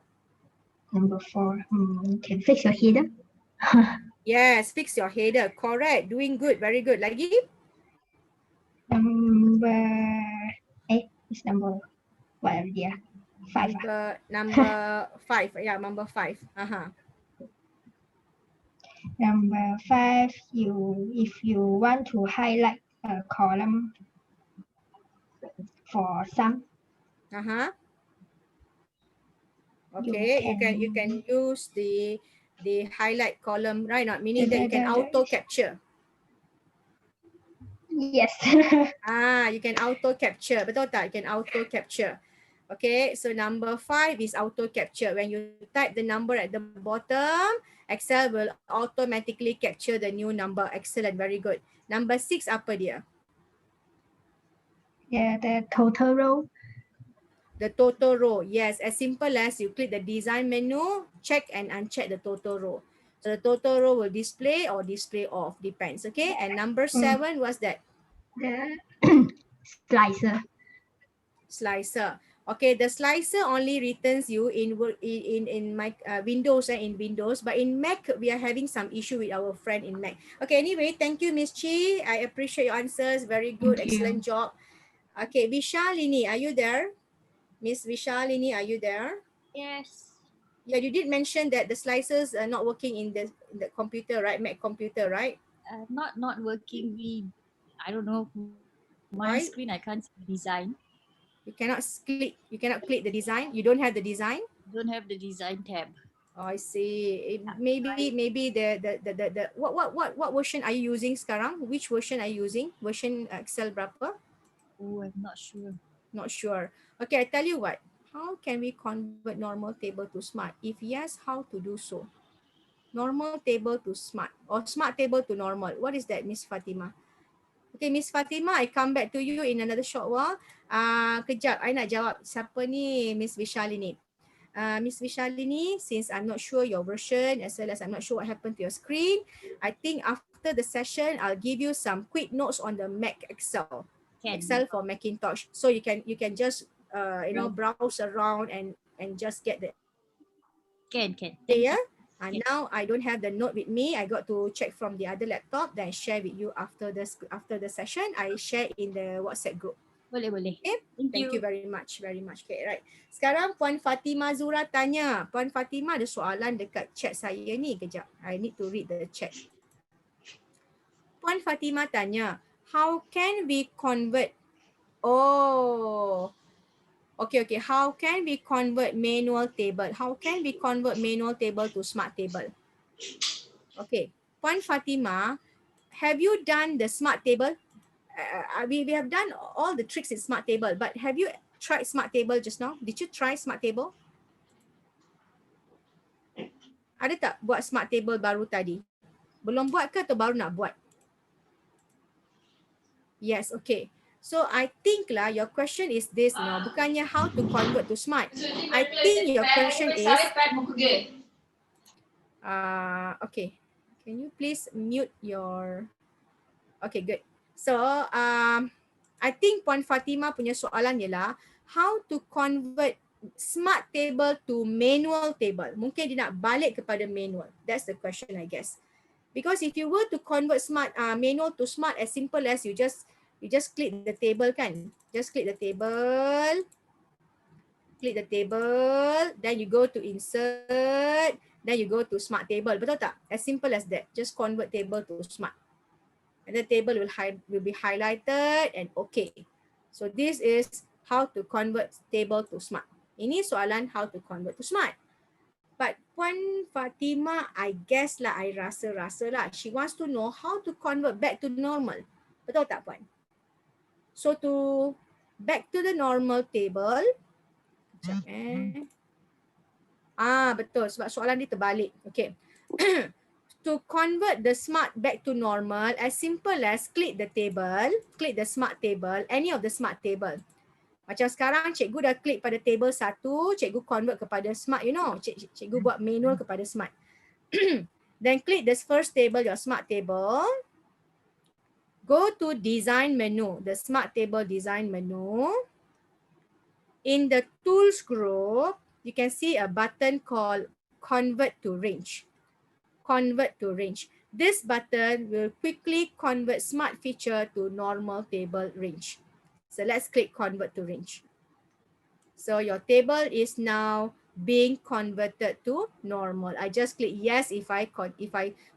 Number 4, you can fix your header. Yes, fix your header. Correct. Doing good. Very good. Lagi? Number 8 is number what already? 5. Number 5. Yeah, number 5. Number 5, if you want to highlight a column for sum, Okay, you can use the highlight column, right? Not meaning that you can auto capture. Yes. You can auto capture. Betul tak? You can auto capture. Okay, so number 5 is auto capture. When you type the number at the bottom, Excel will automatically capture the new number. Excellent, very good. Number 6 apa dia? Yeah, the total row. The total row. Yes, as simple as you click the design menu, check and uncheck the total row. So the total row will display or display off, depends. Okay, and number 7 was that? The slicer. Slicer. Okay, the slicer only returns you in my Windows in Windows, but in Mac we are having some issue with our friend in Mac. Okay, anyway, thank you, Miss Chi. I appreciate your answers. Very good, excellent job. Okay, Vishalini, are you there? Miss Vishalini, are you there? Yes. Yeah, you did mention that the slicers are not working in the computer, right? Mac computer, right? Not working. I don't know. My Why? screen, I can't see the design. You cannot click the design. You don't have the design. Don't have the design tab. Oh, I see. Maybe the what version are you using sekarang? Which version are you using? Version Excel berapa? Oh, I'm not sure. Not sure. Okay, I tell you what. How can we convert normal table to smart? If yes, how to do so? Normal table to smart or smart table to normal. What is that, Miss Fatima? Okay, Miss Fatima, I come back to you in another short while. Kejap, I nak jawab siapa ni, Miss Vishalini. Miss Vishalini, since I'm not sure your version as well as I'm not sure what happened to your screen, I think after the session, I'll give you some quick notes on the Mac Excel. Excel for Macintosh. So you can just browse around and just get the Can. yeah. Now I don't have the note with me. I got to check from the other laptop, then share with you after the session. I share in the WhatsApp group. Boleh. Okay. Thank you very much. Okay, right. Sekarang Puan Fatima Zura tanya. Puan Fatima ada soalan dekat chat saya ni. Kejap. I need to read the chat. Puan Fatima tanya, how can we convert? Oh. Okay. How can we convert manual table? How can we convert manual table to smart table? Okay. Puan Fatima, have you done the smart table? We have done all the tricks in smart table, but have you tried smart table just now? Did you try smart table? Ada tak buat smart table baru tadi? Belum buat ke atau baru nak buat? Yes, okay. So I think lah your question is this, bukannya how to convert to smart. I think your question is okay. Can you please mute your okay, good. So I think Puan Fatima punya soalan ialah how to convert smart table to manual table. Mungkin dia nak balik kepada manual. That's the question, I guess. Because if you were to convert smart manual to smart, as simple as you just click the table kan. Just click the table. Then you go to insert, then you go to smart table. Betul tak? As simple as that. Just convert table to smart. And the table will be highlighted and okay. So this is how to convert table to smart. Ini soalan how to convert to smart. But Puan Fatima, I guess lah, I rasa lah, she wants to know how to convert back to normal. Betul tak, Puan? So to back to the normal table. Betul, sebab soalan dia terbalik. Okay. To convert the smart back to normal, as simple as click the smart table, any of the smart table. Macam sekarang cikgu dah klik pada table 1, cikgu convert kepada smart, cikgu buat manual kepada smart. Then click the first table, your smart table. Go to design menu, the smart table design menu. In the tools group, you can see a button called convert to range. Convert to range. This button will quickly convert smart feature to normal table range. So let's click convert to range. So your table is now being converted to normal. I just click yes if I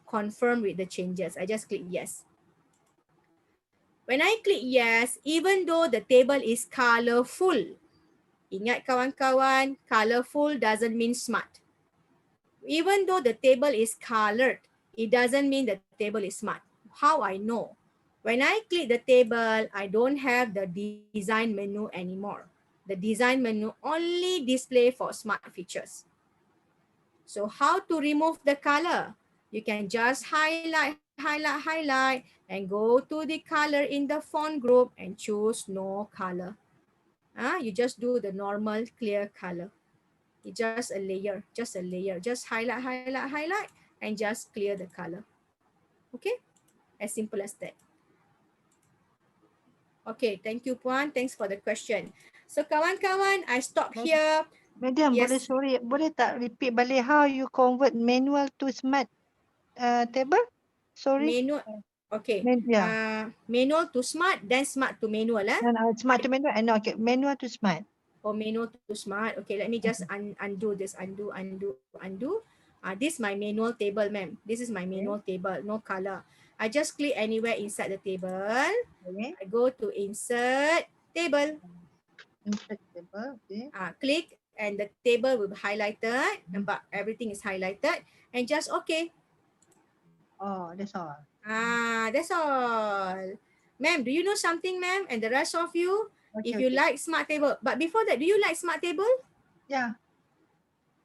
confirm with the changes. I just click yes. When I click yes, even though the table is colorful, ingat kawan-kawan, colorful doesn't mean smart. Even though the table is colored, it doesn't mean the table is smart. How I know? When I click the table, I don't have the design menu anymore. The design menu only display for smart features. So how to remove the color? You can just highlight, and go to the color in the font group and choose no color. You just do the normal clear color. It's just a layer, Just highlight, and just clear the color. Okay, as simple as that. Okay, thank you Puan. Thanks for the question. So kawan-kawan, I stop here. Madam, Yes. boleh tak repeat balik how you convert manual to smart table? Sorry. Manual. Okay. Yeah. Manual to smart, then smart to manual. No, smart to manual. No, okay. Manual to smart. Or manual to smart. Okay, let me just undo this. Undo. This is my manual table, ma'am. This is my manual table. No color. I just click anywhere inside the table. Okay. I go to insert table. Insert table. Okay. Click and the table will be highlighted. Nampak everything is highlighted. And just okay. Oh, that's all. That's all. Ma'am, do you know something, ma'am? And the rest of you, Okay, if you like smart table. But before that, do you like smart table? Yeah.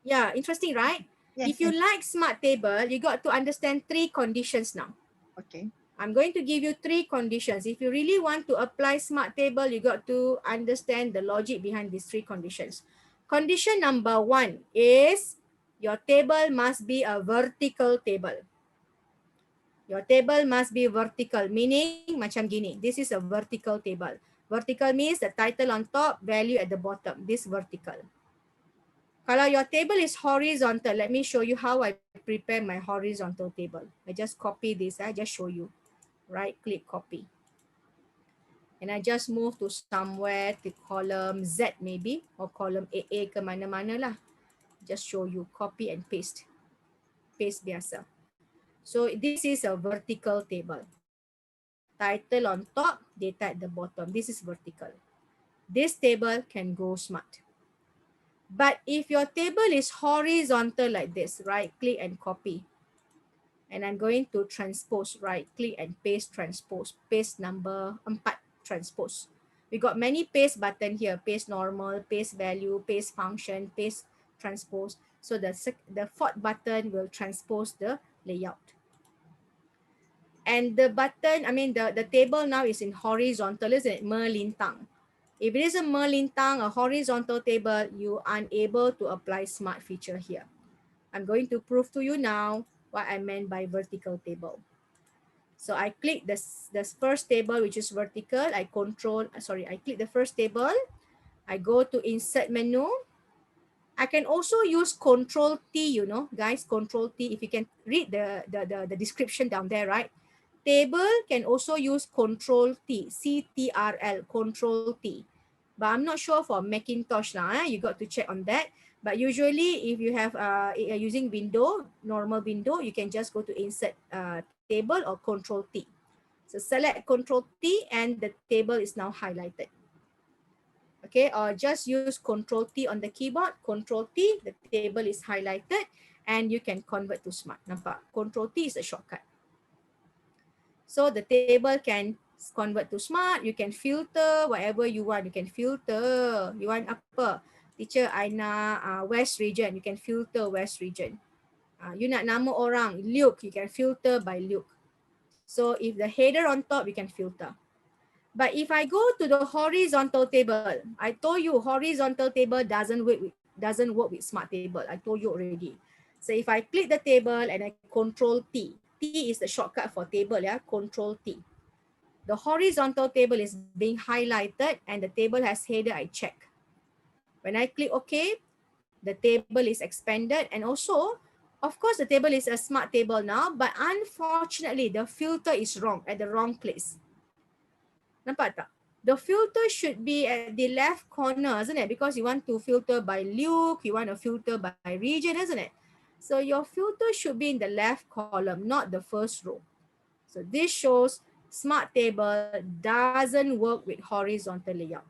Yeah, interesting, right? Yes, If you yes. like smart table, you got to understand 3 conditions now. Okay. I'm going to give you 3 conditions. If you really want to apply smart table, you got to understand the logic behind these 3 conditions. Condition number 1 is your table must be a vertical table. Your table must be vertical, meaning macam gini. This is a vertical table. Vertical means the title on top, value at the bottom. This vertical. Kalau your table is horizontal, let me show you how I prepare my horizontal table. I just copy this. I just show you. Right click, copy. And I just move to somewhere to column Z maybe, or column AA ke mana-mana lah. Just show you, copy and paste. Paste biasa. So this is a vertical table. Title on top, data at the bottom. This is vertical. This table can go smart. But if your table is horizontal like this, right click and copy. And I'm going to transpose, right click and paste transpose. Paste number 4, transpose. We got many paste button here. Paste normal, paste value, paste function, paste transpose. So the 4th button will transpose the layout. And the button, the table now is in horizontal, isn't it? Melintang. If it is a melintang, a horizontal table, you are unable to apply smart feature here. I'm going to prove to you now what I meant by vertical table. So I click the first table, which is vertical. I click the first table. I go to insert menu. I can also use Control T, guys, Control T. If you can read the description down there, right? Table can also use Control T, CTRL, Control T. But I'm not sure for Macintosh now. You got to check on that. But usually, if you have using window, normal window, you can just go to insert table or Control T. So select Control T and the table is now highlighted. Okay, or just use Control T on the keyboard. Control T, the table is highlighted and you can convert to smart. Nampak? Control T is a shortcut. So the table can convert to smart. You can filter whatever you want. You can filter. You want apa? Teacher, I nak West region. You can filter West region. You nak nama orang, Luke. You can filter by Luke. So if the header on top, you can filter. But if I go to the horizontal table, I told you horizontal table doesn't work with smart table. I told you already. So if I click the table and I Control T, T is the shortcut for table, yeah, Control T. The horizontal table is being highlighted and the table has header, I check. When I click OK, the table is expanded and also, of course, the table is a smart table now, but unfortunately, the filter is wrong, at the wrong place. Nampak tak? The filter should be at the left corner, isn't it? Because you want to filter by Luke, you want to filter by region, isn't it? So your filter should be in the left column, not the first row. So this shows Smart Table doesn't work with horizontal layout.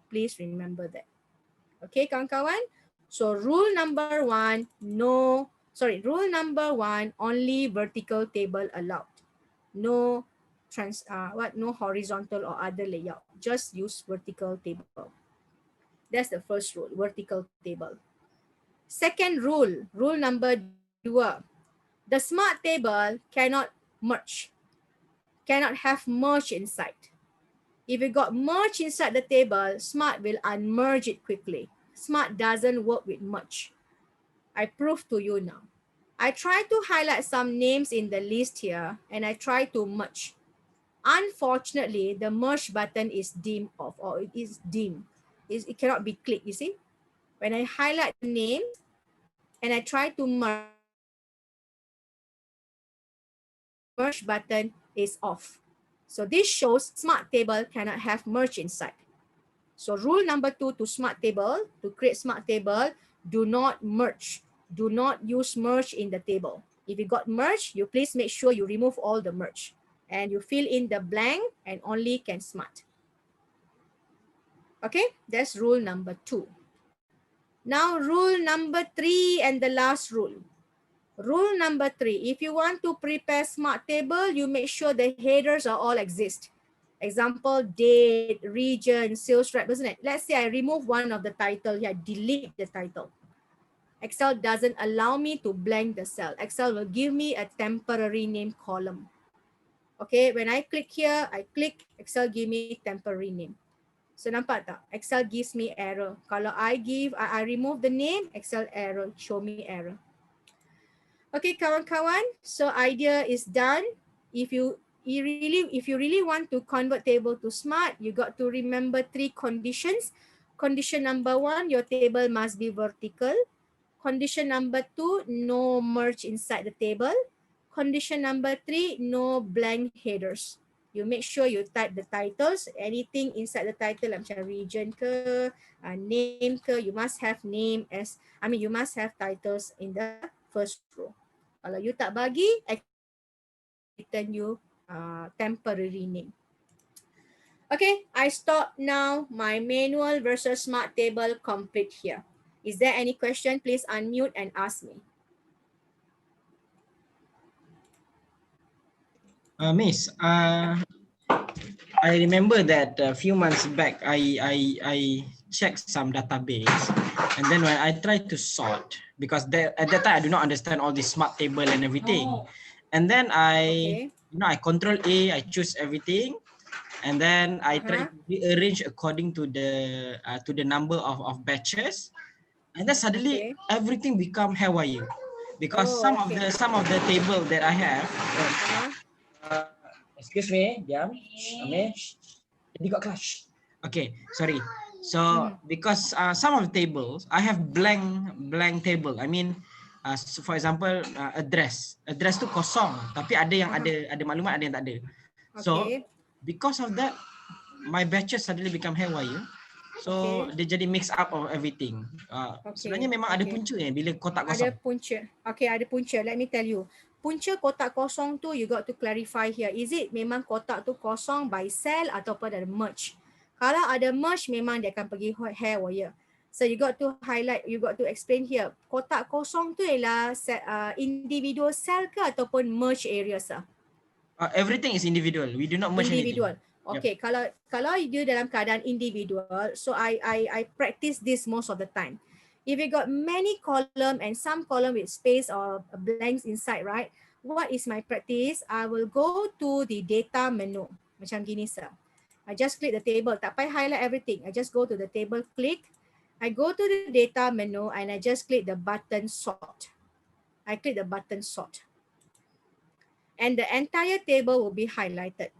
Please remember that. Okay, kawan-kawan? So rule number one, rule number one, only vertical table allowed. No no horizontal or other layout. Just use vertical table. That's the first rule, vertical table. Second rule, rule number 2. The smart table cannot merge, cannot have merge inside. If you got merge inside the table, Smart will unmerge it quickly. Smart doesn't work with merge. I prove to you now. I try to highlight some names in the list here and I try to merge. Unfortunately, the merge button is dim off, or it is dim. It cannot be clicked, you see. When I highlight the name and I try to merge button is off. So this shows Smart Table cannot have merge inside. So rule number 2 to Smart Table, to create Smart Table, do not merge. Do not use merge in the table. If you got merge, you please make sure you remove all the merge and you fill in the blank and only can Smart. Okay, that's rule number 2. Now rule number 3 and the last rule. Rule number 3, if you want to prepare Smart Table, you make sure the headers are all exist. Example, date, region, sales rep, isn't it? Let's say I remove one of the title here, delete the title. Excel doesn't allow me to blank the cell. Excel will give me a temporary name column. Okay, when I click here, I click, Excel give me temporary name. So nampak tak? Excel gives me error. Kalau I remove the name, Excel error, show me error. Okay, kawan-kawan. So idea is done. If you really want to convert table to Smart, you got to remember 3 conditions. Condition number 1, your table must be vertical. Condition number 2, no merge inside the table. Condition number 3, no blank headers. You make sure you type the titles, anything inside the title, macam region ke, name ke, you must have name as, you must have titles in the first row. Kalau you tak bagi, I return you temporary name. Okay, I stop now my manual versus Smart Table complete here. Is there any question? Please unmute and ask me. Miss, I remember that a few months back, I checked some database, and then when I tried to sort, because at that time I do not understand all this Smart Table and everything, and then I Control A, I choose everything, and then I try to rearrange according to the number of batches, and then suddenly everything become haywire, because some of the table that I have. Excuse me, diam. They got clash. Okay, sorry. So because some of the tables I have blank table. I mean, so for example, address tu kosong, tapi ada yang ada maklumat, ada yang tak ada. So because of that, my batches suddenly become haywire. So dia jadi mix up of everything. Sebenarnya memang ada punca bila kotak kosong. Ada punca. Okay, ada punca. Let me tell you. Punca kotak kosong tu you got to clarify here. Is it memang kotak tu kosong by cell ataupun ada merge? Kalau ada merge, memang dia akan pergi haywire. So you got to highlight, you got to explain here. Kotak kosong tu ialah individual cell ke ataupun merge areas lah? Everything is individual. We do not merge individual. Anything. Okay, kalau you dalam keadaan individual, so I practice this most of the time. If you got many column and some column with space or blanks inside, right? What is my practice? I will go to the data menu. Macam gini sir. I just click the table. Tak payah highlight everything. I just go to the table, click. I go to the data menu and I just click the button sort. I click the button sort. And the entire table will be highlighted.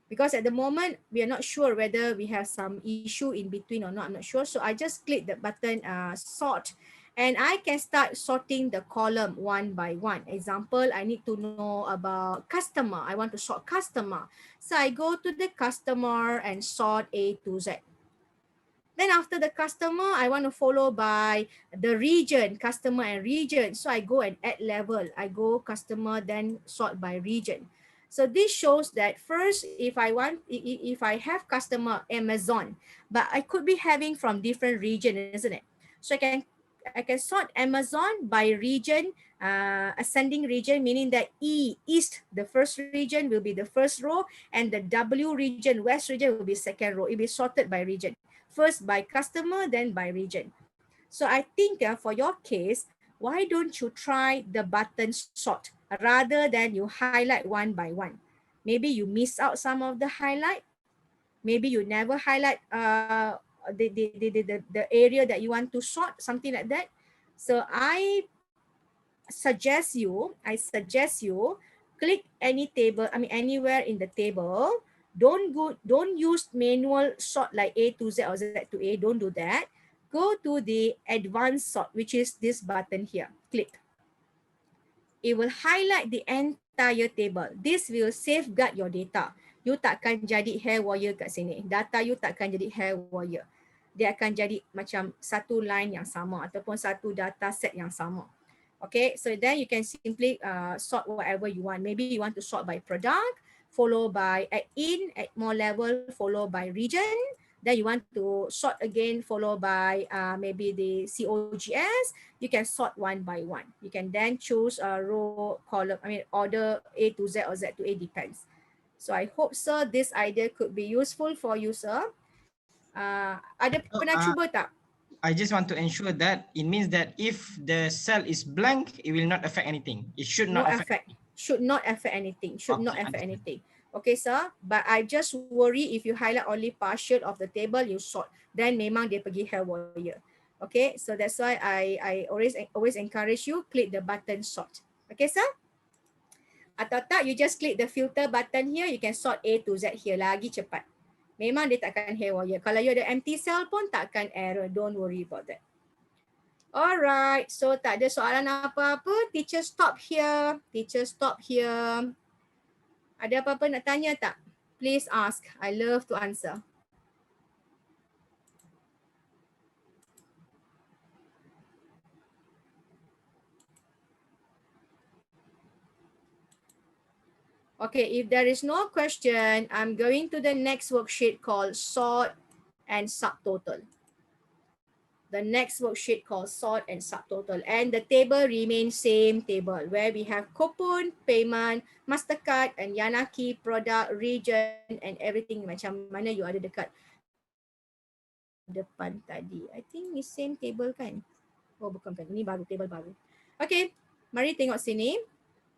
Because at the moment, we are not sure whether we have some issue in between or not. I'm not sure. So I just click the button sort And I can start sorting the column one by one. Example, I need to know about customer. I want to sort customer. So I go to the customer and sort A to Z. Then after the customer, I want to follow by the region, customer and region. So I go and add level. I go customer, then sort by region. So this shows that first, if I have customer Amazon, but I could be having from different region, isn't it? So I can sort Amazon by region, ascending region, meaning that East, the first region will be the first row, and the W region, West region will be second row. It will be sorted by region. First by customer, then by region. So I think for your case, why don't you try the button sort rather than you highlight one by one? Maybe you miss out some of the highlight. Maybe you never highlight the area that you want to sort, something like that. So I suggest you click any table, anywhere in the table. Don't use manual sort like A to Z or Z to A. Don't do that. Go to the advanced sort, which is this button here. Click. It will highlight the entire table. This will safeguard your data. You takkan jadi haywire kat sini. Data you takkan jadi haywire. Dia akan jadi macam satu line yang sama ataupun satu data set yang sama. Okay, so then you can simply sort whatever you want. Maybe you want to sort by product, followed by add more level, followed by region. Then you want to sort again, followed by maybe the COGS. You can sort one by one. You can then choose a row, column, order A to Z or Z to A, depends. So I hope, sir, this idea could be useful for you, sir. Ada pernah cuba tak? I just want to ensure that it means that if the cell is blank, it will not affect anything. It should not affect. Should not affect anything. Should not affect anything. Okay, sir. But I just worry if you highlight only partial of the table, you sort, then memang dia pergi haywire. Okay, so that's why I always encourage you click the button sort. Okay, sir. Atau tak, you just click the filter button here, you can sort A to Z here, lagi cepat. Memang dia takkan haywire. Kalau you ada empty cell pun takkan error. Don't worry about that. Alright, so tak ada soalan apa-apa. Teacher stop here. Teacher stop here. Ada apa-apa nak tanya tak? Please ask. I love to answer. Okay, if there is no question, I'm going to the next worksheet called sort and subtotal. The next worksheet called sort and subtotal. And the table remains same table where we have coupon, payment, Mastercard and Yanaki, product, region and everything. Macam mana you ada dekat depan tadi. I think it's same table kan? Oh bukan kan, ini baru, table baru. Okay, mari tengok sini.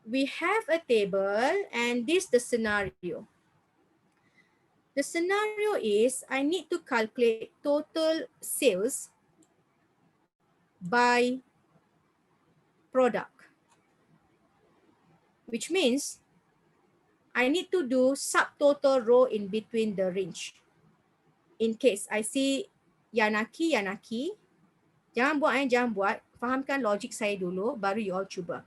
We have a table and this the scenario. The scenario is I need to calculate total sales by product, which means I need to do subtotal row in between the range. In case I see Yanaki, jangan buat, fahamkan logik saya dulu, baru you all cuba.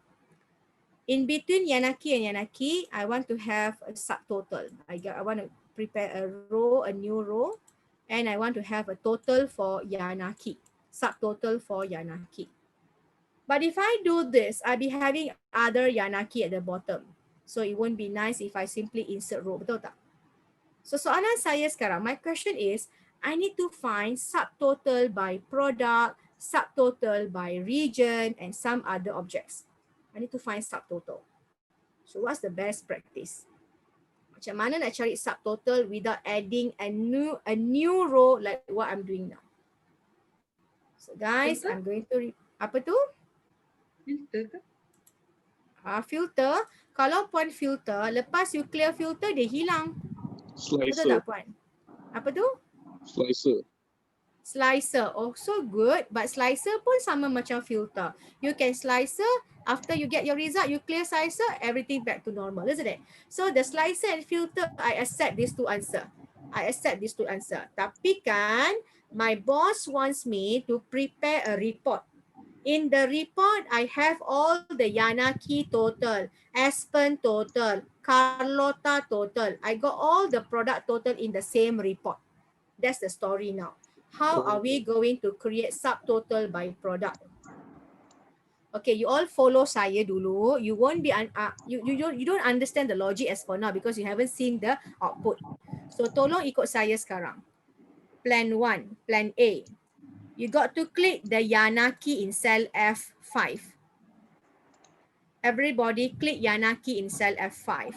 In between Yanaki and Yanaki, I want to have a subtotal. I want to prepare a row, a new row, and I want to have a total for Yanaki, subtotal for Yanaki. But if I do this, I'll be having other Yanaki at the bottom. So it won't be nice if I simply insert row, betul tak? So soalan saya sekarang, my question is, I need to find subtotal by product, subtotal by region, and some other objects. I need to find subtotal. So what's the best practice? Macam mana nak cari subtotal without adding a new row like what I'm doing now? So guys, I'm going to, apa tu? Filter ke? Filter. Kalau puan filter, lepas you clear filter, dia hilang. Betul tak puan? Apa tu? Slicer. Slicer. Oh, so good. But slicer pun sama macam filter. You can slicer, after you get your result, you clear slicer, everything back to normal, isn't it? So the slicer and filter, I accept these two answer. Tapi kan, my boss wants me to prepare a report. In the report, I have all the Yanaki total, Aspen total, Carlota total. I got all the product total in the same report. That's the story now. How are we going to create subtotal by product? Okay, you all follow saya dulu. You won't be you don't understand the logic as for now because you haven't seen the output. So tolong ikut saya sekarang. Plan 1, plan A. You got to click the Yanaki in cell F5. Everybody click Yanaki in cell F5.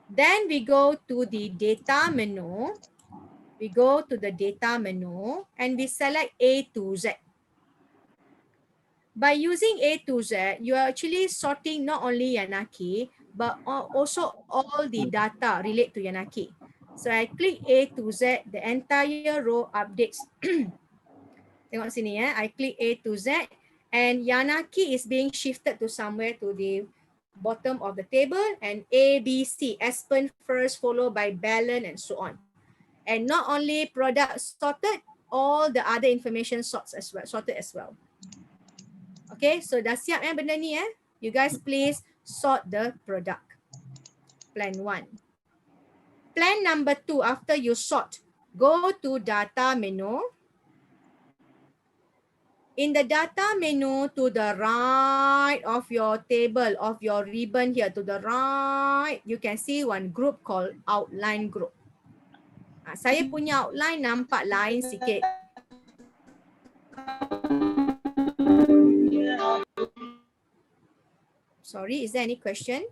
Then we go to the data menu. We go to the data menu and we select A to Z. By using A to Z, you are actually sorting not only Yanaki, but also all the data relate to Yanaki. So I click A to Z, the entire row updates. Tengok sini ya, I click A to Z and Yanaki is being shifted to somewhere to the bottom of the table and A, B, C, Aspen first followed by Belen and so on. And not only product sorted, all the other information sorted as well. Okay, so dah siap benda ni You guys please sort the product. Plan 1. Plan number 2, after you sort, go to data menu. In the data menu to the right of your table, of your ribbon here, to the right, you can see one group called outline group. Saya punya outline nampak lain sikit. Sorry, is there any question?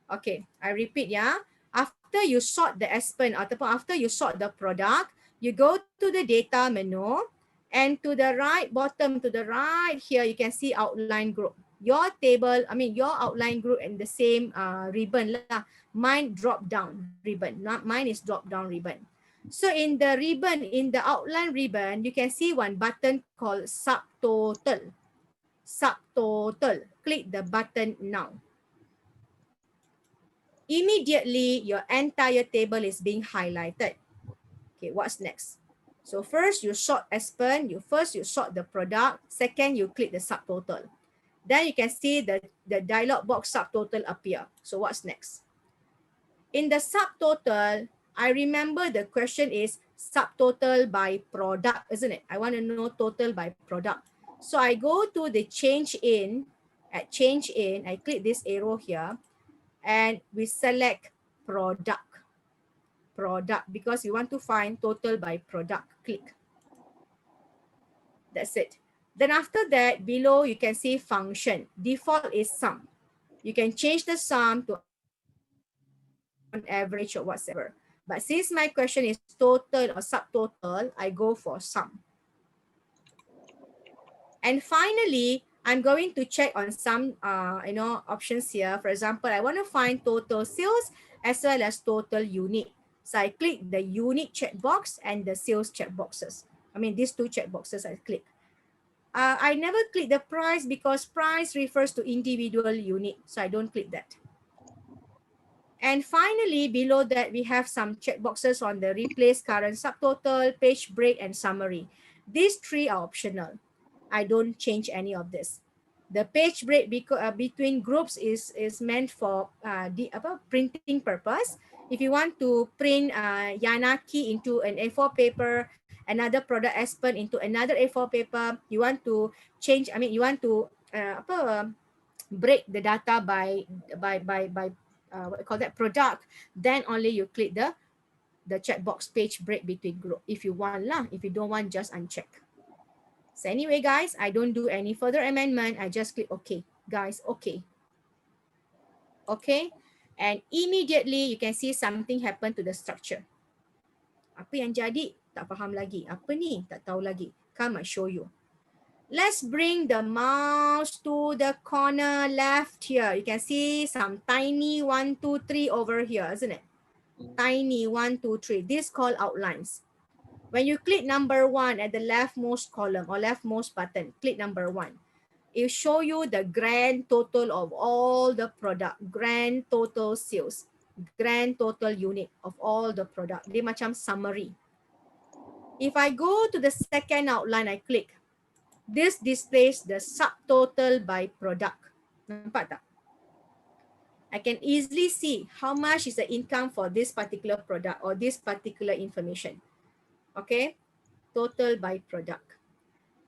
Okay, I repeat ya. After you sort the Aspen ataupun after you sort the product, you go to the data menu and to the right bottom, to the right here, you can see outline group. Your table, your outline group and the same ribbon lah. Mine drop down ribbon, not mine is drop down ribbon. So in the ribbon, in the outline ribbon, you can see one button called subtotal. Subtotal. Click the button now. Immediately, your entire table is being highlighted. Okay, what's next? So first, you sort Aspen. You sort the product. Second, you click the subtotal. Then you can see the dialog box subtotal appear. So what's next? In the subtotal, I remember the question is subtotal by product, isn't it? I want to know total by product. So I go to the change in. At change in, I click this arrow here and we select product. Product, because we want to find total by product. Click. That's it. Then after that, below you can see function. Default is sum. You can change the sum to on average or whatever. But since my question is total or subtotal, I go for sum. And finally, I'm going to check on some options here. For example, I want to find total sales as well as total unit. So I click the unit checkbox and the sales checkboxes. These two checkboxes I click. I never click the price because price refers to individual unit. So I don't click that. And finally, below that, we have some checkboxes on the replace current subtotal, page break, and summary. These three are optional. I don't change any of this. The page break between groups is meant for printing purpose. If you want to print Yanaki into an A4 paper, another product Aspen into another A4 paper, you want to change. You want to break the data by what you call that, product. Then only you click the checkbox page break between group. If you want lah. If you don't want, just uncheck. So anyway, guys, I don't do any further amendment. I just click OK. Guys, OK. Okay. And immediately, you can see something happen to the structure. Apa yang jadi? Tak faham lagi. Apa ni? Tak tahu lagi. Come, I show you. Let's bring the mouse to the corner left here. You can see some tiny 1, 2, 3 over here, isn't it? Tiny 1, 2, 3. This called outlines. When you click number 1 at the leftmost column or leftmost button, click number 1. It will show you the grand total of all the product, grand total sales, grand total unit of all the product. Dia macam summary. If I go to the second outline, I click. This displays the subtotal by product. Nampak tak? I can easily see how much is the income for this particular product or this particular information. Okay, total by product.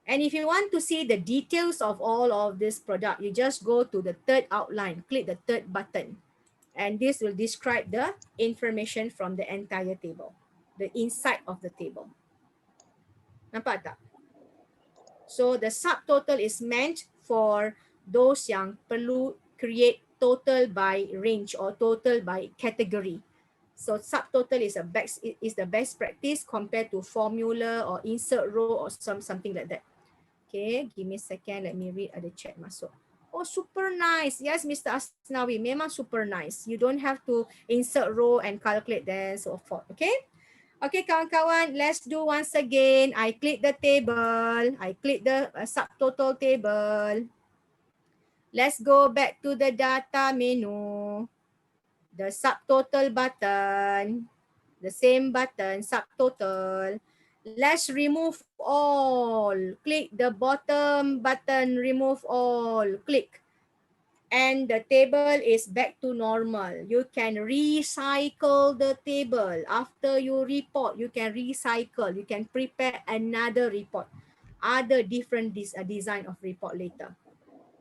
And if you want to see the details of all of this product, you just go to the third outline, click the third button. And this will describe the information from the entire table, the inside of the table. Nampak tak? So the subtotal is meant for those yang perlu create total by range or total by category. So subtotal is the best practice compared to formula or insert row or something like that. Okay, give me a second. Let me read ada chat masuk. Oh, super nice. Yes, Mr. Asnawi, memang super nice. You don't have to insert row and calculate then so forth. Okay. Okay, kawan-kawan, let's do once again. I click the table. I click the subtotal table. Let's go back to the data menu. The subtotal button. The same button, subtotal. Let's remove all. Click the bottom button, remove all. Click. And the table is back to normal. You can recycle the table. After you report, you can recycle. You can prepare another report. Other different design of report later.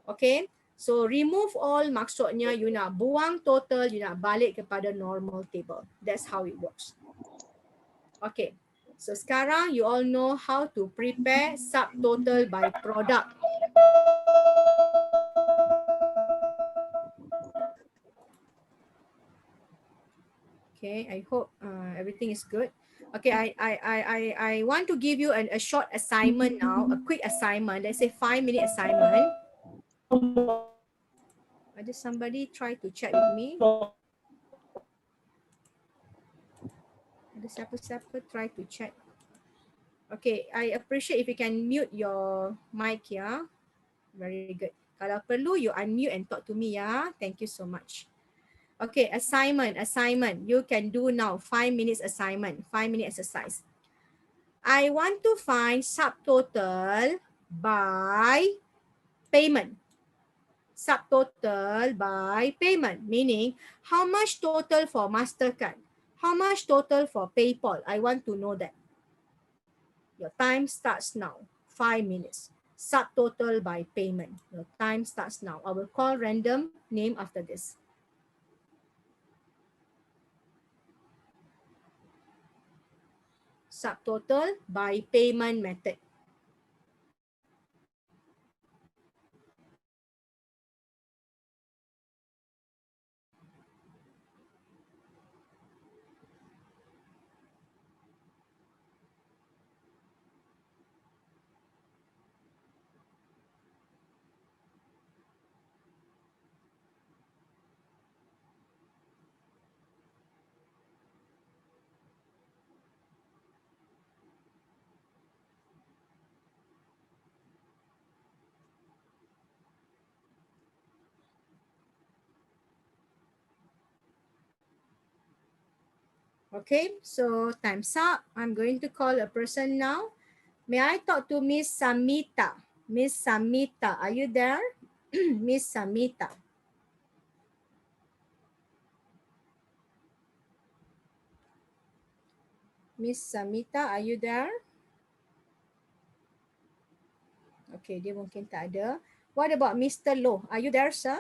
Okay. So remove all maksudnya you nak buang total, you nak balik kepada normal table. That's how it works. Okay. So sekarang you all know how to prepare subtotal by product. Okay, I hope everything is good. Okay, I want to give you a short assignment now, a quick assignment. Let's say 5-minute assignment. Did somebody try to chat with me? Ada siapa-siapa try to chat? Okay, I appreciate if you can mute your mic ya. Very good. Kalau perlu, you unmute and talk to me ya. Thank you so much. Okay, assignment. You can do now. 5 minutes assignment, 5-minute exercise. I want to find subtotal by payment. Subtotal by payment, meaning how much total for MasterCard, how much total for PayPal. I want to know that. Your time starts now. 5 minutes. Subtotal by payment. Your time starts now. I will call random name after this. Subtotal by payment method. Okay, so time's up. I'm going to call a person now. May I talk to Miss Samita? Miss Samita, are you there? Miss Samita. Miss Samita, are you there? Okay, dia mungkin tak ada. What about Mr. Loh? Are you there, sir?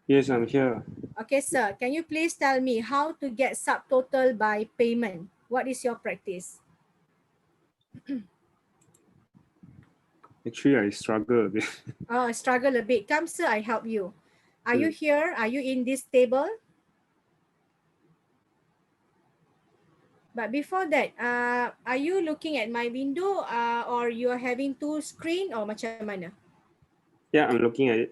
Yes, I'm here. Okay, sir. Can you please tell me how to get subtotal by payment? What is your practice? Actually, I struggle a bit. Oh, struggle a bit. Come, sir, I help you. Are you here? Are you in this table? But before that, are you looking at my window or you are having two screen or macam mana? Yeah, I'm looking at it.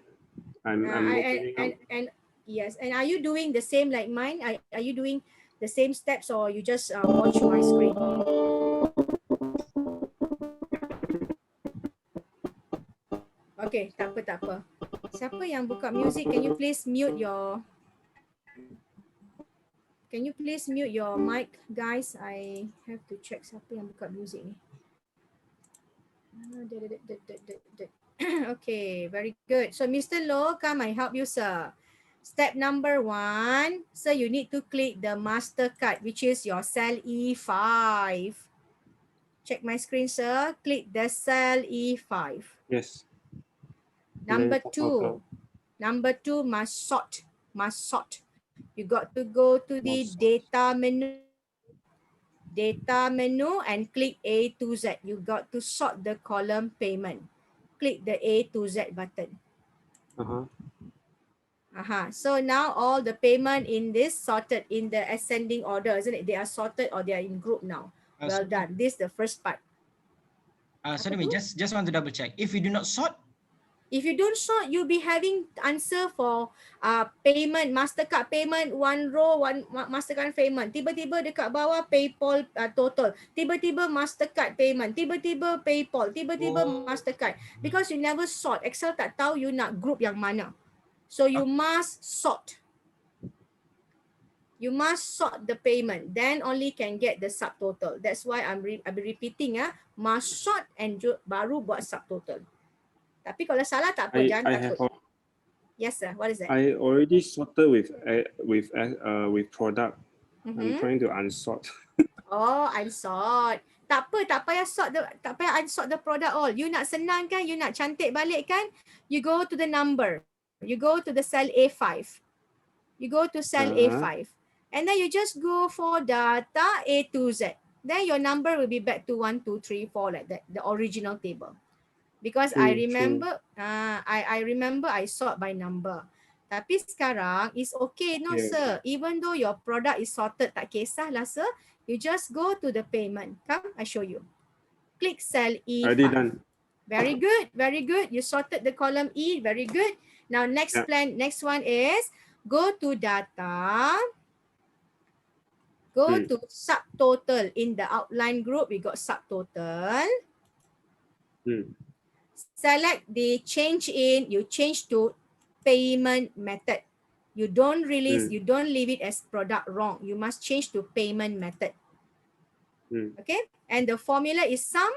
I'm opening up. And yes, and are you doing the same like mine? Are you doing the same steps or you just watch my screen? Okay, tak apa. Siapa yang buka music? Can you please mute your... Can you please mute your mic, guys? I have to check siapa yang buka music ni. Okay, very good. So Mr. Low, come I help you, sir. Step number 1, so you need to click the Mastercard, which is your cell E5. Check my screen, sir. Click the cell E5. Yes. Number 2, must sort. You got to go to the data menu. And click A to Z. You got to sort the column payment. Click the A to Z button. So now all the payment in this sorted in the ascending order, isn't it? They are sorted or they are in group now. Well done. This is the first part. Sorry, just want to double check. If you do not sort, if you don't sort, you'll be having answer for payment, Mastercard payment, one row, one Mastercard payment. Tiba-tiba dekat bawah PayPal total. Tiba-tiba Mastercard payment. Tiba-tiba PayPal. Tiba-tiba Mastercard. Because you never sort. Excel tak tahu you nak group yang mana. So you must sort. You must sort the payment. Then only can get the subtotal. That's why I'll be repeating. Must sort and baru buat subtotal. Tapi kalau salah tak apa, jangan takut. Yes sir, what is that? I already sorted with product. I'm trying to unsort. Oh, unsort. Tak apa, tak payah unsort the product all. You nak senang kan? You nak cantik balik kan? You go to the number. You go to the cell A5. You go to cell A5. And then you just go for data A to Z. Then your number will be back to 1, 2, 3, 4 like that. The original table. Because I remember, I remember I sort by number. Tapi sekarang is okay, no sir. Even though your product is sorted, tak kisahlah sir. You just go to the payment. Come, I show you. Click cell E5. Already done. Very good, very good. You sorted the column E, very good. Now next next one is go to data. Go to subtotal. In the outline group, we got subtotal. Select the change in, you change to payment method. You don't release, you don't leave it as product wrong. You must change to payment method. Okay, and the formula is sum.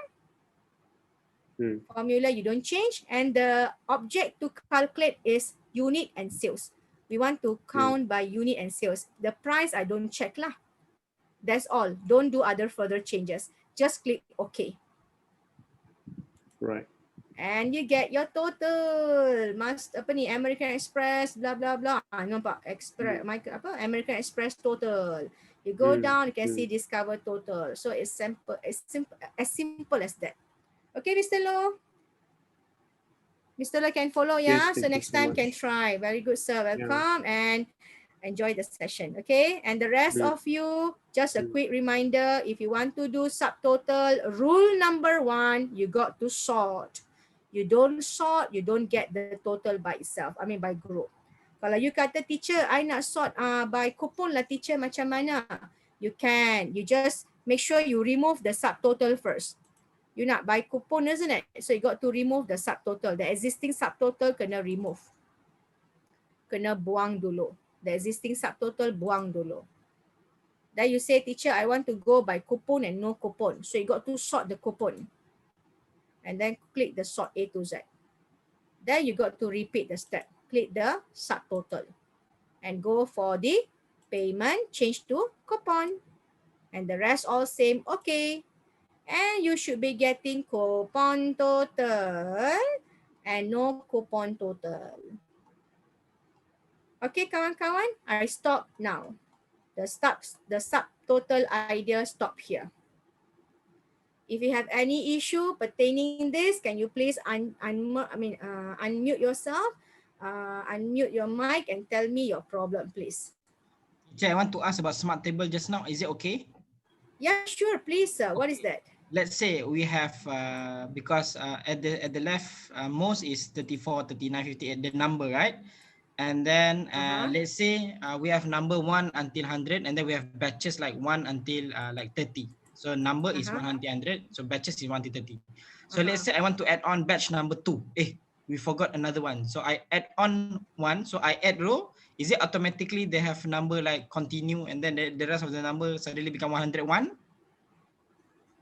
Formula you don't change, and the object to calculate is unit and sales. We want to count by unit and sales. The price I don't check lah. That's all. Don't do other further changes. Just click OK. Right. And you get your total. American Express, blah blah blah. Nampak American Express total. You go down, you can see discover total. So it's simple, as simple as that. Okay, Mr. Low. Mr. Low can follow, yeah. So next time can try. Very good, sir. Welcome and enjoy the session. Okay, and the rest of you, just a quick reminder: if you want to do subtotal, rule number 1, you got to sort. You don't sort, you don't get the total by itself. I mean by group. Kalau you kata teacher, I nak sort by coupon lah teacher, macam mana? You can. You just make sure you remove the subtotal first. You nak by coupon, isn't it? So you got to remove the subtotal. The existing subtotal kena remove. Kena buang dulu. The existing subtotal buang dulu. Then you say, teacher, I want to go by coupon and no coupon. So you got to sort the coupon. And then click the sort A to Z. Then you got to repeat the step. Click the subtotal. And go for the payment, change to coupon. And the rest all same, okay. And you should be getting coupon total and no coupon total. Okay, kawan-kawan, I stop now. The subtotal idea stop here. If you have any issue pertaining this, can you please unmute yourself, unmute your mic and tell me your problem, please. I want to ask about smart table just now. Is it okay? Yeah, sure, please, sir. What is that? Let's say we have because at the left most is 34, 39, 58, the number, right? And then let's say we have number 1 until 100, and then we have batches like 1 until like 30. So number is 100, so batches is 1 to 30. So let's say I want to add on batch number 2. we forgot another one. So I add on one. So I add row. Is it automatically they have number like continue and then the rest of the number suddenly become 101?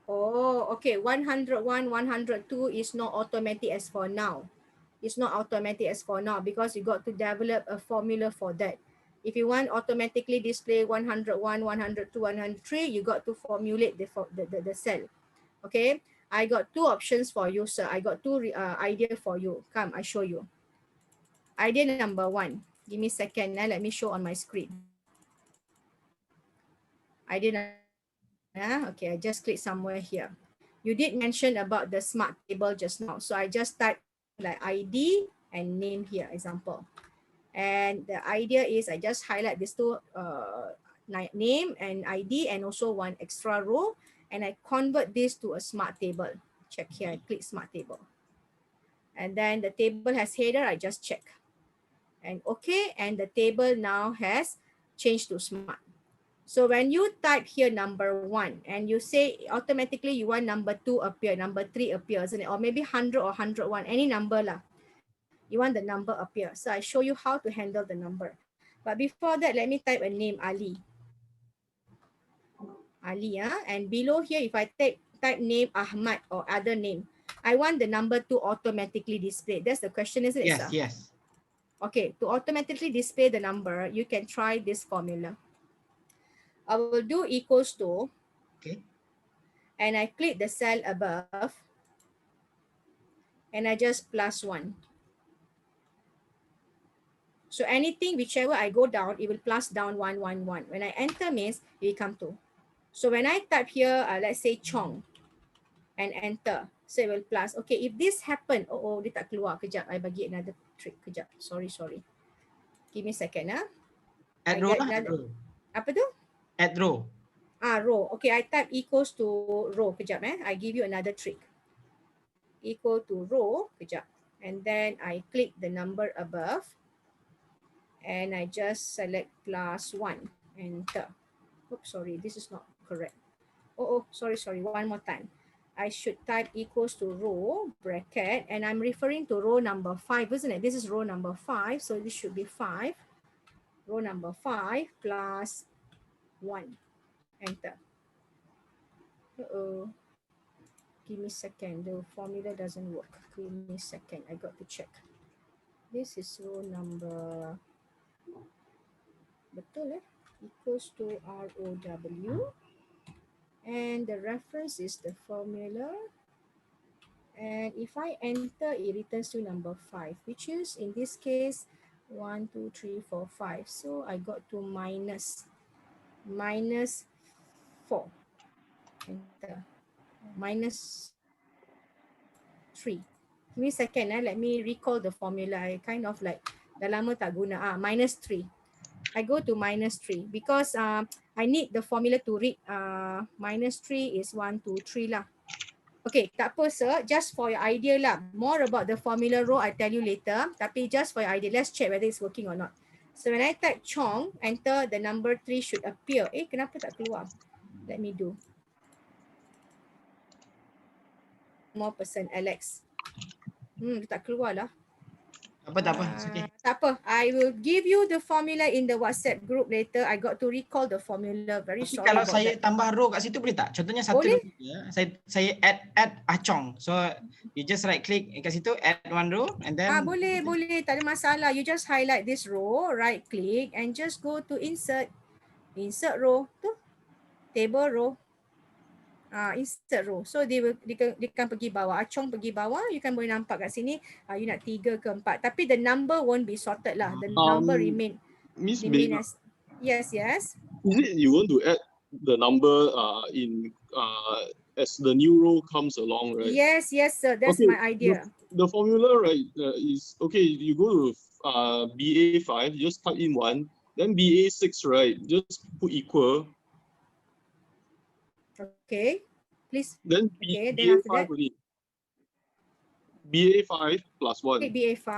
Oh, okay. 101, 102 is not automatic as for now. It's not automatic as for now because you got to develop a formula for that. If you want automatically display 101, 102, 103, you got to formulate the cell. Okay. I got two options for you, sir. I got two idea for you. Come, I show you. Idea number one. Give me a second. Let me show on my screen. Idea. Okay, I just click somewhere here. You did mention about the smart table just now. So I just type like ID and name here, example. And the idea is I just highlight these two name and ID and also one extra row. And I convert this to a smart table. Check here, I click smart table. And then the table has header, I just check. And okay, and the table now has changed to smart. So when you type here number 1 and you say automatically you want number 2 appear, number 3 appears, or maybe 100 or 101, any number lah. You want the number appear. So I show you how to handle the number. But before that, let me type a name, Ali. Ali, and below here, if I type name Ahmad or other name, I want the number to automatically display. That's the question, isn't it, Yes, sir? yes. Okay, to automatically display the number, you can try this formula. I will do equals to, okay, and I click the cell above, and I just plus 1. So anything, whichever I go down, it will plus down 1, 1, 1. When I enter means it will come 2. So when I type here, let's say Chong, and enter, so it will plus. Okay, if this happen, dia tak keluar. Kejap, I bagi another trick. Kejap, sorry. Give me a second. Add row lah, add row. Apa tu? Add row. Row. Okay, I type equals to row. Kejap, I give you another trick. Equal to row. Kejap. And then I click the number above. And I just select plus 1. Enter. Oops, sorry. This is not correct. Sorry. One more time. I should type equals to row, bracket, and I'm referring to row number 5, isn't it? This is row number 5. So this should be 5. Row number 5 plus 1. Enter. Give me a second. The formula doesn't work. Give me a second. I got to check. This is row number, betul equals to ROW. And the reference is the formula. And if I enter, it returns to number 5, which is in this case 1, 2, 3, 4, 5. So I got to minus 4. Enter. Minus 3. Give me a second. Let me recall the formula. I kind of like dah lama tak guna. Minus 3. I go to minus 3 because I need the formula to read minus 3 is 1, 2, 3 lah. Okay, tak apa sir, just for your idea lah. More about the formula row, I tell you later. Tapi just for your idea, let's check whether it's working or not. So when I type Chong, enter, the number 3 should appear. Kenapa tak keluar? Let me do. More person, Alex. Tak keluar lah. Tak apa. It's okay. Tak apa. I will give you the formula in the WhatsApp group later. I got to recall the formula. Very sorry. Kalau saya tambah row kat situ boleh tak? Contohnya satu row ya. Saya add Achong. So you just right click kat situ, add one row and then boleh. Tak ada masalah. You just highlight this row, right click and just go to insert row tu. Table row. Insert row. So dia kan pergi bawah. Achong pergi bawah. You kan boleh nampak kat sini. You nak 3 ke 4. Tapi the number won't be sorted lah. The number remain. Miss remain Bella. Yes. Is it you want to add the number in as the new row comes along, right? Yes, sir. That's okay, my idea. The formula, right, is okay. You go to BA5, just type in 1. Then BA6, right? Just put equal. Okay, please. Then then after that, BA5 plus 1. Okay, BA5.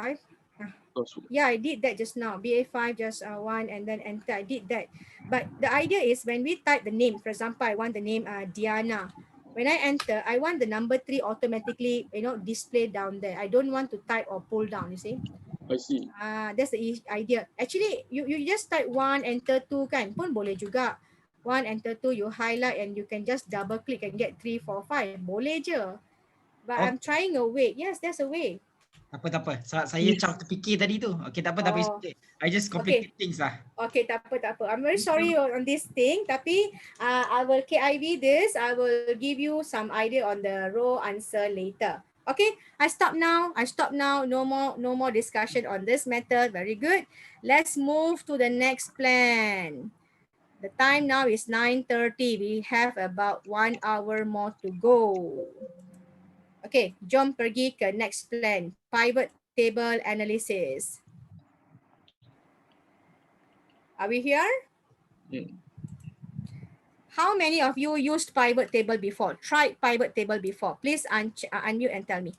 Yeah, I did that just now. BA5 just 1 and then enter. I did that. But the idea is when we type the name, for example, I want the name Diana. When I enter, I want the number 3 automatically, display down there. I don't want to type or pull down, you see. I see. That's the idea. Actually, you just type 1, enter 2 kan, pun boleh juga. 1, enter 2, you highlight and you can just double click and get 3, 4, 5. Boleh je. But I'm trying a way. Yes, there's a way. Tak apa. Saya macam terfikir tadi tu. Okay, tak apa. I just complicated things lah. Okay, tak apa. I'm very sorry on this thing. Tapi I will KIV this. I will give you some idea on the row answer later. Okay, I stop now. No more discussion on this method. Very good. Let's move to the next plan. The time now is 9:30. We have about 1 hour more to go. Okay, jom pergi ke next plan. Pivot table analysis. Are we here? Yeah. How many of you used pivot table before? Tried pivot table before? Please unmute and tell me.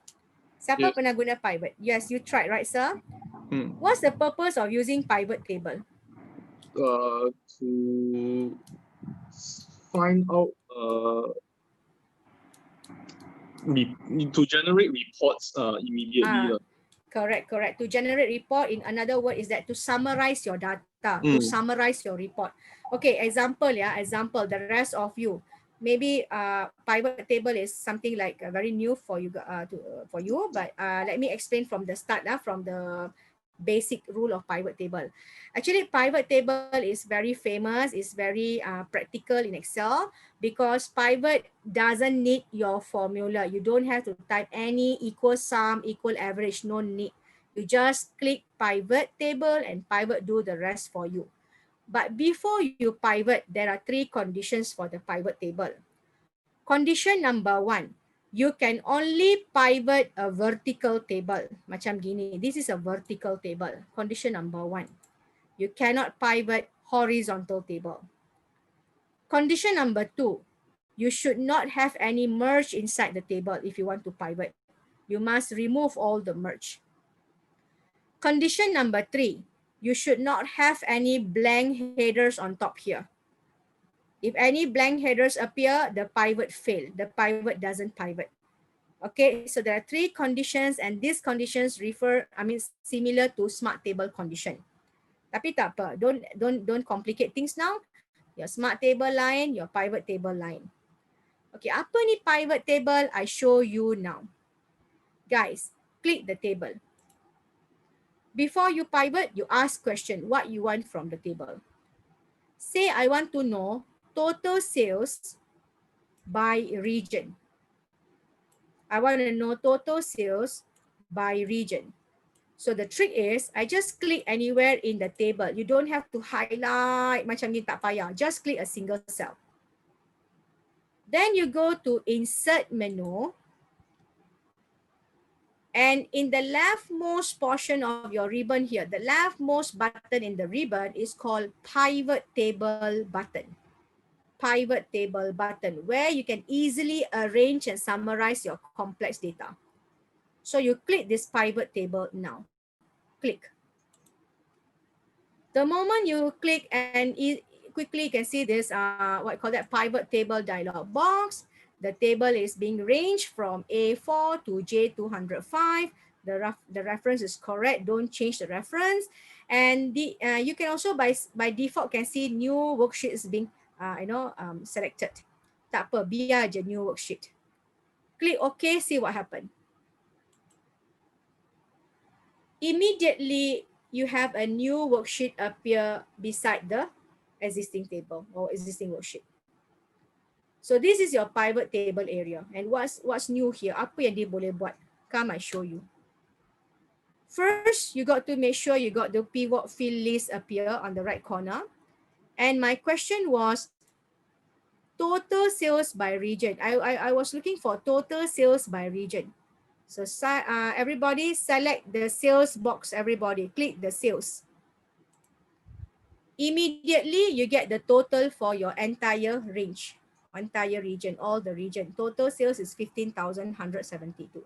Siapa pernah guna pivot? Yes, you tried, right, sir? What's the purpose of using pivot table? To find out to generate reports immediately. Correct. To generate report, in another word, is that to summarize your data, to summarize your report. Okay, example, the rest of you. Maybe pivot table is something like very new for you, but let me explain from the start, from the basic rule of pivot table. Actually, pivot table is very famous, it's very practical in Excel, because pivot doesn't need your formula. You don't have to type any equal sum, equal average, no need. You just click pivot table and pivot do the rest for you. But before you pivot, there are 3 conditions for the pivot table. Condition number 1, you can only pivot a vertical table. Macam gini, this is a vertical table. Condition number 1. You cannot pivot horizontal table. Condition number 2, you should not have any merge inside the table if you want to pivot. You must remove all the merge. Condition number 3, you should not have any blank headers on top here. If any blank headers appear, the pivot fail. The pivot doesn't pivot. Okay, so there are 3 conditions, and these conditions similar to smart table condition. Tapi tak apa, don't complicate things now. Your smart table line, your pivot table line. Okay, apa ni pivot table? I show you now. Guys, click the table. Before you pivot, you ask question, what you want from the table. Say I want to know total sales by region. I want to know total sales by region. So the trick is, I just click anywhere in the table. You don't have to highlight macam ni, tak payah. Just click a single cell. Then you go to insert menu. And in the leftmost portion of your ribbon here, the leftmost button in the ribbon is called pivot table button. Pivot table button, where you can easily arrange and summarize your complex data. So you click this pivot table now. Click. The moment you click and quickly you can see this pivot table dialog box. The table is being ranged from A4 to J205. The reference is correct. Don't change the reference. And you can also by default can see new worksheets being selected. Tak apa, biar je new worksheet. Click OK, see what happened. Immediately, you have a new worksheet appear beside the existing table or existing worksheet. So this is your pivot table area. And what's new here? Apa yang dia boleh buat? Come, I show you. First, you got to make sure you got the pivot field list appear on the right corner. And my question was total sales by region. I was looking for total sales by region. So everybody select the sales box, everybody click the sales. Immediately you get the total for your entire range, entire region, all the region. Total sales is 15,172.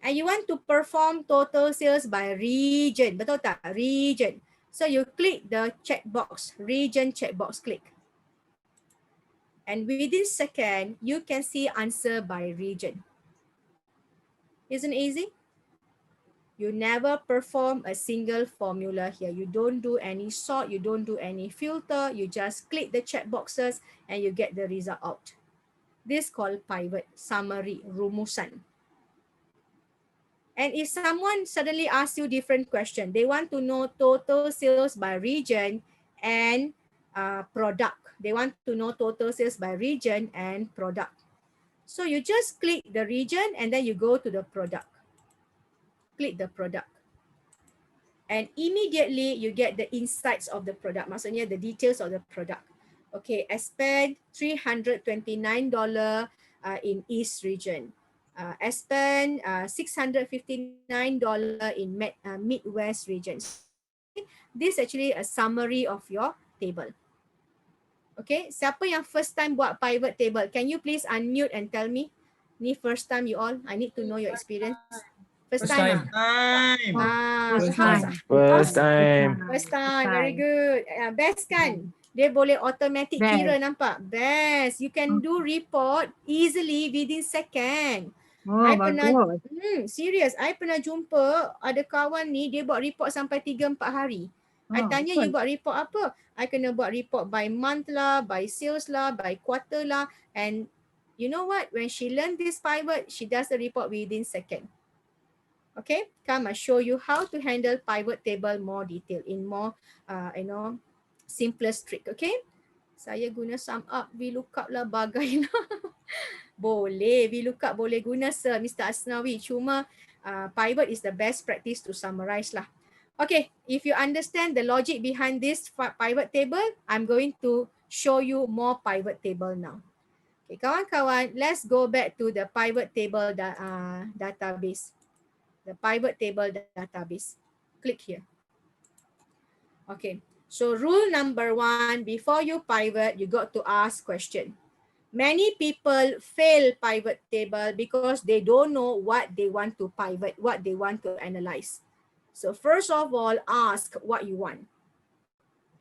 And you want to perform total sales by region, betul tak? Region. So you click the checkbox, region checkbox, click. And within second, you can see answer by region. Isn't it easy? You never perform a single formula here. You don't do any sort, you don't do any filter, you just click the check boxes and you get the result out. This is called pivot, summary, rumusan. And if someone suddenly asks you different question, they want to know total sales by region and product. They want to know total sales by region and product. So you just click the region and then you go to the product. Click the product. And immediately you get the insights of the product. Maksudnya the details of the product. Okay, I spent $329 in East region. I spent $659 in Midwest regions. This is actually a summary of your table. Okay, siapa yang first time buat pivot table? Can you please unmute and tell me? Ni first time you all. I need to know your experience. First time. First time. First time. Very good. Best kan? Dia boleh automatic kira, nampak? Best. You can do report easily within second. I pernah, serious. I pernah jumpa ada kawan ni, dia buat report sampai 3-4 hari. I tanya, you buat report apa? I kena buat report by month lah, by sales lah, by quarter lah. And you know what? When she learned this pivot, she does the report within second. Okay, come I show you how to handle pivot table more detail in more, simplest trick. Okay, saya guna sum up, VLOOKUP lah bagai boleh, VLOOKUP boleh guna sir, Mr. Asnawi. Cuma pivot is the best practice to summarize lah. Okay, if you understand the logic behind this pivot table, I'm going to show you more pivot table now. Okay, kawan-kawan, let's go back to the pivot table database. The pivot table database. Click here. Okay, so rule number 1, before you pivot, you got to ask question. Many people fail pivot table because they don't know what they want to pivot, what they want to analyze. So first of all, ask what you want.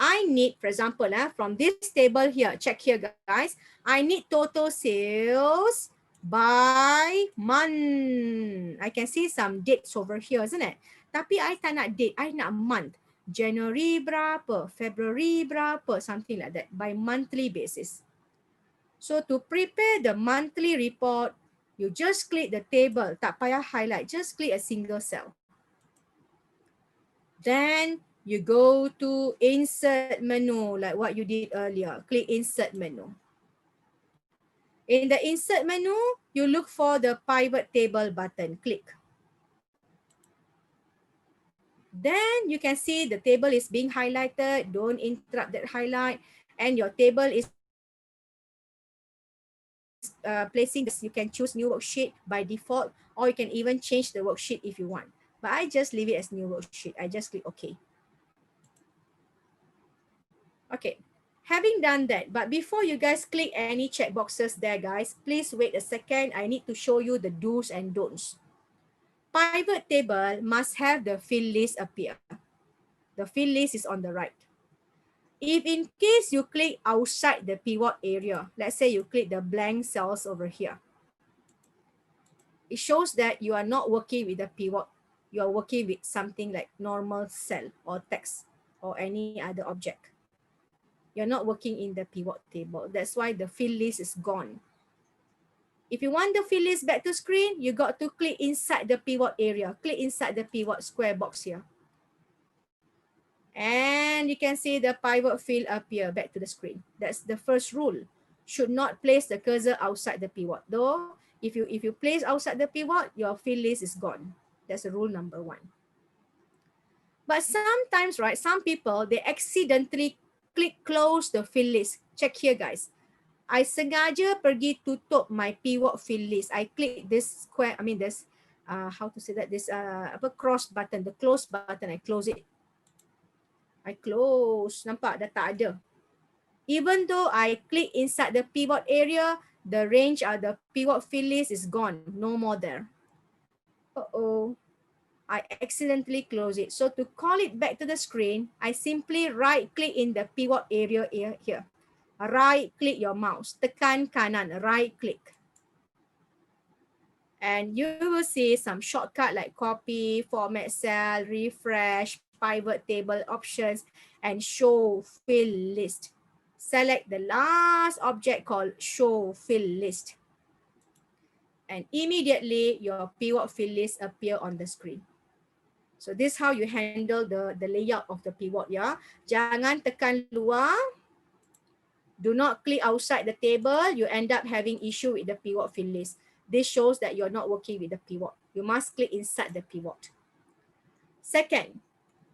I need, for example, from this table here, check here guys, I need total sales by month. I can see some dates over here, isn't it? Tapi I tak nak date, I nak month. January berapa, February berapa, something like that, by monthly basis. So to prepare the monthly report, you just click the table, tak payah highlight, just click a single cell. Then you go to insert menu, like what you did earlier. Click insert menu. In the insert menu, you look for the pivot table button. Click. Then you can see the table is being highlighted. Don't interrupt that highlight. And your table is placing this. You can choose new worksheet by default, or you can even change the worksheet if you want. But I just leave it as new worksheet. I just click OK. Okay. Having done that, but before you guys click any check boxes there, guys, please wait a second. I need to show you the do's and don'ts. Pivot table must have the field list appear. The field list is on the right. If in case you click outside the pivot area, let's say you click the blank cells over here, it shows that you are not working with the pivot. You are working with something like normal cell or text or any other object. You're not working in the pivot table. That's why the field list is gone. If you want the field list back to screen, you got to click inside the pivot area. Click inside the pivot square box here. And you can see the pivot field appear back to the screen. That's the first rule. Should not place the cursor outside the pivot. Though, if you place outside the pivot, your field list is gone. That's rule number 1. But sometimes, right, some people, they accidentally click close the field list. Check here, guys. I sengaja pergi tutup my pivot field list. I click this square, this, how to say that, this cross button, the close button, I close it. I close, nampak dah tak ada. Even though I click inside the pivot area, the range of the pivot field list is gone, no more there. Uh-oh. I accidentally close it. So to call it back to the screen, I simply right click in the pivot area here. right click your mouse, tekan kanan, right click. And you will see some shortcut like copy, format cell, refresh, pivot table options, and show fill list. Select the last object called show fill list. And immediately your pivot fill list appear on the screen. So this is how you handle the layout of the pivot, ya. Jangan tekan luar. Do not click outside the table. You end up having issue with the pivot fill list. This shows that you're not working with the pivot. You must click inside the pivot. Second,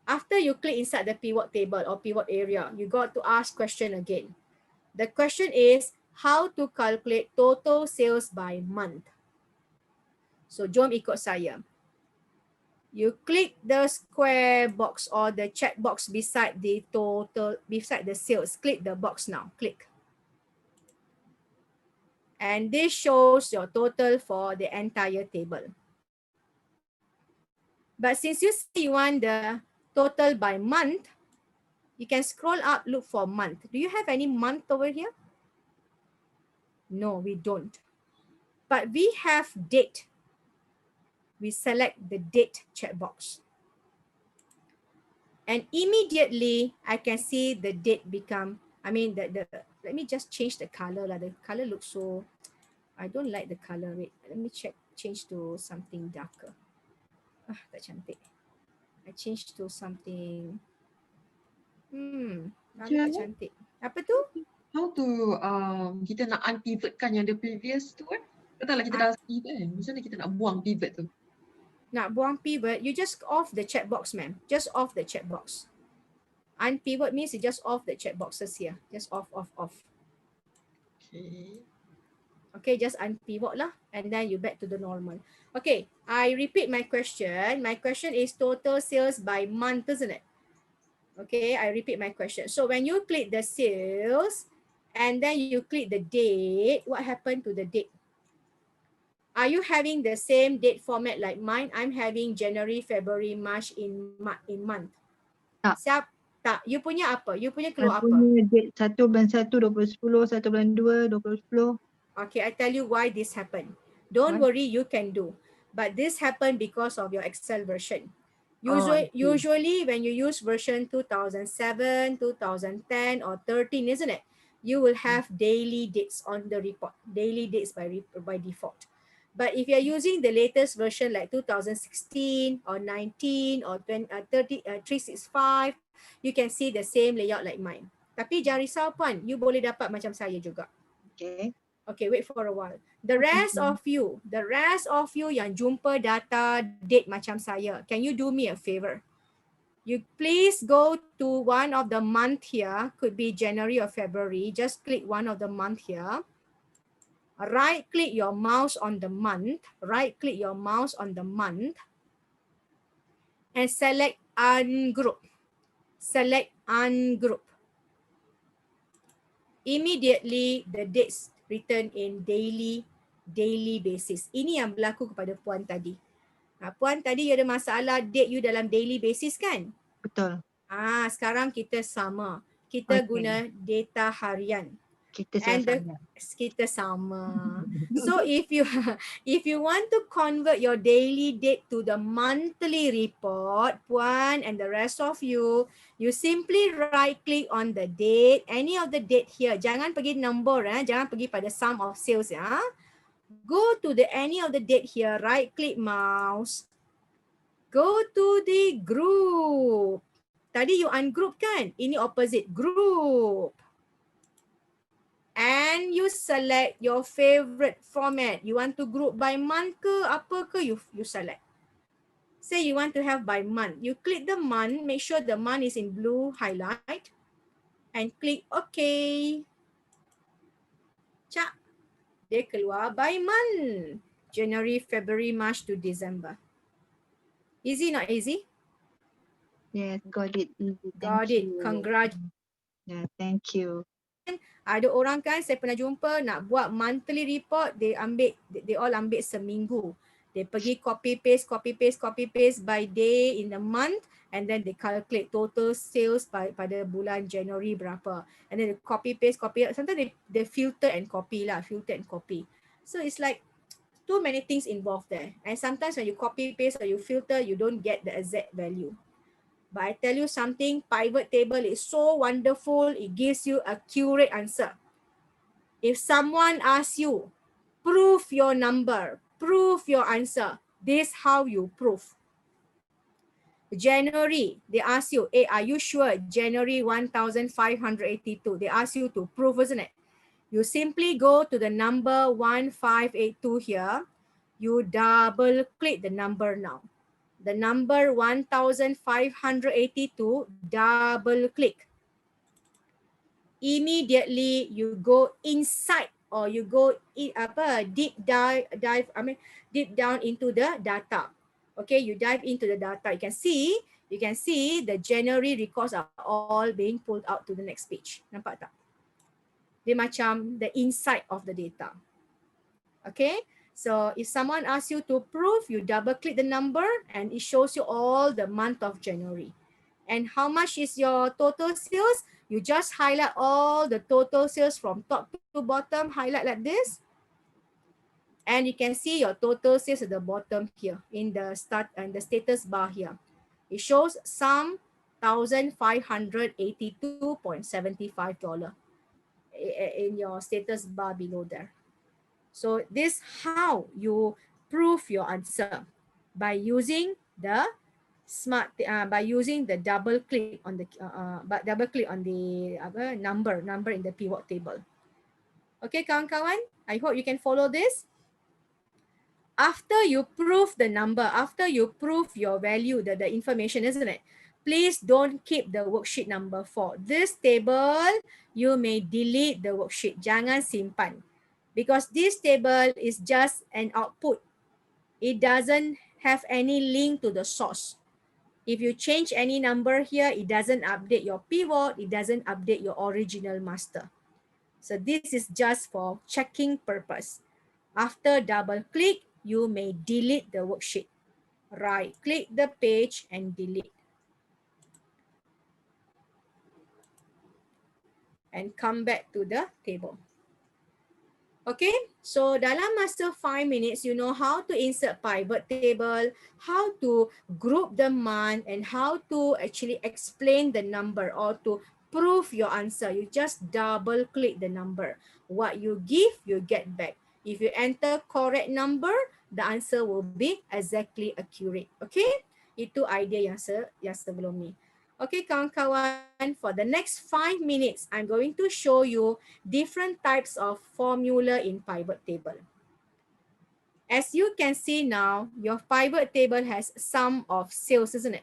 after you click inside the pivot table or pivot area, you got to ask question again. The question is how to calculate total sales by month. So jom ikut saya. You click the square box or the check box beside the total, beside the sales. Click the box now. Click. And this shows your total for the entire table. But since you say you want the total by month, you can scroll up, look for month. Do you have any month over here? No, we don't. But we have date. We select the date checkbox. And immediately I can see the date become, let me just change the color. The color looks so, I don't like the color. Wait, let me change to something darker. Tak cantik. I change to something, tak cantik. Apa tu? How to kita nak unpivotkan yang the previous tu kan? Katalah kita dah see kan, macam mana kita nak buang pivot tu? Nak buang pivot, you just off the checkbox, ma'am. Just off the checkbox. Unpivot means you just off the checkboxes here. Just off. Okay. Okay, just unpivot lah. And then you back to the normal. Okay, I repeat my question. My question is total sales by month, isn't it? Okay, I repeat my question. So when you click the sales and then you click the date, what happened to the date? Are you having the same date format like mine? I'm having January, February, March in month. Tak. Tak. You punya apa? You punya keluar Aku apa? punya date 1 bulan 1, 2010, 1 bulan 2, 2010. Okay, I tell you why this happened. Don't worry, you can do. But this happened because of your Excel version. Usually when you use version 2007, 2010 or 13, isn't it? You will have daily dates on the report. Daily dates by default. But if you're using the latest version like 2016 or 19 or 365, you can see the same layout like mine. Tapi jangan risau puan, you boleh dapat macam saya juga. Okay. Okay, wait for a while. The rest of you yang jumpa data date macam saya, can you do me a favor? You please go to one of the month here, could be January or February. Just click one of the month here. Right click your mouse on the month. Right click your mouse on the month. And select ungroup. Select ungroup. Immediately the dates written in daily basis. Ini yang berlaku kepada puan tadi. Puan tadi you ada masalah date you dalam daily basis kan? Betul. Sekarang kita sama. Kita guna data harian. Kita sama. So if you want to convert your daily date to the monthly report, puan and the rest of you simply right click on the date, any of the date here. Jangan pergi number, jangan pergi pada sum of sales ya. Go to the any of the date here, right click mouse. Go to the group. Tadi you ungroup kan? Ini opposite, group. And you select your favorite format. You want to group by month ke apa ke, you select. Say you want to have by month. You click the month, make sure the month is in blue highlight and click OK. Cak. Dia keluar by month. January, February, March to December. Easy not easy? Yes, got it. Easy. Got it. Congratulations. Yeah, thank you. Ada orang kan saya pernah jumpa nak buat monthly report, they all ambil seminggu. They pergi copy paste, copy paste, copy paste by day in a month, and then they calculate total sales pada bulan January berapa. And then they copy paste, copy. Sometimes they filter and copy lah, filter and copy. So it's like too many things involved there. And sometimes when you copy paste or you filter, you don't get the exact value. But I tell you something, pivot table is so wonderful. It gives you a accurate answer. If someone asks you, prove your number, prove your answer, this how you prove. January, they ask you, hey, are you sure January 1582? They ask you to prove, isn't it? You simply go to the number 1582 here. You double click the number now. The number 1582, double click. Immediately you go inside or you go deep down into the data. Okay, you dive into the data. You can see the January records are all being pulled out to the next page. Nampak tak? Dia macam the inside of the data. Okay, so if someone asks you to prove, you double click the number and it shows you all the month of January. And how much is your total sales? You just highlight all the total sales from top to bottom, highlight like this. And you can see your total sales at the bottom here in the start and the status bar here. It shows sum $1,582.75 in your status bar below there. So this how you prove your answer by using the double click on the number in the pivot table. Okay, kawan-kawan, I hope you can follow this. After you prove the number, after you prove your value, the information, isn't it? Please don't keep the worksheet number 4. This table, you may delete the worksheet. Jangan simpan. Because this table is just an output. It doesn't have any link to the source. If you change any number here, it doesn't update your pivot, it doesn't update your original master. So this is just for checking purpose. After double click, you may delete the worksheet. Right click the page and delete. And come back to the table. Okay, so dalam masa 5 minutes, you know how to insert pivot table, how to group the month, and how to actually explain the number or to prove your answer. You just double click the number. What you give, you get back. If you enter correct number, the answer will be exactly accurate. Okay, itu idea yang sebelum ni. Okay, kawan-kawan, for the next 5 minutes, I'm going to show you different types of formula in pivot table. As you can see now, your pivot table has sum of sales, isn't it?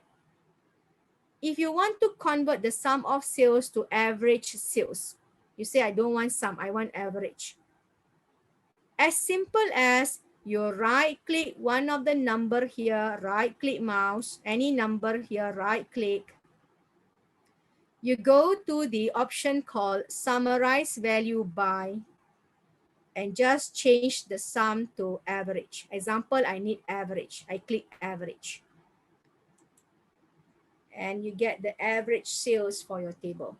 If you want to convert the sum of sales to average sales, you say, I don't want sum, I want average. As simple as you right-click one of the number here, right-click mouse, any number here, right-click. You go to the option called Summarize Value By and just change the sum to average. Example, I need average. I click average. And you get the average sales for your table.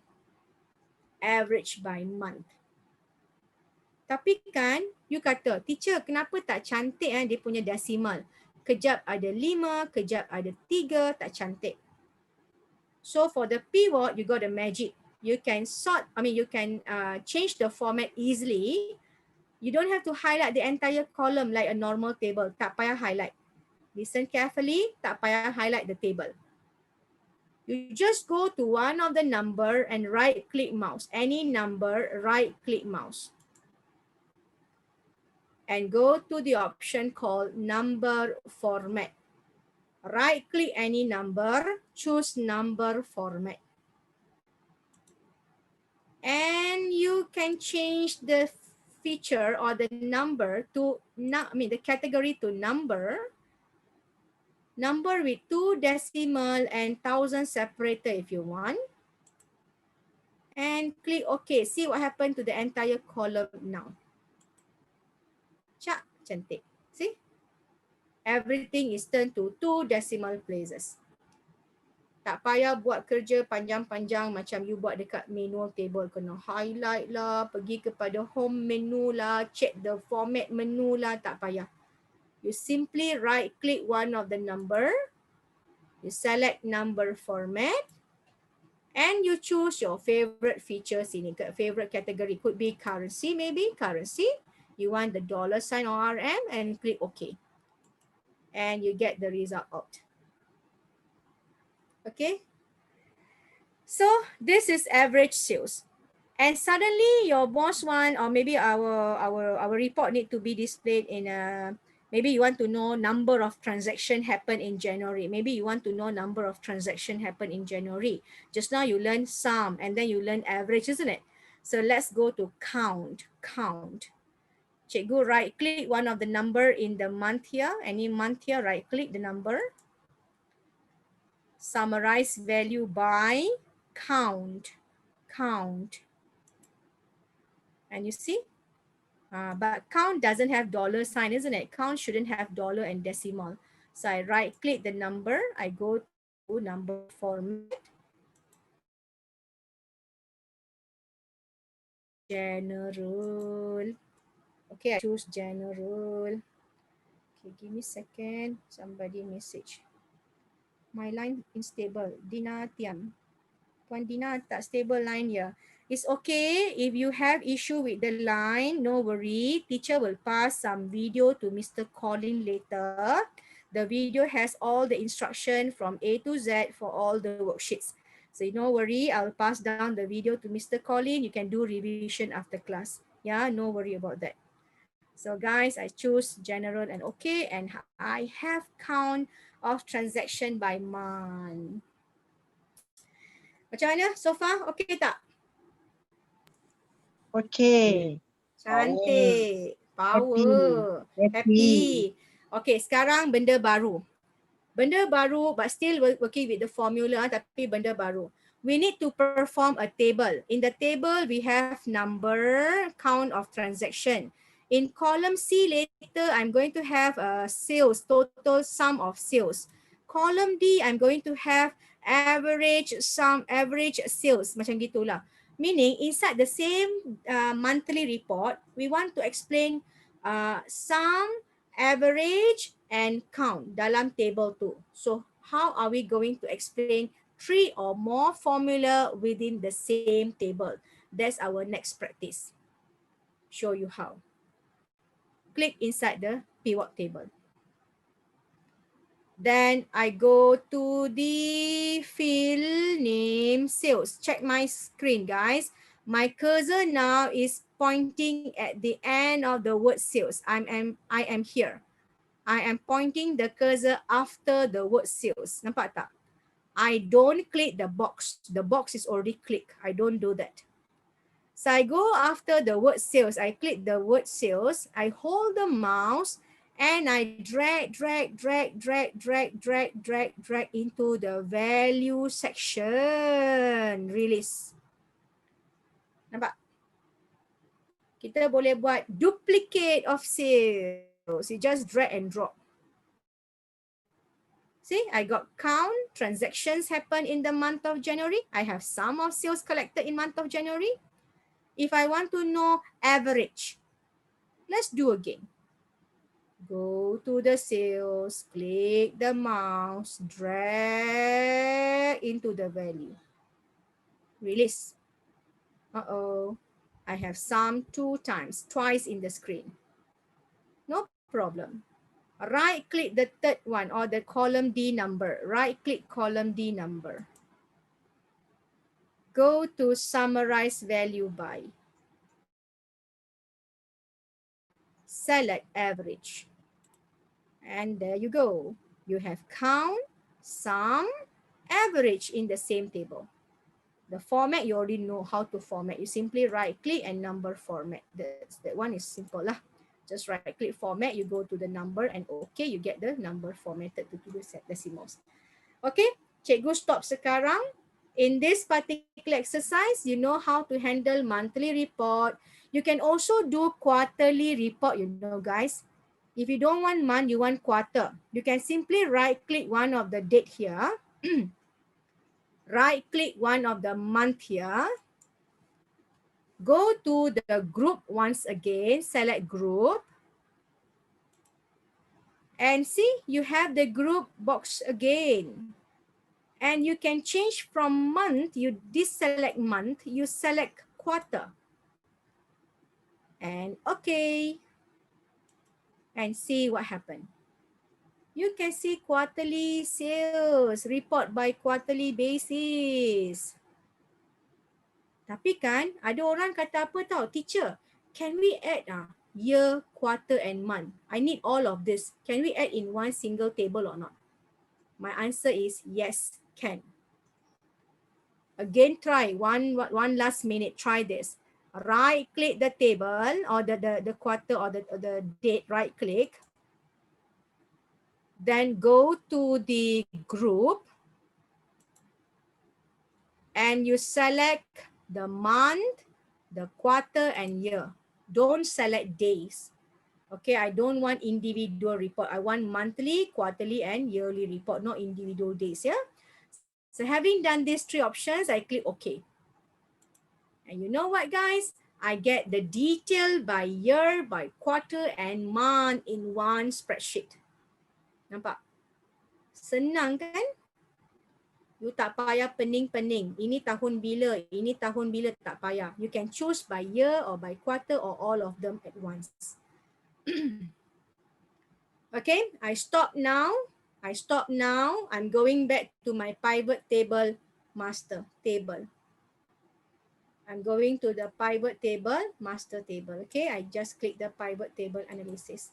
Average by month. Tapi kan, you kata, teacher, kenapa tak cantik dia punya decimal? Kejap ada 5, kejap ada 3, tak cantik. So for the pivot, you got the magic. You can you can change the format easily. You don't have to highlight the entire column like a normal table. Tak payah highlight. Listen carefully, tak payah highlight the table. You just go to one of the number and right-click mouse. Any number, right-click mouse. And go to the option called Number Format. Right-click any number, choose number format. And you can change the feature or the number to, the category to number with 2 decimal and 1000 separator if you want. And click OK. See what happened to the entire column now. Cantik. See? everything is turned to 2 decimal places. Tak payah buat kerja panjang-panjang macam you buat dekat manual table. Kena highlight lah, pergi kepada home menu lah, check the format menu lah, tak payah. You simply right click one of the number, you select number format, and you choose your favorite features ini. Favorite category could be currency, maybe currency. You want the $ or RM and click OK. And you get the result out. Okay. So this is average sales. And suddenly your boss want, or maybe our report need to be displayed in a, maybe you want to know number of transaction happen in January. Maybe you want to know number of transaction happen in January. Just now you learn sum and then you learn average, isn't it? So let's go to count. Cikgu right click one of the number in the month here. Any month here, right click the number. Summarize value by count. And you see, but count doesn't have $, isn't it? Count shouldn't have dollar and decimal. So I right click the number. I go to number format. General. Okay, I choose general. Okay, give me a second. Somebody message. My line unstable. Dina Tiam. Puan Dina tak stable line here. It's okay if you have issue with the line, no worry. Teacher will pass some video to Mr. Colin later. The video has all the instruction from A to Z for all the worksheets. So no worry, I'll pass down the video to Mr. Colin. You can do revision after class. Yeah, no worry about that. So guys, I choose general and okay, and I have count of transaction by month. Macam mana so far? Okay tak? Okay. Cantik. Power. Happy. Okay, sekarang benda baru. Benda baru but still working with the formula tapi benda baru. We need to perform a table. In the table, we have number, count of transaction. In column C later, I'm going to have sales, total sum of sales. Column D, I'm going to have average sum, average sales. Macam gitulah. Meaning inside the same monthly report, we want to explain sum, average, and count dalam table 2. So how are we going to explain 3 or more formula within the same table? That's our next practice. Show you how. Click inside the pivot table. Then I go to the field name sales. Check my screen, guys. My cursor now is pointing at the end of the word sales. I am here. I am pointing the cursor after the word sales. Nampak tak? I don't click the box. The box is already clicked. I don't do that. So I go after the word sales. I click the word sales. I hold the mouse and I drag into the value section. Release. Nampak? Kita boleh buat duplicate of sales. You just drag and drop. See, I got count, transactions happen in the month of January. I have sum of sales collected in month of January. If I want to know average, let's do again. Go to the sales, click the mouse, drag into the value. Release. Uh-oh, I have sum 2 times, twice in the screen. No problem. Right click the third one or the column D number. Right click column D number. Go to summarize value by. Select average. And there you go. You have count, sum, average in the same table. The format, you already know how to format. You simply right click and number format. That one is simple lah. Just right click format, you go to the number and okay, you get the number formatted to 2 decimals. Okay, cikgu stop sekarang. In this particular exercise, you know how to handle monthly report. You can also do quarterly report, you know guys. If you don't want month, you want quarter. You can simply right click one of the date here. Right click one of the month here. Go to the group once again, select group. And see, you have the group box again. And you can change from month, you deselect month, you select quarter. And okay. And see what happened. You can see quarterly sales, report by quarterly basis. Tapi kan, ada orang kata apa tau, teacher, can we add year, quarter and month? I need all of this. Can we add in one single table or not? My answer is yes, can. Again, try one last minute, try this. Right click the table or the quarter or the date, right click. Then go to the group and you select the month, the quarter and year. Don't select days. Okay, I don't want individual report. I want monthly, quarterly and yearly report, not individual days. Yeah. So having done these three options, I click OK. And you know what, guys? I get the detail by year, by quarter and month in one spreadsheet. Nampak? Senang kan? You tak payah pening-pening. Ini tahun bila, ini tahun bila, tak payah. You can choose by year or by quarter or all of them at once. Okay, I stop now. I'm going back to my pivot table master table. I'm going to the pivot table master table. Okay, I just click the pivot table analysis.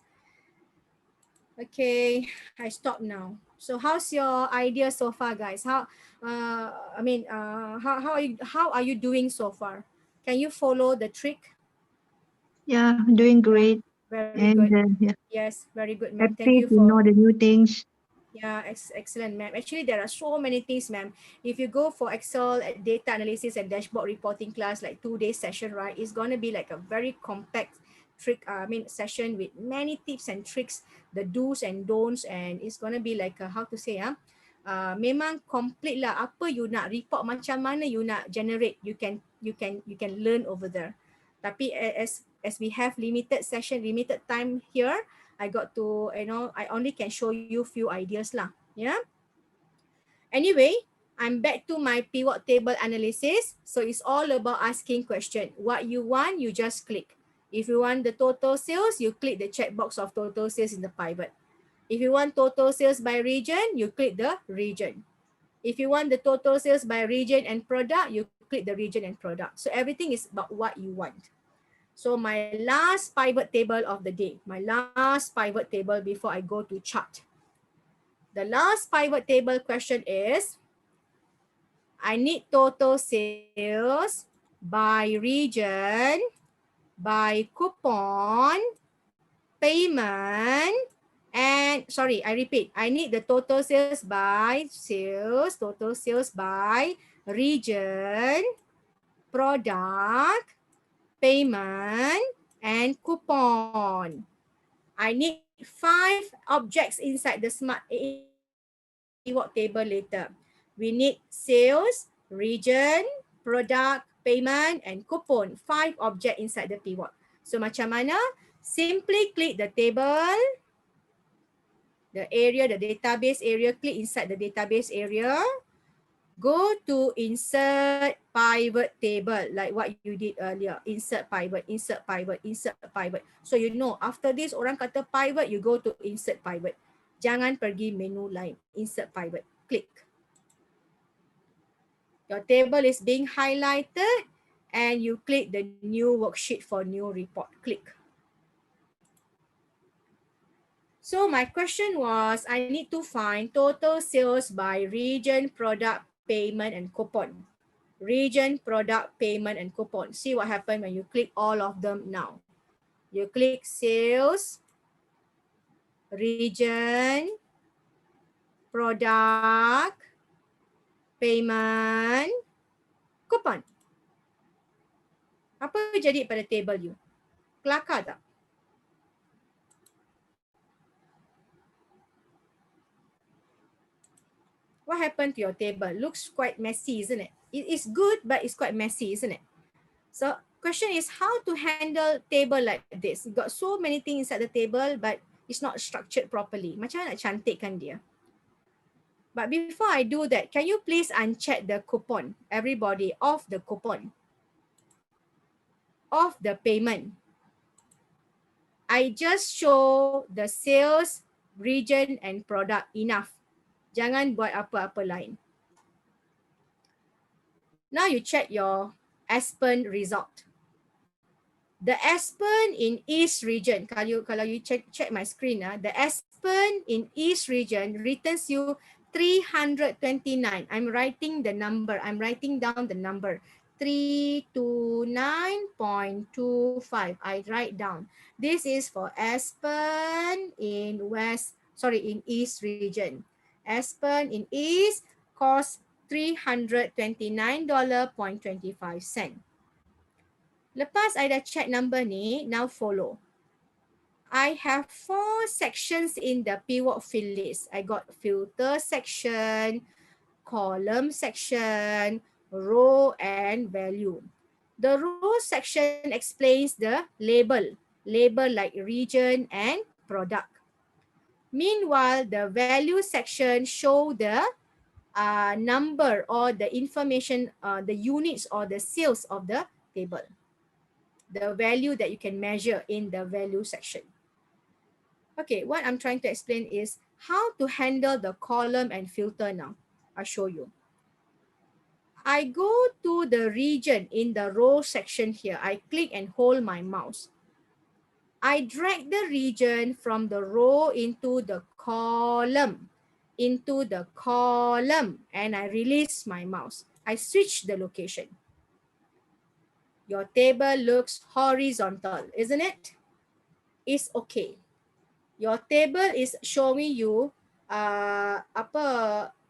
Okay, I stop now. So how's your idea so far, guys? How are you doing so far? Can you follow the trick? Yeah, doing great. Very good. Yeah, Yes, very good, ma'am. Thank happy you to for. know the new things. Yeah, excellent, ma'am. Actually, there are so many things, ma'am. If you go for Excel data analysis and dashboard reporting class, like 2-day session, right? It's going to be like a very compact session with many tips and tricks, the do's and don'ts, and it's going to be like how to say, memang complete lah. Apa you nak report, macam mana you nak generate, you can learn over there. Tapi as we have limited session, limited time here, I got to, I only can show you few ideas lah. Yeah. Anyway, I'm back to my pivot table analysis. So it's all about asking question. What you want, you just click. If you want the total sales, you click the checkbox of total sales in the pivot. If you want total sales by region, you click the region. If you want the total sales by region and product, you click the region and product. So everything is about what you want. So my last pivot table of the day, my last pivot table before I go to chart. The last pivot table question is, I need total sales by region, by coupon, payment, and sorry, I repeat, I need the total sales by total sales by region, product, payment, and coupon. I need 5 objects inside the smart pivot table later. We need sales, region, product, payment, and coupon. 5 objects inside the pivot. So macam mana? Simply click the table, the area, the database area, click inside the database area. Go to insert pivot table like what you did earlier. Insert pivot, insert pivot, insert pivot. So you know after this orang kata pivot, you go to insert pivot. Jangan pergi menu lain. Insert pivot. Click. Your table is being highlighted and you click the new worksheet for new report. Click. So my question was, I need to find total sales by region, product, payment, and coupon. Region, product, payment, and coupon. See what happened when you click all of them now. You click sales, region, product, payment, coupon. Apa jadi pada table you? Kelakar tak? What happened to your table? Looks quite messy, isn't it? It is good, but it's quite messy, isn't it? So question is how to handle table like this. You got so many things inside the table, but it's not structured properly. Macam mana nak cantikkan dia? But before I do that, can you please uncheck the coupon? Everybody, off the coupon. Off the payment. I just show the sales, region and product enough. Jangan buat apa-apa lain. Now you check your Aspen result. The Aspen in East region, kalau you check my screen, the Aspen in East region returns you 329. I'm writing the number. I'm writing down the number. 329.25. I write down. This is for Aspen in East region. Aspen in East costs $329.25. Lepas I dah check number ni, now follow. I have 4 sections in the pivot fill list. I got filter section, column section, row and value. The row section explains the label like region and product. Meanwhile, the value section show the number or the information, the units or the sales of the table. The value that you can measure in the value section. Okay, what I'm trying to explain is how to handle the column and filter now. I'll show you. I go to the region in the row section here. I click and hold my mouse. I drag the region from the row into the column, and I release my mouse. I switch the location. Your table looks horizontal, isn't it? It's okay. Your table is showing you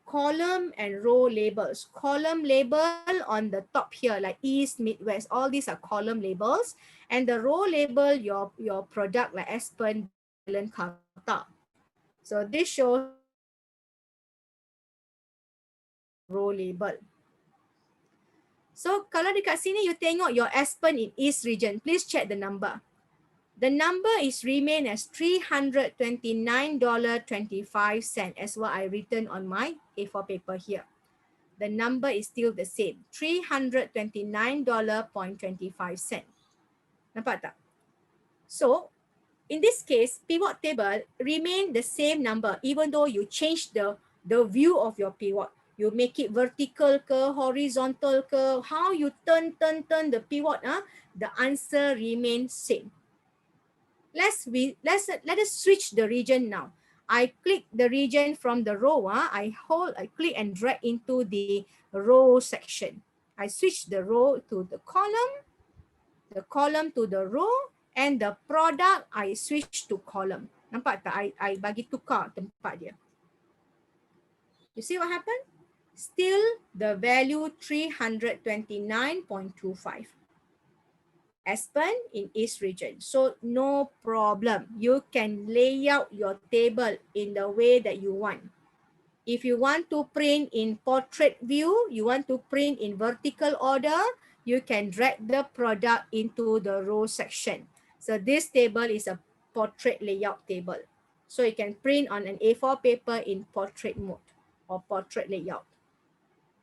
column and row labels. Column label on the top here, like East, Midwest, all these are column labels. And the row label, your product like Aspen, Carta. So this shows row label. So kalau dekat sini you tengok your Aspen in East region, please check the number. The number is remain as $329.25 as what I written on my A4 paper here. The number is still the same, $329.25. Nampak tak? So, in this case, pivot table remain the same number even though you change the view of your pivot. You make it vertical ke, horizontal ke, how you turn the pivot, the answer remains same. Let us switch the region now. I click the region from the row. I click and drag into the row section. I switch the row to the column to the row, and the product I switch to column. Nampak tak? I bagi tukar tempat dia. You see what happened? Still the value 329.25. Aspen in East region. So no problem. You can lay out your table in the way that you want. If you want to print in portrait view, you want to print in vertical order, you can drag the product into the row section. So this table is a portrait layout table. So you can print on an A4 paper in portrait mode or portrait layout.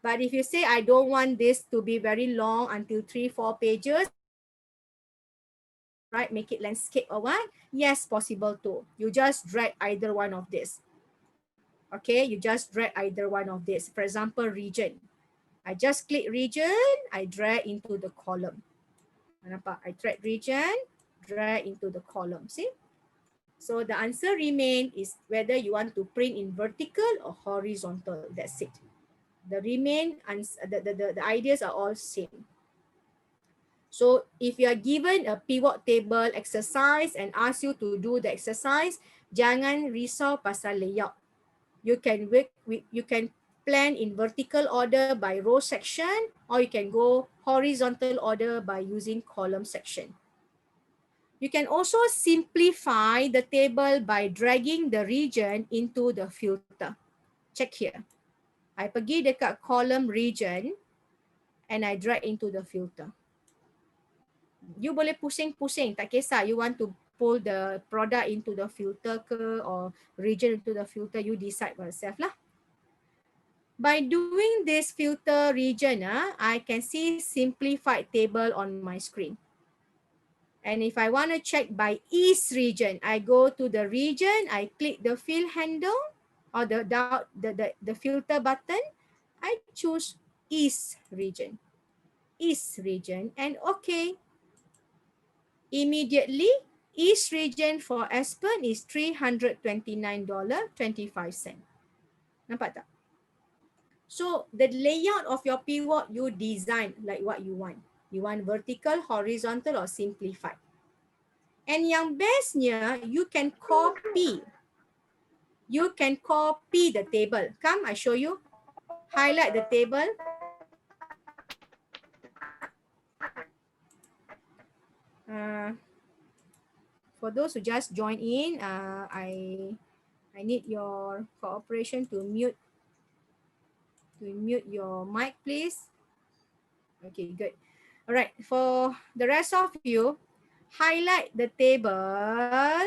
But if you say, I don't want this to be very long until 3-4 pages, right, make it landscape or what? Yes, possible too. You just drag either one of this. Okay, you just drag either one of this. For example, region. I just click region, I drag into the column. Nampak? I drag region, drag into the column. See? So the answer remain is whether you want to print in vertical or horizontal. That's it. The ideas are all same. So if you are given a pivot table exercise and ask you to do the exercise, jangan risau pasal layout. You can plan in vertical order by row section, or you can go horizontal order by using column section. You can also simplify the table by dragging the region into the filter. Check here. I pergi dekat column region and I drag into the filter. You boleh pusing-pusing, tak kisah you want to pull the product into the filter ke or region into the filter, you decide by yourself lah. By doing this filter region, I can see simplified table on my screen. And if I want to check by east region, I go to the region, I click the fill handle or the filter button, I choose east region, and okay. Immediately, east region for Aspen is $329.25. Nampak tak? So the layout of your pivot, you design like what you want. You want vertical, horizontal, or simplified. And yang bestnya, you can copy. You can copy the table. Come, I show you. Highlight the table. For those who just joined in, I need your cooperation to mute your mic, please. Okay, good. All right, for the rest of you, highlight the table,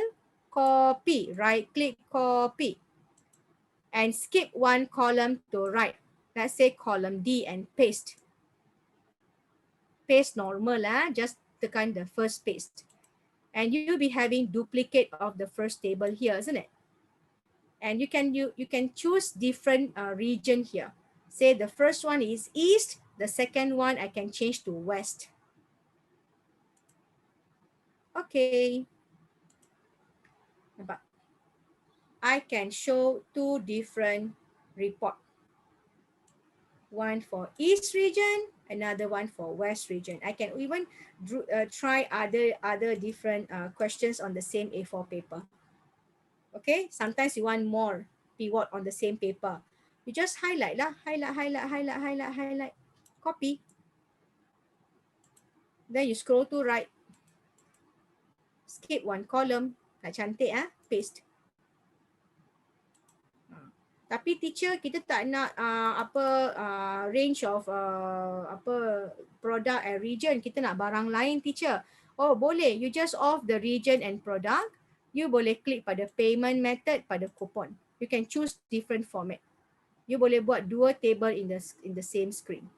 copy, right click, copy, and skip one column to right. Let's say column D and paste. Paste normal, just tekan the first paste. And you'll be having duplicate of the first table here, isn't it? And you can choose different region here. Say the first one is east, the second one I can change to west. Okay. Nampak? I can show two different report. One for east region, another one for west region. I can even try other different questions on the same A4 paper. Okay, sometimes you want more pivot on the same paper. You just highlight lah, highlight, copy. Then you scroll to right. Skip one column. Tak cantik paste. Tapi teacher, kita tak nak range of product and region. Kita nak barang lain, teacher. Oh, boleh. You just off the region and product. You boleh klik pada payment method, pada coupon. You can choose different format. You boleh buat dua table in the same screen.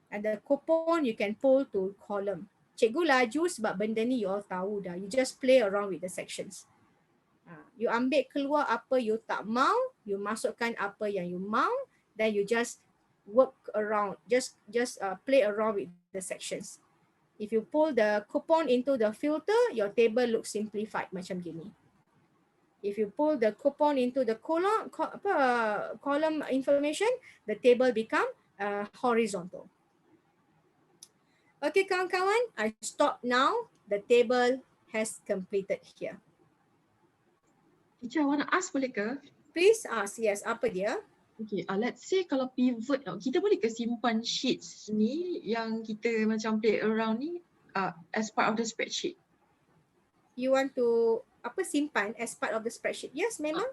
And the coupon you can pull to column. Cikgu laju sebab benda ni you all tahu dah. You just play around with the sections. You ambil keluar apa you tak mau, you masukkan apa yang you mau, then you just work around, just play around with the sections. If you pull the coupon into the filter, your table looks simplified macam gini. If you pull the coupon into the column information, the table become horizontal. Okay, kawan-kawan, I stop now. The table has completed here. Teacher, I want to ask boleh ke? Please ask. Yes, apa dia? Okay, let's say kalau pivot, kita boleh ke simpan sheets ni yang kita macam play around ni as part of the spreadsheet? You want to simpan as part of the spreadsheet? Yes, memang.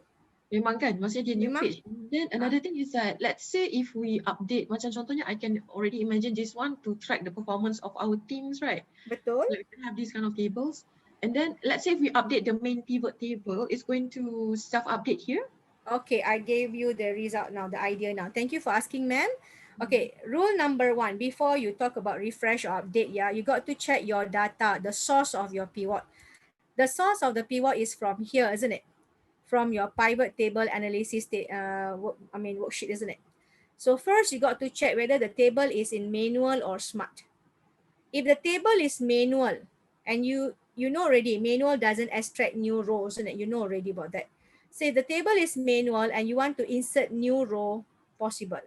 Memang kan, maksudnya dia new Memang. page. Then another thing is that let's say if we update, macam contohnya I can already imagine this one to track the performance of our teams, right? Betul. Like we can have these kind of tables. And then let's say if we update the main pivot table, it's going to self-update here. Okay, I gave you the result now, the idea now. Thank you for asking, ma'am. Okay, rule number 1, before you talk about refresh or update, you got to check your data, the source of your pivot. The source of the pivot is from here, isn't it? From your pivot table analysis worksheet, isn't it? So first, you got to check whether the table is in manual or smart. If the table is manual, and you know already, manual doesn't extract new rows, isn't it? You know already about that. Say the table is manual and you want to insert new row, possible.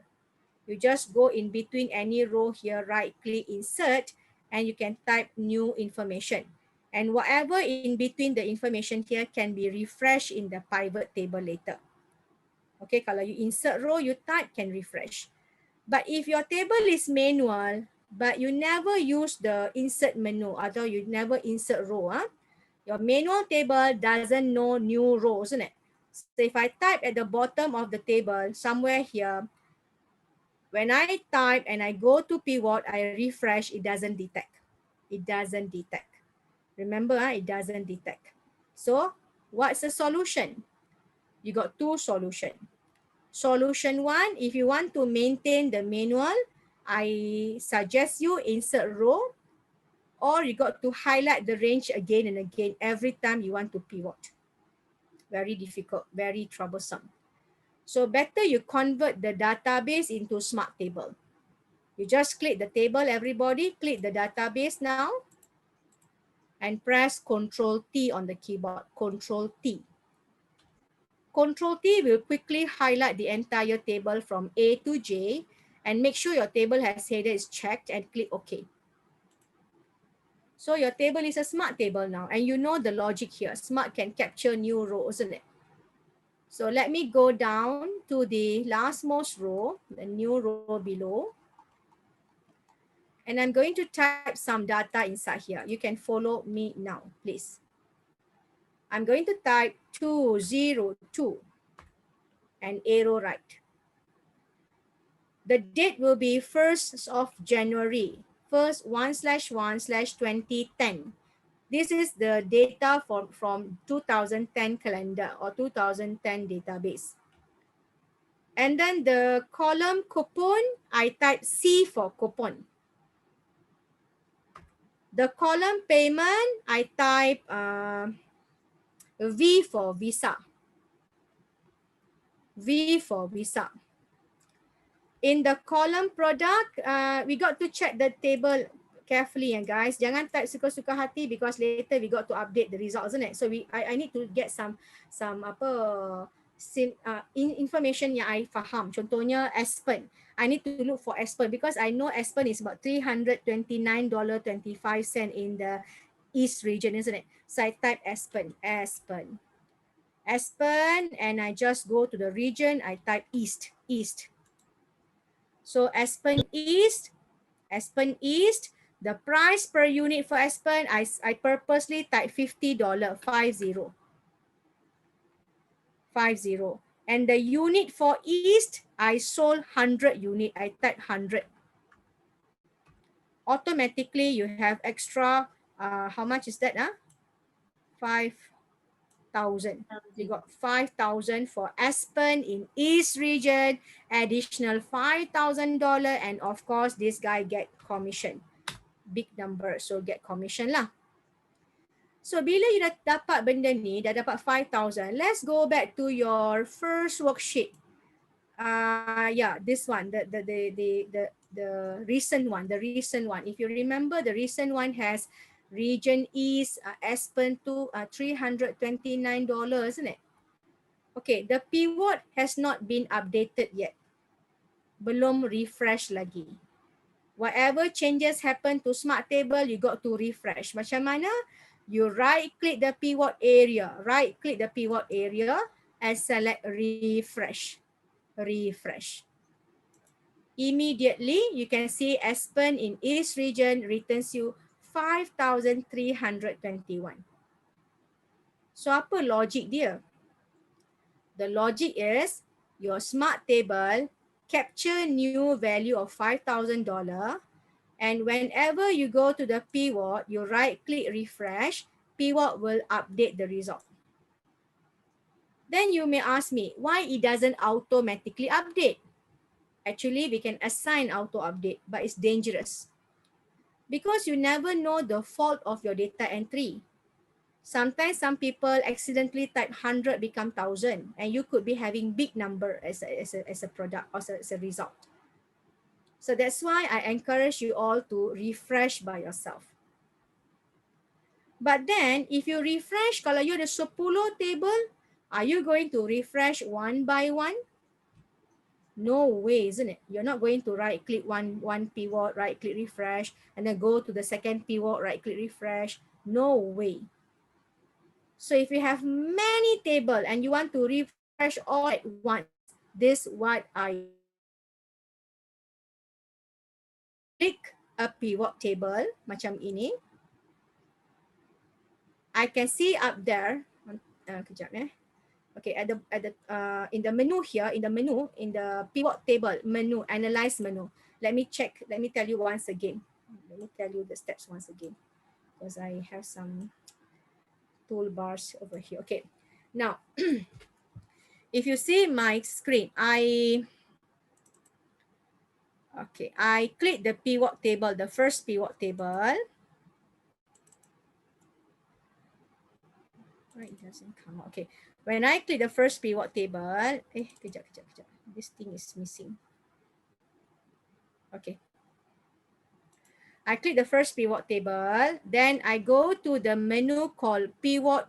You just go in between any row here, right click, insert, and you can type new information. And whatever in between the information here can be refreshed in the pivot table later. Okay, kalau you insert row, you type, can refresh. But if your table is manual, but you never use the insert menu, atau you never insert row, your manual table doesn't know new rows, isn't it? So if I type at the bottom of the table, somewhere here, When I type and I go to pivot, I refresh, it doesn't detect. It doesn't detect. Remember, it doesn't detect. So what's the solution? You got two solutions. Solution one, if you want to maintain the manual, I suggest you insert row, or you got to highlight the range again and again every time you want to pivot. Very difficult, very troublesome. So better you convert the database into smart table. You just click the table, everybody, click the database now, and press Control T on the keyboard, Control T. Control T will quickly highlight the entire table from A to J, and make sure your table has header is checked, and click OK. So your table is a smart table now, and you know the logic here. Smart can capture new rows, isn't it? So let me go down to the lastmost row, the new row below. And I'm going to type some data inside here. You can follow me now, please. I'm going to type 202 and arrow right. The date will be 1st of January, 1/1/2010. This is the data from 2010 calendar or 2010 database. And then the column coupon, I type C for coupon. The column payment, I type V for visa. V for visa. In the column product, we got to check the table carefully, guys. Jangan type suka-suka hati because later we got to update the results, isn't it? So I need to get some information yang I faham. Contohnya Aspen. I need to look for Aspen because I know Aspen is about $329.25 in the East region, isn't it? So I type Aspen, Aspen, Aspen, and I just go to the region. I type East, East. So Aspen East, the price per unit for Aspen, I purposely type $50, 50. And the unit for East, I sold 100 unit, I type 100. Automatically, you have extra, how much is that? 5,000. You got 5,000 for Aspen in East region, additional $5,000, and of course, this guy get commission. Big number, so get commission lah. So bila you dah dapat benda ni, dah dapat 5,000, let's go back to your first worksheet. Yeah, this one, the recent one, If you remember, the recent one has region East, Aspen to $329, isn't it? Okay, the pivot has not been updated yet. Belum refresh lagi. Whatever changes happen to smart table, you got to refresh. Macam mana? You right click the pivot area, and select refresh. Refresh. Immediately, you can see Aspen in East region returns you 5,321. So apa logic dia? The logic is your smart table capture new value of $5,000, and whenever you go to the pivot, you right click refresh, pivot will update the result. Then you may ask me, why it doesn't automatically update? Actually, we can assign auto update, but it's dangerous because you never know the fault of your data entry. Sometimes some people accidentally type 100 become 1,000, and you could be having big number as a product or as a result. So that's why I encourage you all to refresh by yourself. But then if you refresh, kalau you ada 10 table, are you going to refresh one by one? No way, isn't it? You're not going to right click one pivot, right click refresh, and then go to the second pivot, right click refresh. No way. So if you have many table and you want to refresh all at once, this is what I click a pivot table macam ini. I can see up there, kejap . Okay, in the menu here, in the pivot table menu, analyze menu. Let me check. Let me tell you once again. Let me tell you the steps once again, because I have some toolbars over here. Okay, now if you see my screen, I click the pivot table, the first pivot table. It doesn't come out. Okay, when I click the first pivot table, kejap. This thing is missing. Okay. I click the first pivot table, then I go to the menu called pivot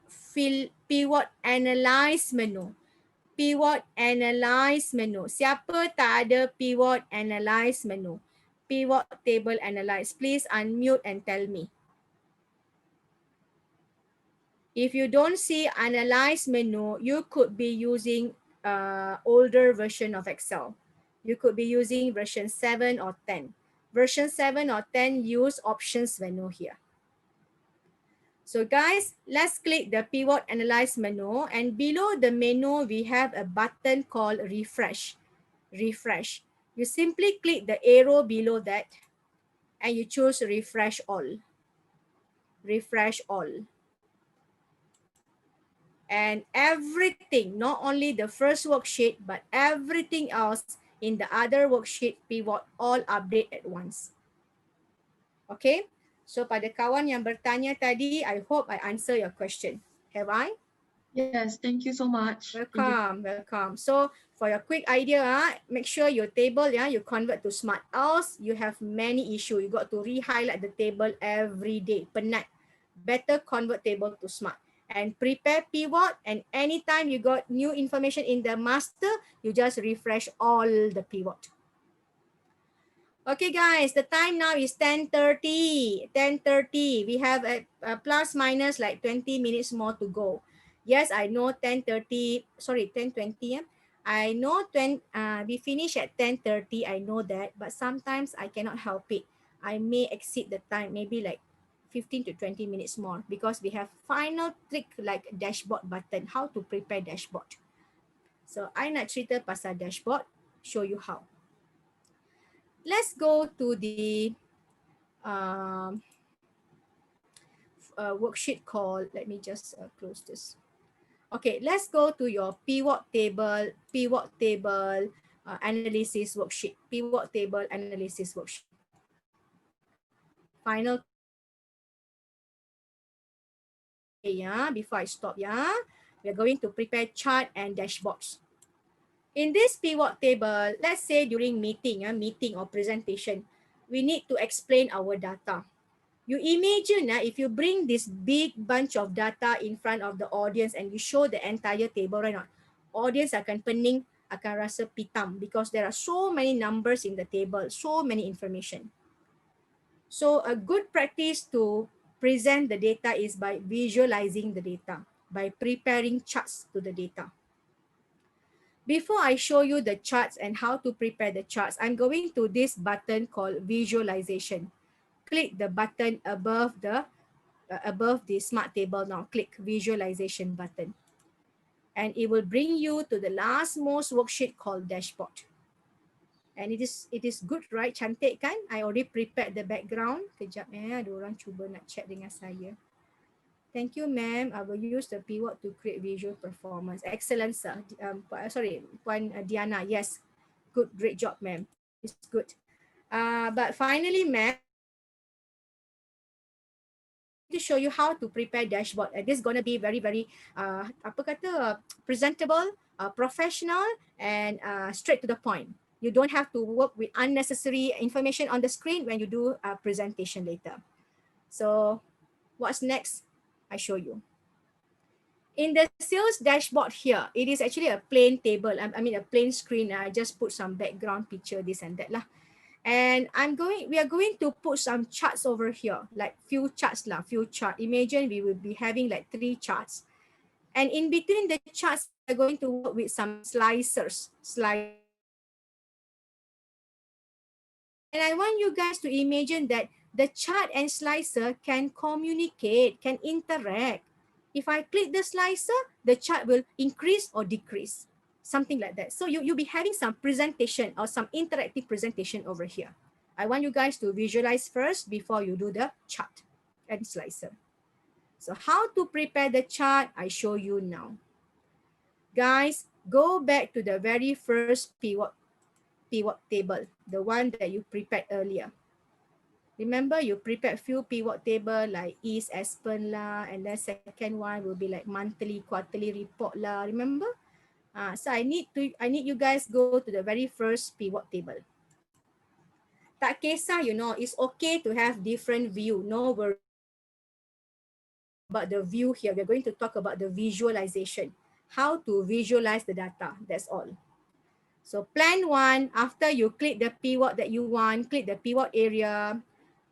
analyze menu. Pivot analyze menu. Siapa tak ada pivot analyze menu? Pivot table analyze. Please unmute and tell me. If you don't see analyze menu, you could be using older version of Excel. You could be using version 7 or 10. Version 7 or 10 use options menu here. So guys, let's click the pivot analyze menu, and below the menu, we have a button called refresh. Refresh. You simply click the arrow below that and you choose refresh all. Refresh all. And everything, not only the first worksheet, but everything else in the other worksheet pivot all update at once. Okay, so pada kawan yang bertanya tadi, I hope I answer your question. Have I? Yes, thank you so much. Welcome, welcome. So for your quick idea, make sure your table, you convert to smart. Else you have many issues. You got to re-highlight the table every day. Penat. Better convert table to smart. And prepare pivot, and anytime you got new information in the master, you just refresh all the pivot. Okay guys, the time now is 10:30. 10:30. We have a plus minus like 20 minutes more to go. Yes, I know 10:30, sorry, 10:20. I know we finish at 10:30, I know that, but sometimes I cannot help it. I may exceed the time, maybe like 15 to 20 minutes more, because we have final trick like dashboard button, how to prepare dashboard. So I nak cerita pasal dashboard, show you how. Let's go to the worksheet called, let me just close this. Okay, let's go to your pivot table analysis worksheet. Pivot table analysis worksheet. Final. Yeah, before I stop, we're going to prepare chart and dashboards. In this pivot table, let's say during meeting or presentation, we need to explain our data. You imagine if you bring this big bunch of data in front of the audience and you show the entire table, right now, audience akan pening, akan rasa pitam, because there are so many numbers in the table, so many information. So a good practice to present the data is by visualizing the data, by preparing charts to the data. Before I show you the charts and how to prepare the charts, I'm going to this button called visualization. Click the button above the smart table now. Click visualization button. And it will bring you to the last most worksheet called dashboard. And it is good, right? Cantik kan? I already prepared the background. Kejap ada orang cuba nak chat dengan saya. Thank you, ma'am. I will use the pivot to create visual performance. Excellent, sir. Puan Diana. Yes. Good, great job, ma'am. It's good. But finally, ma'am, to show you how to prepare dashboard. This is going to be very, very presentable, professional, and straight to the point. You don't have to work with unnecessary information on the screen when you do a presentation later. So what's next? I show you. In the sales dashboard here, it is actually a plain table. I mean a plain screen. I just put some background picture, this and that lah. And we are going to put some charts over here, like few charts. Imagine we will be having like 3 charts. And in between the charts, we're going to work with some slicers. And I want you guys to imagine that the chart and slicer can communicate, can interact. If I click the slicer, the chart will increase or decrease, something like that. So you'll be having some presentation or some interactive presentation over here. I want you guys to visualize first before you do the chart and slicer. So how to prepare the chart, I show you now. Guys, go back to the very first pivot table, the one that you prepared earlier. Remember, you prepared few pivot table like East Aspen lah, and then second one will be like monthly, quarterly report lah. Remember? So I need you guys go to the very first pivot table. Tak kisah, you know, it's okay to have different view. No worry about the view here. We're going to talk about the visualization. How to visualize the data, that's all. So plan one, after you click the pivot that you want, click the pivot area,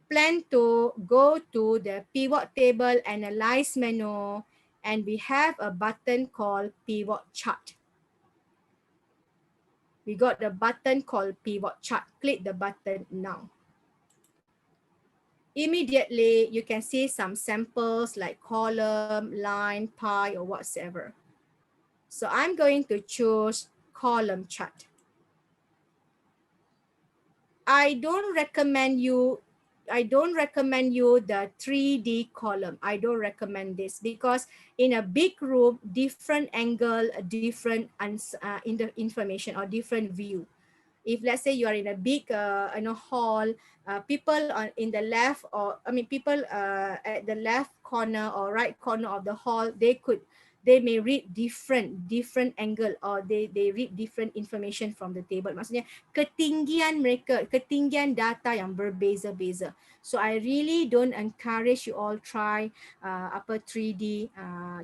plan to go to the pivot table analyze menu, and we have a button called pivot chart. We got the button called pivot chart. Click the button now. Immediately, you can see some samples like column, line, pie, or whatsoever. So I'm going to choose column chart. I don't recommend you the 3D column. I don't recommend this because in a big room, different angle, different in the information or different view. If let's say you are in a big hall, people in the left, or people at the left corner or right corner of the hall, they may read different angle, or they read different information from the table. Maksudnya ketinggian data yang berbeza-beza. So I really don't encourage you all try 3D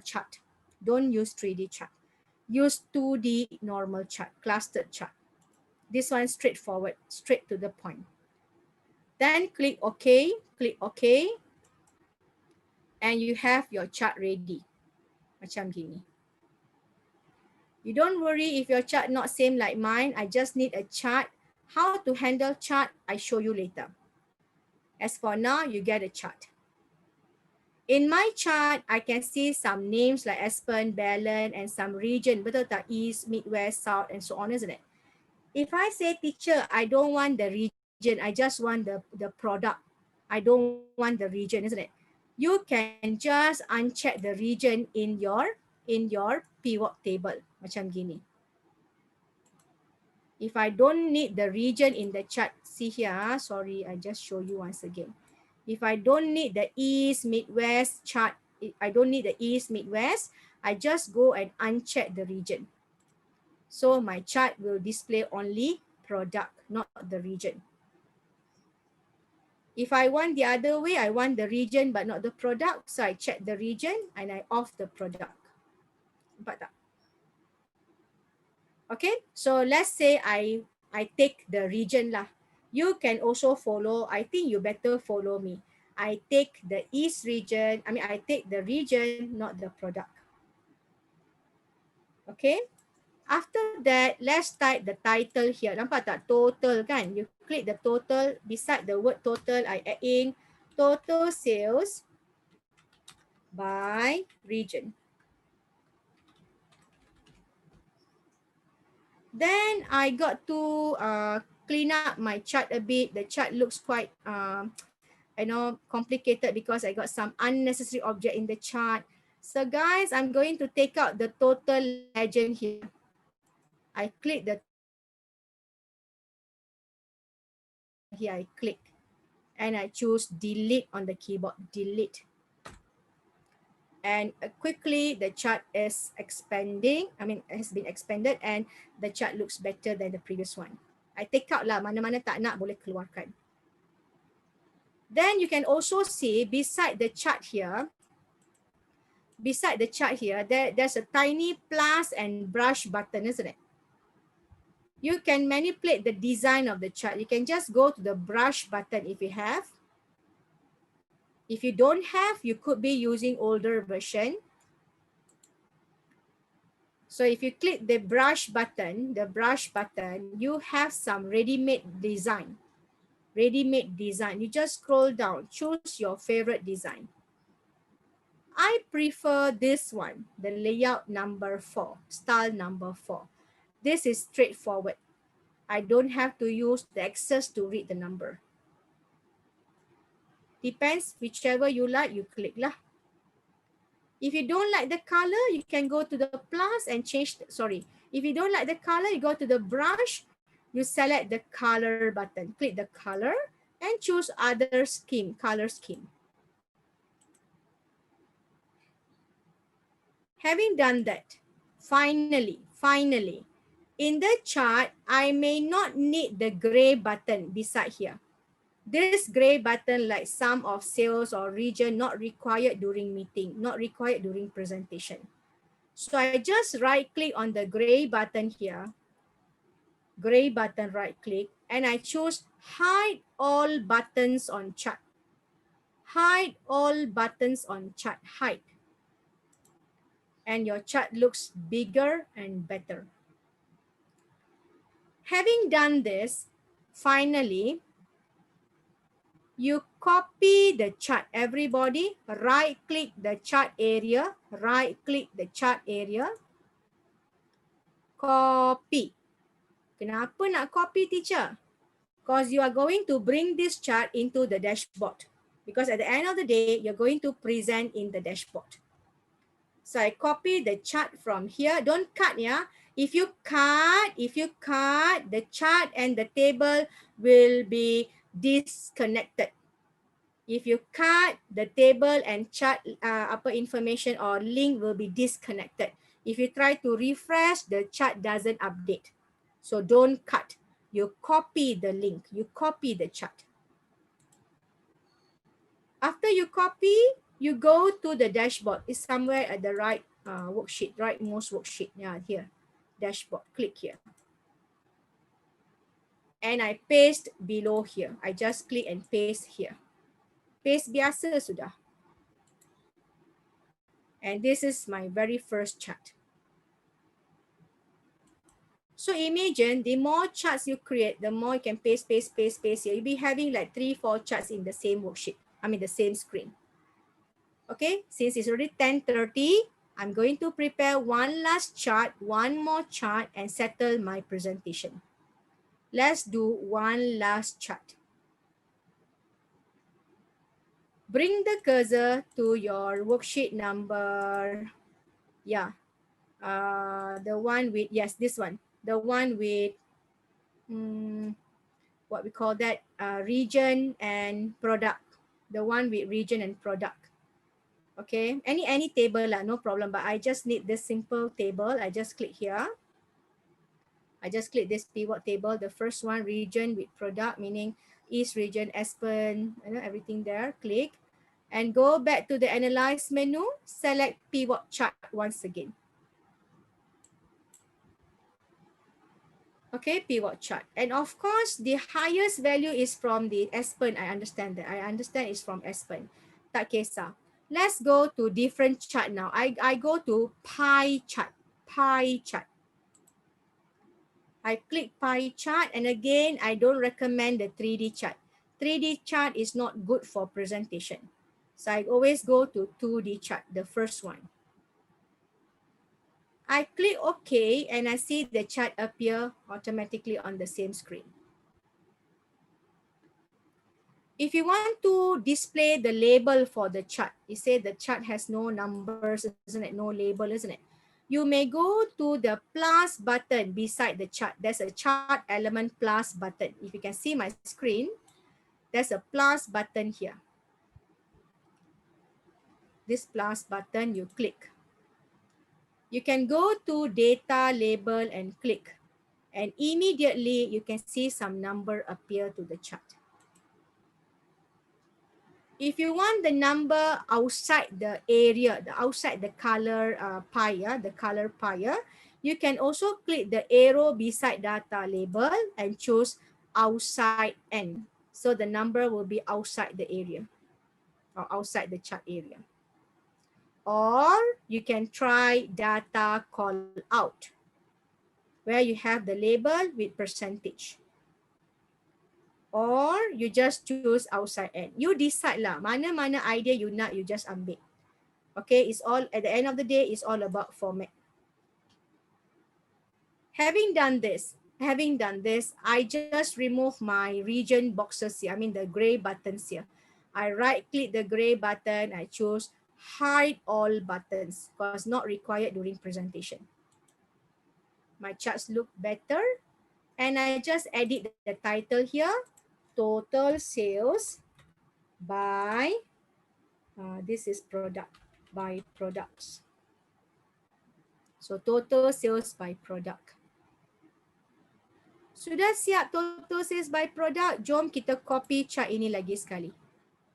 chart. Don't use 3D chart. Use 2D normal chart, clustered chart. This one straightforward, straight to the point. Then click OK, and you have your chart ready. Macam gini. You don't worry if your chart not same like mine. I just need a chart. How to handle chart, I show you later. As for now, you get a chart. In my chart, I can see some names like Aspen, Belen, and some region. Betul tak? East, Midwest, South, and so on, isn't it? If I say, teacher, I don't want the region, I just want the product. I don't want the region, isn't it? You can just uncheck the region in your pivot table. Macam gini. If I don't need the region in the chart, see here, sorry, I just show you once again. If I don't need the East, Midwest chart, I don't need the East, Midwest, I just go and uncheck the region. So my chart will display only product, not the region. If I want the other way, I want the region but not the product, so I check the region and I off the product. Nampak tak? Okay, so let's say I take the region lah. You can also follow, I think you better follow me. I take the East region, I take the region, not the product. Okay. After that, let's type the title here. Nampak tak? Total kan? You click the total. Beside the word total, I add in total sales by region. Then I got to clean up my chart a bit. The chart looks quite complicated because I got some unnecessary object in the chart. So guys, I'm going to take out the total legend here. I click the here, I click and I choose delete on the keyboard, delete. And quickly the chart is expanding, has been expanded, and the chart looks better than the previous one. I take out lah, mana-mana tak nak boleh keluarkan. Then you can also see beside the chart here, there's a tiny plus and brush button, isn't it? You can manipulate the design of the chart. You can just go to the brush button if you have. If you don't have, you could be using older version. So if you click the brush button, you have some ready-made design. You just scroll down, choose your favorite design. I prefer this one, the layout number 4, style number 4. This is straightforward. I don't have to use the access to read the number. Depends, whichever you like, you click lah. If you don't like the color, you can go to the plus and change, if you don't like the color, you go to the brush, you select the color button, click the color and choose other scheme, color scheme. Having done that, finally, in the chart, I may not need the gray button beside here. This gray button, like sum of sales or region, not required during meeting, not required during presentation. So I just right click on the gray button here, gray button right click, and I choose hide all buttons on chart. Hide all buttons on chart, hide. And your chart looks bigger and better. Having done this, finally, you copy the chart. Everybody, right click the chart area, right click the chart area, copy. Kenapa nak copy, teacher? Because you are going to bring this chart into the dashboard. Because at the end of the day, you're going to present in the dashboard. So I copy the chart from here. Don't cut, yeah. If you cut, the chart and the table will be disconnected. If you cut, the table and chart information or link will be disconnected. If you try to refresh, the chart doesn't update. So don't cut. You copy the link. You copy the chart. After you copy, you go to the dashboard. It's somewhere at the right worksheet, rightmost worksheet. Yeah, here. Dashboard. Click here. And I paste below here. I just click and paste here. Paste biasa sudah. And this is my very first chart. So imagine the more charts you create, the more you can paste here. You'll be having like 3-4 charts in the same worksheet. I mean the same screen. Okay, since it's already 10:30, I'm going to prepare one last chart, one more chart, and settle my presentation. Let's do one last chart. Bring the cursor to your worksheet number, the one with, yes, this one. The one with, what we call that, region and product. The one with region and product. Okay, any table lah, no problem. But I just need this simple table. I just click here. I just click this pivot table. The first one, region with product, meaning East region, Aspen, everything there. Click and go back to the analyze menu. Select pivot chart once again. Okay, pivot chart. And of course, the highest value is from the Aspen. I understand that. I understand it's from Aspen. Tak kisah. Let's go to different chart now. I go to pie chart. Pie chart. I click pie chart, and again, I don't recommend the 3D chart. 3D chart is not good for presentation. So I always go to 2D chart, the first one. I click OK, and I see the chart appear automatically on the same screen. If you want to display the label for the chart, you say the chart has no numbers, isn't it? No label, isn't it? You may go to the plus button beside the chart. There's a chart element plus button. If you can see my screen, there's a plus button here. This plus button, you click. You can go to data label and click. And immediately you can see some number appear to the chart. If you want the number outside the area, outside the color pie, the color pie, you can also click the arrow beside data label and choose outside N. So the number will be outside the area or outside the chart area. Or you can try data call out, where you have the label with percentage. Or you just choose outside N. You decide lah, mana-mana idea you nak, you just ambil. Okay, it's all, at the end of the day, it's all about format. Having done this, I just remove my region boxes here. I mean the gray buttons here. I right click the gray button. I choose hide all buttons because not required during presentation. My charts look better. And I just edit the title here. Total sales by, this is product, by products. So total sales by product. Sudah siap total sales by product? Jom kita copy chart ini lagi sekali.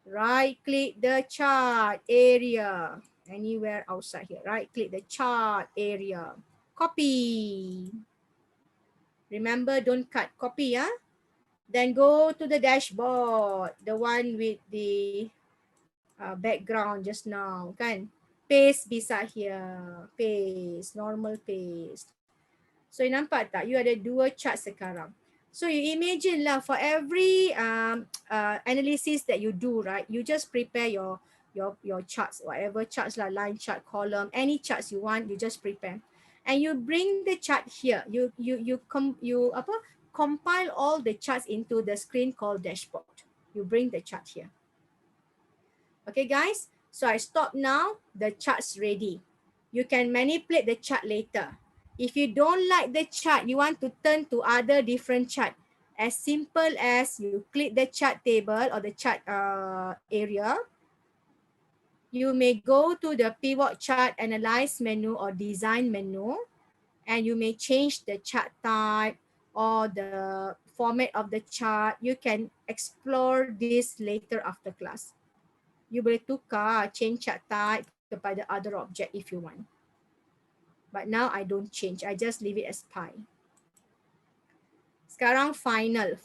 Right click the chart area. Anywhere outside here. Right click the chart area. Copy. Remember, don't cut. Copy, ya. Then go to the dashboard. The one with the background just now, kan? Paste beside here. Paste. Normal paste. So you nampak tak? You ada dua chart sekarang. So you imagine lah, for every analysis that you do, right? You just prepare your charts, whatever charts lah, line chart, column, any charts you want, you just prepare. And you bring the chart here. You compile all the charts into the screen called dashboard. You bring the chart here. Okay, guys. So I stop now. The chart's ready. You can manipulate the chart later. If you don't like the chart, you want to turn to other different chart. As simple as you click the chart table or the chart area. You may go to the pivot chart analyze menu or design menu, and you may change the chart type or the format of the chart. You can explore this later after class. You boleh tukar, change chart type kepada other object if you want. But now I don't change. I just leave it as pie. Sekarang final.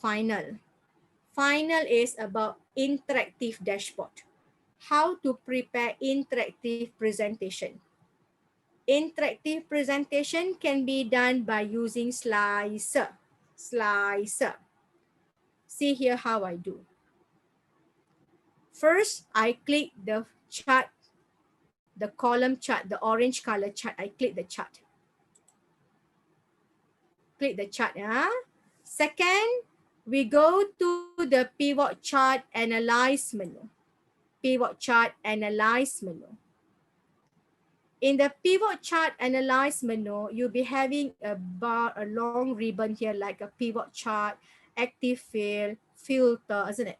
Final is about interactive dashboard. How to prepare interactive presentation. Interactive presentation can be done by using slicer. See here how I do. First, I click the chart, the column chart, the orange color chart. I click the chart. Click the chart. Second, we go to the pivot chart analyze menu. Pivot chart analyze menu. In the pivot chart analyze menu, you'll be having a long ribbon here like a pivot chart, active fill, filter, isn't it?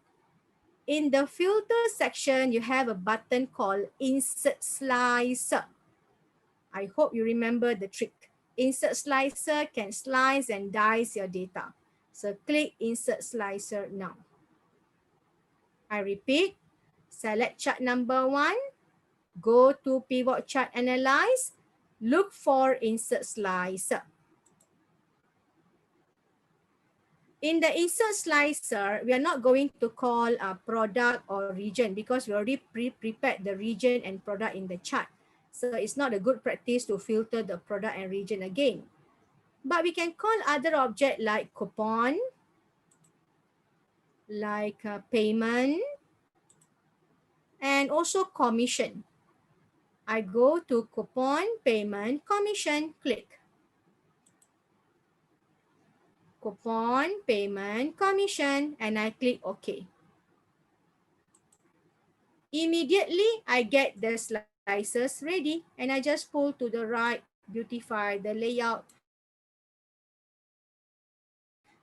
In the filter section, you have a button called insert slicer. I hope you remember the trick. Insert slicer can slice and dice your data. So click insert slicer now. I repeat, select chart number 1. Go to pivot chart analyze, look for insert slicer. In the insert slicer, we are not going to call a product or region because we already prepared the region and product in the chart. So it's not a good practice to filter the product and region again. But we can call other object like coupon, like payment, and also commission. I go to coupon, payment, commission, click. Coupon, payment, commission, and I click OK. Immediately, I get the slices ready and I just pull to the right, beautify the layout.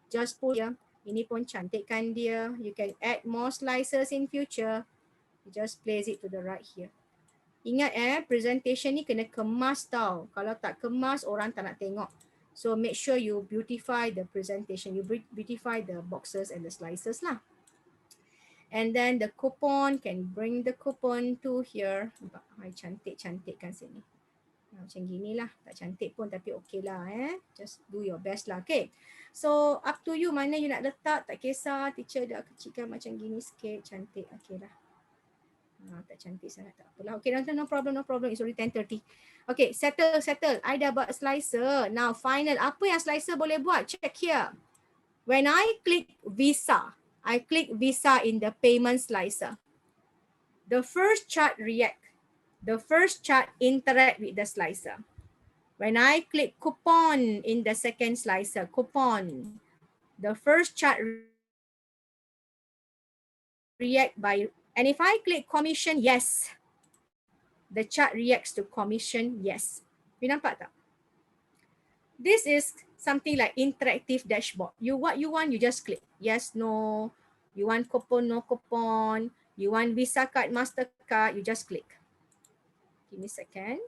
Just pull here. Ini pun cantikkan dia. You can add more slices in future. You just place it to the right here. Ingat presentation ni kena kemas tau. Kalau tak kemas, orang tak nak tengok. So make sure you beautify the presentation. You beautify the boxes and the slices lah. And then the coupon, can bring the coupon to here. Nampak, cantik-cantik kan sini. Macam gini lah. Tak cantik pun tapi okey lah. Just do your best lah. Okay. So up to you mana you nak letak. Tak kisah. Teacher dah kecilkan macam gini sikit. Cantik. Okay lah. Tak cantik sangat, tak apalah. Okay, no problem. It's already 10:30. Okay, settle. I dah buat slicer. Now, final. Apa yang slicer boleh buat? Check here. When I click Visa, in the payment slicer. The first chart react. The first chart interact with the slicer. When I click coupon in the second slicer, coupon, the first chart react by, and if I click commission yes, the chart reacts to commission yes. You nampak tak? This is something like interactive dashboard. What you want, you just click yes, no. You want coupon, no coupon. You want Visa card, Mastercard, you just click. Give me a second.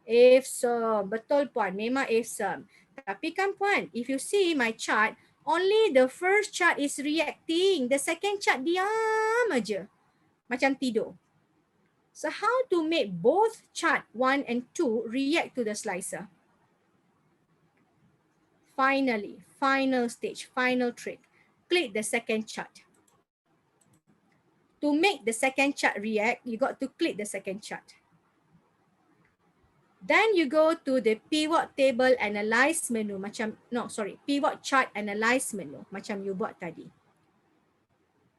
If so, betul puan, memang if so. Tapi kan puan, if you see my chart, only the first chart is reacting. The second chart diam aja. Macam tidur. So how to make both chart 1 and 2 react to the slicer? Finally, final stage, final trick. Click the second chart. To make the second chart react, you got to click the second chart. Then you go to the pivot table analyze menu macam, pivot chart analyze menu macam you buat tadi.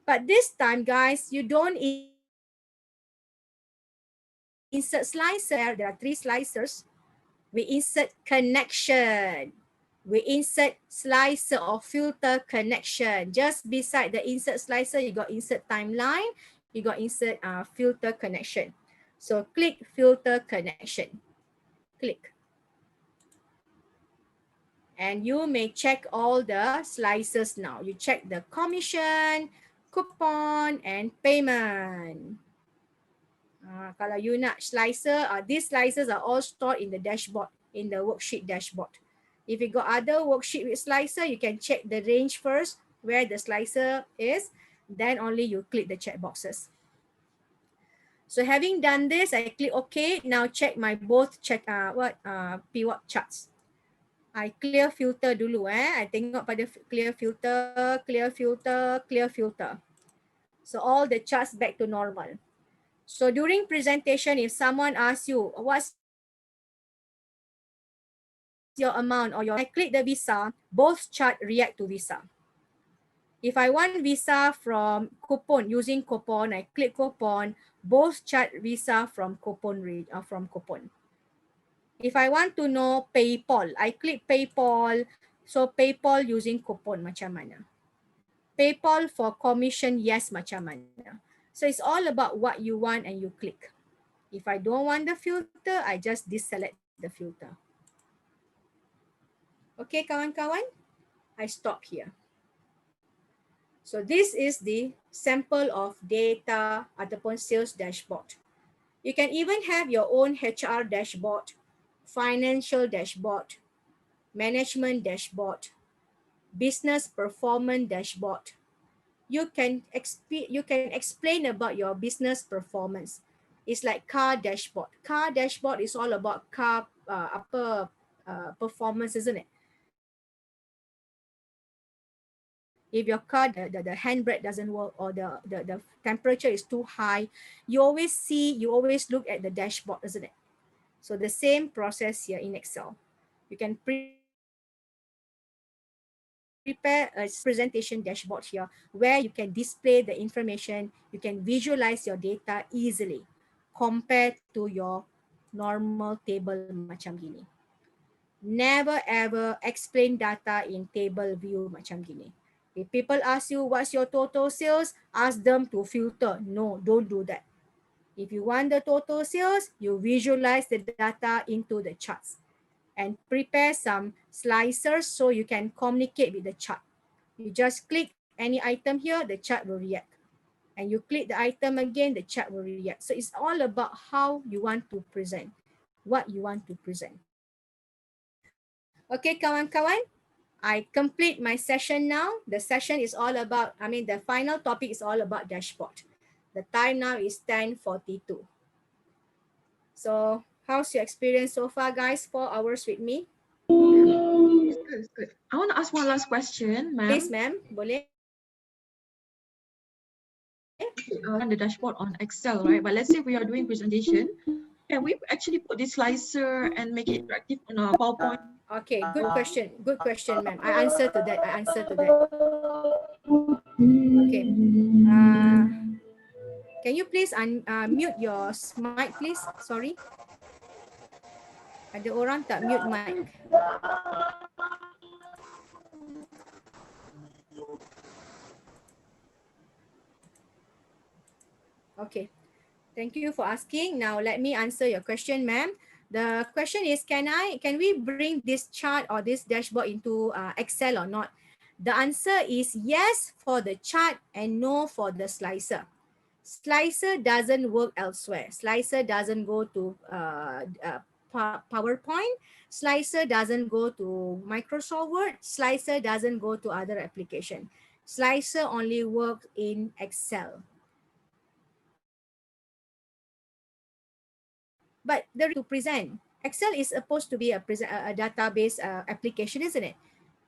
But this time guys, you don't insert slicer. There are 3 slicers. We insert connection. We insert slicer or filter connection. Just beside the insert slicer, you got insert timeline, you got insert filter connection. So click filter connection. Click. And you may check all the slices now. You check the commission, coupon, and payment. Kalau you nak slicer, these slices are all stored in the dashboard, in the worksheet dashboard. If you got other worksheet with slicer, you can check the range first, where the slicer is, then only you click the check boxes. So having done this, I click OK. Now check my both pivot charts. I clear filter dulu I tengok pada clear filter, clear filter, clear filter. So all the charts back to normal. So during presentation, if someone asks you, what's your amount or I click the Visa, both chart react to Visa. If I want Visa from coupon, using coupon, I click coupon, both chart Visa from coupon. If I want to know PayPal, I click PayPal, so PayPal using coupon macam mana. PayPal for commission, yes macam mana. So it's all about what you want and you click. If I don't want the filter, I just deselect the filter. Okay, kawan-kawan, I stop here. So this is the sample of data ataupun sales dashboard. You can even have your own HR dashboard, financial dashboard, management dashboard, business performance dashboard. You can explain about your business performance. It's like car dashboard. Car dashboard is all about car performance, isn't it? If your car, the handbrake doesn't work or the temperature is too high, you always look at the dashboard, isn't it? So the same process here in Excel. You can prepare a presentation dashboard here where you can display the information, you can visualize your data easily compared to your normal table macam gini. Never ever explain data in table view macam gini. If people ask you what's your total sales, ask them to filter. No, don't do that. If you want the total sales, you visualize the data into the charts and prepare some slicers so you can communicate with the chart. You just click any item here, the chart will react. And you click the item again, the chart will react. So it's all about how you want to present, what you want to present. Okay, kawan-kawan, I complete my session now. The session is all about, the final topic is all about dashboard. The time now is 10:42. So how's your experience so far, guys? 4 hours with me. It's good, it's good. I want to ask one last question, ma'am. Please, ma'am. Boleh? On the dashboard on Excel, right? But let's say we are doing presentation, can we actually put this slicer and make it interactive on our PowerPoint? Okay, good question. Good question, ma'am. I answer to that. Okay. Can you please mute your mic, please? Sorry. Ada orang tak mute mic? Okay. Thank you for asking. Now let me answer your question, ma'am. The question is, can we bring this chart or this dashboard into Excel or not? The answer is yes for the chart and no for the slicer. Slicer doesn't work elsewhere. Slicer doesn't go to PowerPoint. Slicer doesn't go to Microsoft Word. Slicer doesn't go to other application. Slicer only works in Excel. But to present, Excel is supposed to be a database application, isn't it?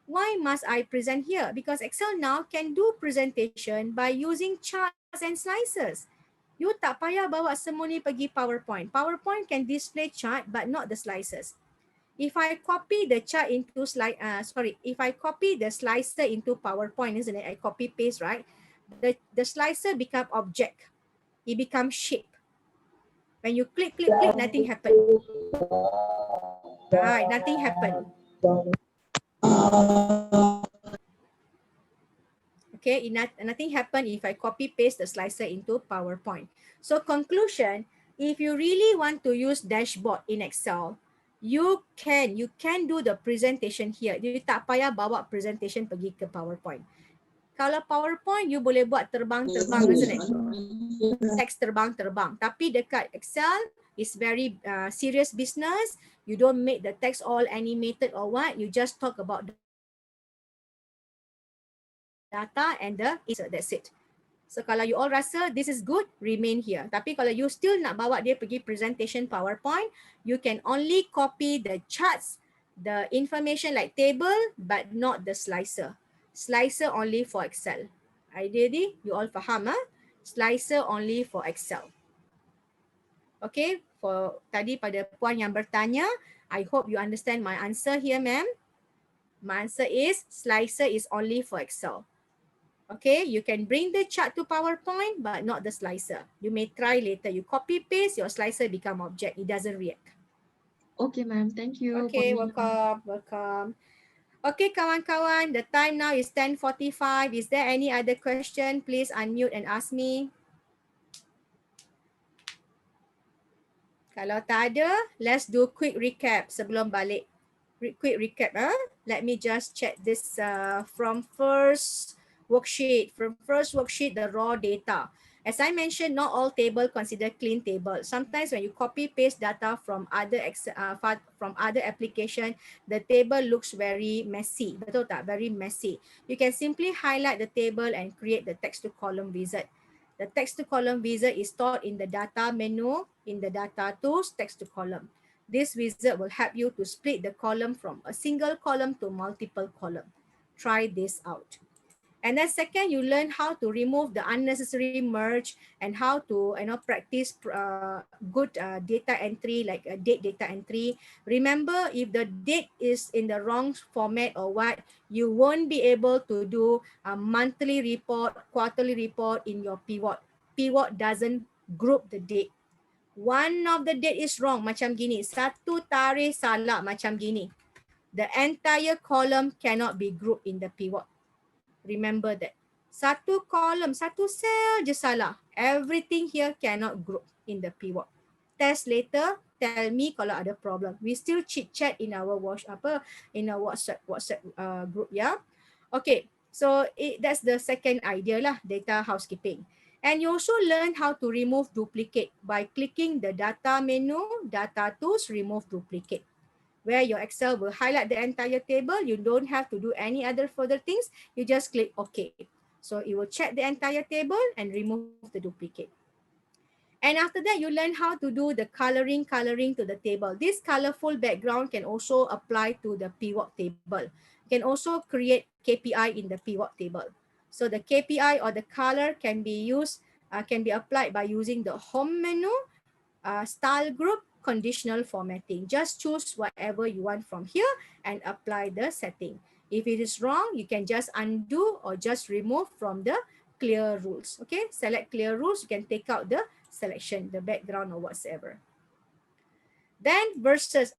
Why must I present here? Because Excel now can do presentation by using charts and slices. You tak payah bawa semua ni pergi PowerPoint. PowerPoint can display chart but not the slices. If I copy the chart into if I copy the slicer into PowerPoint, isn't it? I copy paste, right? The slicer become object. It becomes shape. When you click, nothing happen. Right, nothing happen. Okay, nothing happen if I copy paste the slicer into PowerPoint. So conclusion, if you really want to use dashboard in Excel, you can do the presentation here. You tak payah bawa presentation pergi ke PowerPoint. Kalau PowerPoint, you boleh buat terbang-terbang, isn't it? Text terbang-terbang. Tapi dekat Excel, it's very serious business. You don't make the text all animated or what. You just talk about the data and the answer. That's it. So kalau you all rasa this is good, remain here. Tapi kalau you still nak bawa dia pergi presentation PowerPoint, you can only copy the charts, the information like table, but not the slicer. Slicer only for Excel. Idea ni, you all faham, huh? Slicer only for Excel. Okay, for tadi pada puan yang bertanya, I hope you understand my answer here, ma'am. My answer is slicer is only for Excel. Okay, you can bring the chart to PowerPoint, but not the slicer. You may try later. You copy paste, your slicer become object. It doesn't react. Okay, ma'am. Thank you. Okay, welcome. Okay, kawan-kawan, the time now is 10:45. Is there any other question? Please unmute and ask me. Kalau tak ada, let's do quick recap sebelum balik. Quick recap. Let me just check this from first worksheet. From first worksheet, the raw data. As I mentioned, not all table consider clean table. Sometimes when you copy paste data from other application, the table looks very messy. Betul tak? Very messy. You can simply highlight the table and create the text to column wizard. The text to column wizard is stored in the data menu in the data tools text to column. This wizard will help you to split the column from a single column to multiple column. Try this out. And then second, you learn how to remove the unnecessary merge and how to practice good data entry, like date data entry. Remember, if the date is in the wrong format or what, you won't be able to do a monthly report, quarterly report in your pivot. Pivot doesn't group the date. One of the date is wrong, macam gini. Satu tarikh salah, macam gini. The entire column cannot be grouped in the pivot. Remember that. Satu column, satu cell je salah. Everything here cannot group in the pivot. Test later, tell me kalau ada problem. We still chit chat in our WhatsApp group, yeah. Okay, so that's the second idea lah, data housekeeping. And you also learn how to remove duplicate by clicking the data menu, data tools, remove duplicate. Where your Excel will highlight the entire table. You don't have to do any other further things. You just click OK. So it will check the entire table and remove the duplicate. And after that, you learn how to do the coloring to the table. This colorful background can also apply to the pivot table. You can also create KPI in the pivot table. So the KPI or the color can be used, can be applied by using the home menu, style group, conditional formatting. Just choose whatever you want from here and apply the setting. If it is wrong, you can just undo or just remove from the clear rules. Okay, select clear rules. You can take out the selection, the background or whatsoever. Then versus,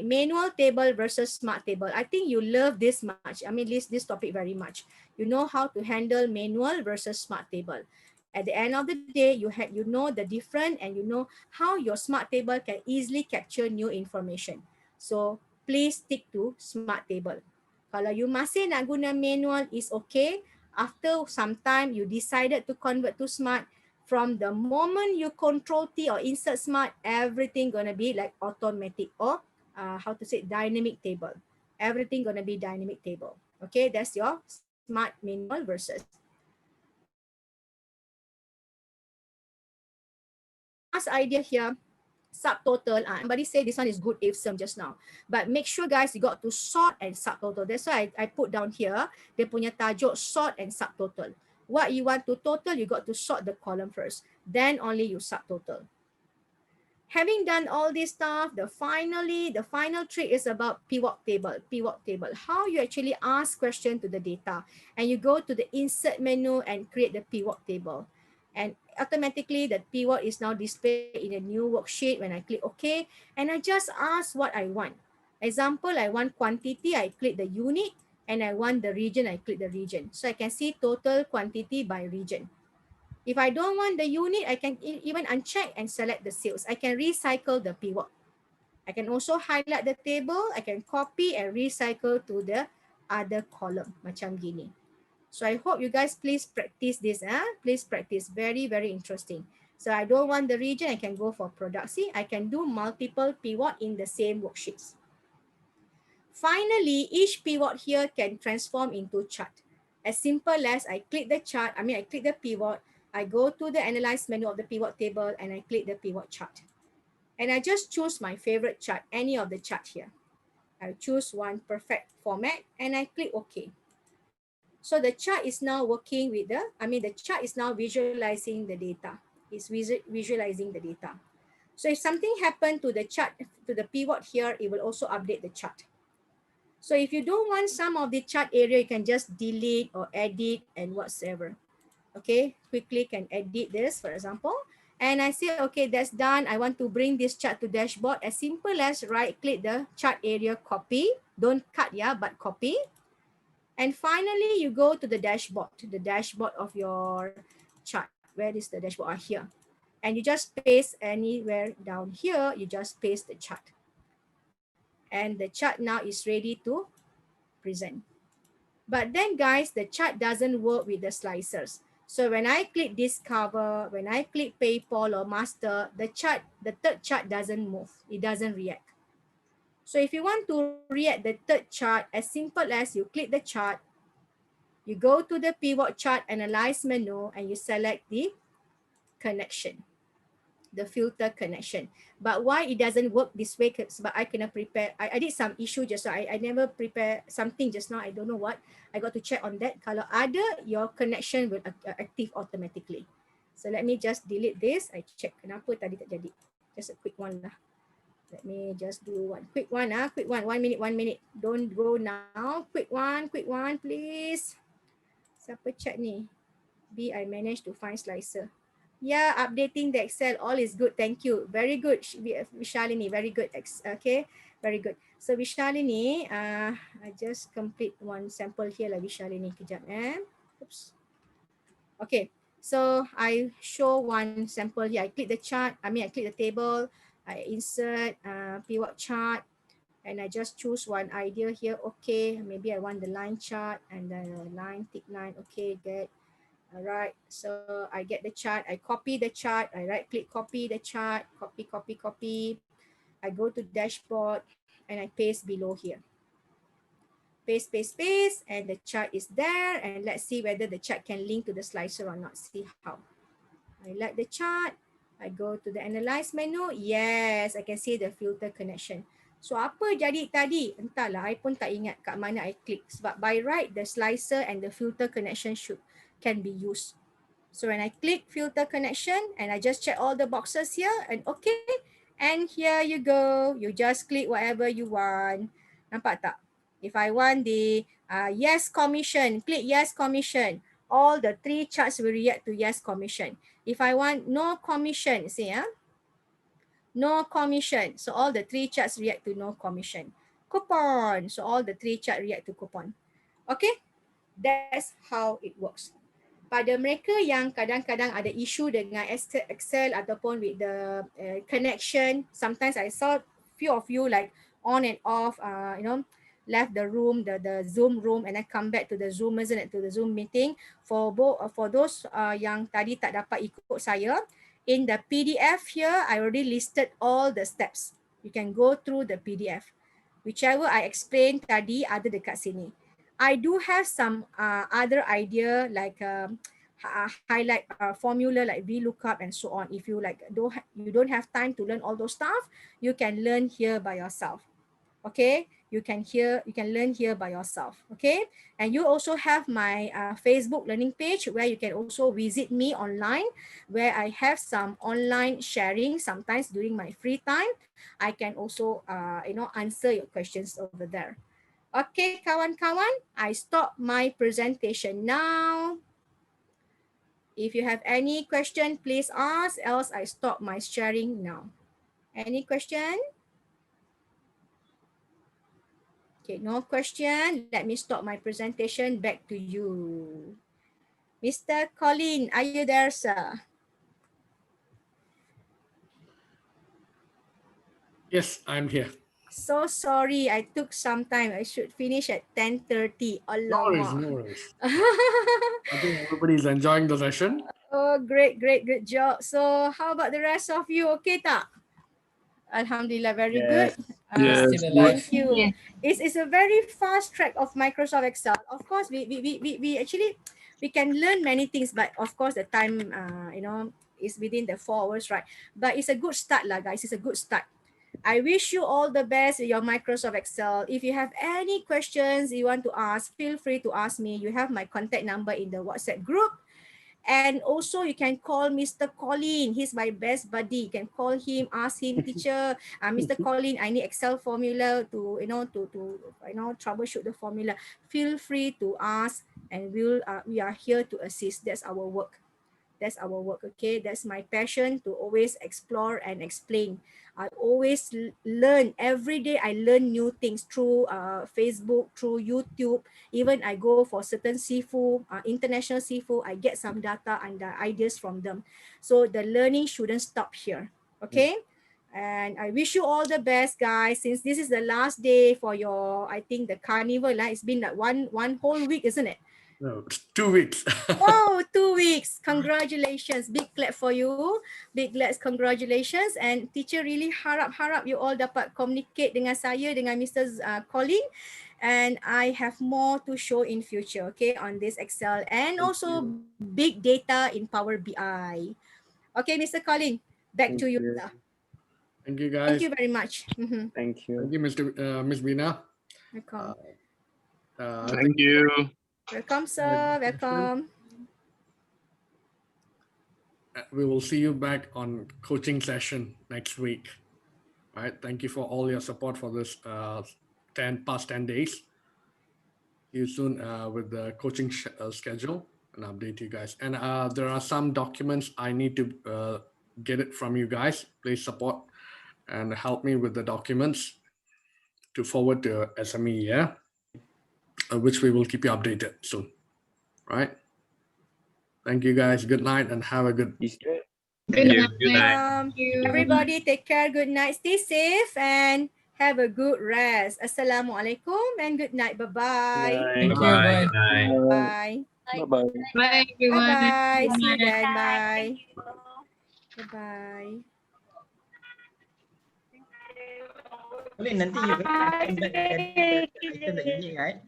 manual table versus smart table. I think you love this much. I mean, this topic very much. You know how to handle manual versus smart table. At the end of the day, you know the difference and you know how your smart table can easily capture new information. So please stick to smart table. Kalau you masih nak guna manual is okay. After some time you decided to convert to smart, from the moment you control T or insert smart, everything gonna be like automatic or how to say dynamic table. Everything gonna be dynamic table. Okay, that's your smart manual versus. Last idea here, subtotal. Somebody say this one is good IFSM just now. But make sure guys, you got to sort and subtotal. That's why I put down here, dia punya tajuk sort and subtotal. What you want to total, you got to sort the column first. Then only you subtotal. Having done all this stuff, the final trick is about pivot table. Pivot table. How you actually ask question to the data. And you go to the insert menu and create the pivot table. And automatically the pivot is now displayed in a new worksheet when I click OK. And I just ask what I want. Example, I want quantity, I click the unit. And I want the region, I click the region. So I can see total quantity by region. If I don't want the unit, I can even uncheck and select the sales. I can recycle the pivot. I can also highlight the table. I can copy and recycle to the other column. Macam gini. So I hope you guys please practice this. Please practice. Very, very interesting. So I don't want the region. I can go for product. See, I can do multiple pivot in the same worksheets. Finally, each pivot here can transform into chart. As simple as I click the chart, I click the pivot, I go to the analyze menu of the pivot table and I click the pivot chart. And I just choose my favorite chart, any of the chart here. I choose one perfect format and I click OK. So the chart is now working with the chart is now visualizing the data. It's visualizing the data. So if something happened to the chart, to the pivot here, it will also update the chart. So if you don't want some of the chart area, you can just delete or edit and whatsoever. Okay, quickly can edit this, for example. And I say, okay, that's done. I want to bring this chart to dashboard. As simple as right click the chart area, copy. Don't cut, but copy. And finally, you go to the dashboard of your chart. Where is the dashboard? Here. And you just paste anywhere down here, you just paste the chart. And the chart now is ready to present. But then guys, the chart doesn't work with the slicers. So when I click discover, when I click PayPal or master, the third chart doesn't move. It doesn't react. So if you want to react the third chart, as simple as you click the chart, you go to the pivot chart analyze menu and you select the connection, the filter connection. But why it doesn't work this way? But I cannot prepare. I did some issue just now. I never prepare something just now. I don't know what. I got to check on that. Kalau ada, your connection will active automatically. So let me just delete this. I check kenapa tadi tak jadi. Just a quick one lah. Let me just do one quick one. Quick one. 1 minute. Don't go now. Quick one, please. Siapa chat ni? I managed to find slicer. Yeah, updating the Excel, all is good. Thank you. Very good, Vishalini. Very good. Okay, very good. So Vishalini, I just complete one sample here lah, Vishalini. Kejap, Oops. Okay, so I show one sample here. I click the chart. I click the table. I insert pivot chart, and I just choose one idea here. Okay, maybe I want the line chart and the thick line. Okay, good. All right, so I get the chart, I copy the chart, I right click, copy the chart, copy. I go to dashboard and I paste below here. Paste, and the chart is there. And let's see whether the chart can link to the slicer or not. See how. I like the chart, I go to the analyze menu. Yes, I can see the filter connection. So apa jadi tadi? Entahlah, I pun tak ingat kat mana I click. Sebab by right, the slicer and the filter connection can be used. So when I click filter connection and I just check all the boxes here and okay, and here you go. You just click whatever you want. Nampak tak? If I want the yes commission, click yes commission. all the 3 charts will react to yes commission. If I want no commission, see, no commission. So all the 3 charts react to no commission. Coupon. So all the 3 charts react to coupon. Okay, that's how it works. Pada mereka yang kadang-kadang ada isu dengan Excel ataupun with the connection, sometimes I saw few of you like on and off, left the room, the Zoom room, and then come back to the Zoom, isn't it, to the Zoom meeting. For those yang tadi tak dapat ikut saya, in the PDF here, I already listed all the steps. You can go through the PDF. Whichever I explained tadi ada dekat sini. I do have some other idea like highlight formula like VLOOKUP and so on. If you you don't have time to learn all those stuff, you can learn here by yourself. Okay, you can learn here by yourself. Okay, and you also have my Facebook learning page where you can also visit me online, where I have some online sharing. Sometimes during my free time, I can also answer your questions over there. Okay, kawan-kawan, I stop my presentation now. If you have any question, please ask, else I stop my sharing now. Any question? Okay, no question. Let me stop my presentation. Back to you. Mr. Colin, are you there, sir? Yes, I'm here. So sorry, I took some time. I should finish at 10:30. No worries, no worries. I think everybody's enjoying the session. Oh, great job. So how about the rest of you? Okay, tak? Alhamdulillah, very good. Yes. Thank you. It's a very fast track of Microsoft Excel. Of course, we actually we can learn many things, but of course the time is within the 4 hours, right? But it's a good start, lah, guys. It's a good start. I wish you all the best with your Microsoft Excel. If you have any questions you want to ask, feel free to ask me. You have my contact number in the WhatsApp group. And also you can call Mr. Colin. He's my best buddy. You can call him, ask him, teacher, Mr. Colin, I need Excel formula to troubleshoot the formula. Feel free to ask, and we are here to assist. That's our work. That's our work, okay? That's my passion, to always explore and explain. I always learn. Every day I learn new things through Facebook, through YouTube. Even I go for certain seafood, international seafood, I get some data and ideas from them. So the learning shouldn't stop here, okay? And I wish you all the best, guys. Since this is the last day for your, I think, the carnival, it's been like one whole week, isn't it? No, 2 weeks. Oh, 2 weeks. Congratulations. Big clap for you. Big claps, congratulations. And teacher really harap you all dapat communicate dengan saya, dengan Mr. Colin. And I have more to show in future, okay, on this Excel. And also big data in Power BI. Okay, Mr. Colin, back to you. Thank you, guys. Thank you very much. Thank you. Thank you, Miss Bina. Welcome. Thank you. Welcome, sir. Welcome. We will see you back on coaching session next week. All right. Thank you for all your support for this past 10 days. See you soon with the coaching schedule, and update you guys. And there are some documents I need to get it from you guys. Please support and help me with the documents to forward to SME, yeah? Which we will keep you updated soon. Right? Thank you, guys. Good night and have a good night. Everybody take care. Good night. Stay safe and have a good rest. Assalamualaikum and good night. Bye-bye. Thank you. Bye. Bye. Bye. Bye, everyone. Bye. See you then. Bye. Bye-bye. Nanti you going to item that you need, right?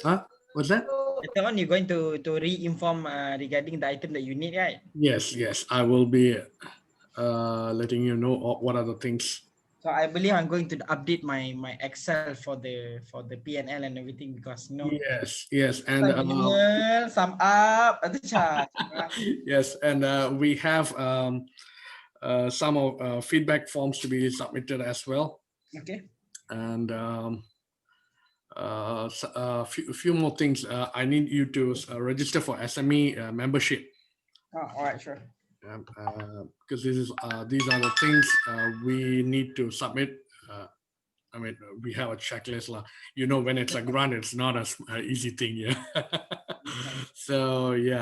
Huh? What's that? Later on, you're going to re-inform regarding the item that you need, right? Yes. I will be letting you know what are the things. So I believe I'm going to update my Excel for the PNL and everything, because Yes, and sum up other chart. yes, and we have some of feedback forms to be submitted as well. Okay. And few more things. I need you to register for SME membership. Oh, all right, sure. Because these are the things we need to submit. I mean, we have a checklist. You know, when it's a grant, it's not an easy thing. Yeah. So, yeah.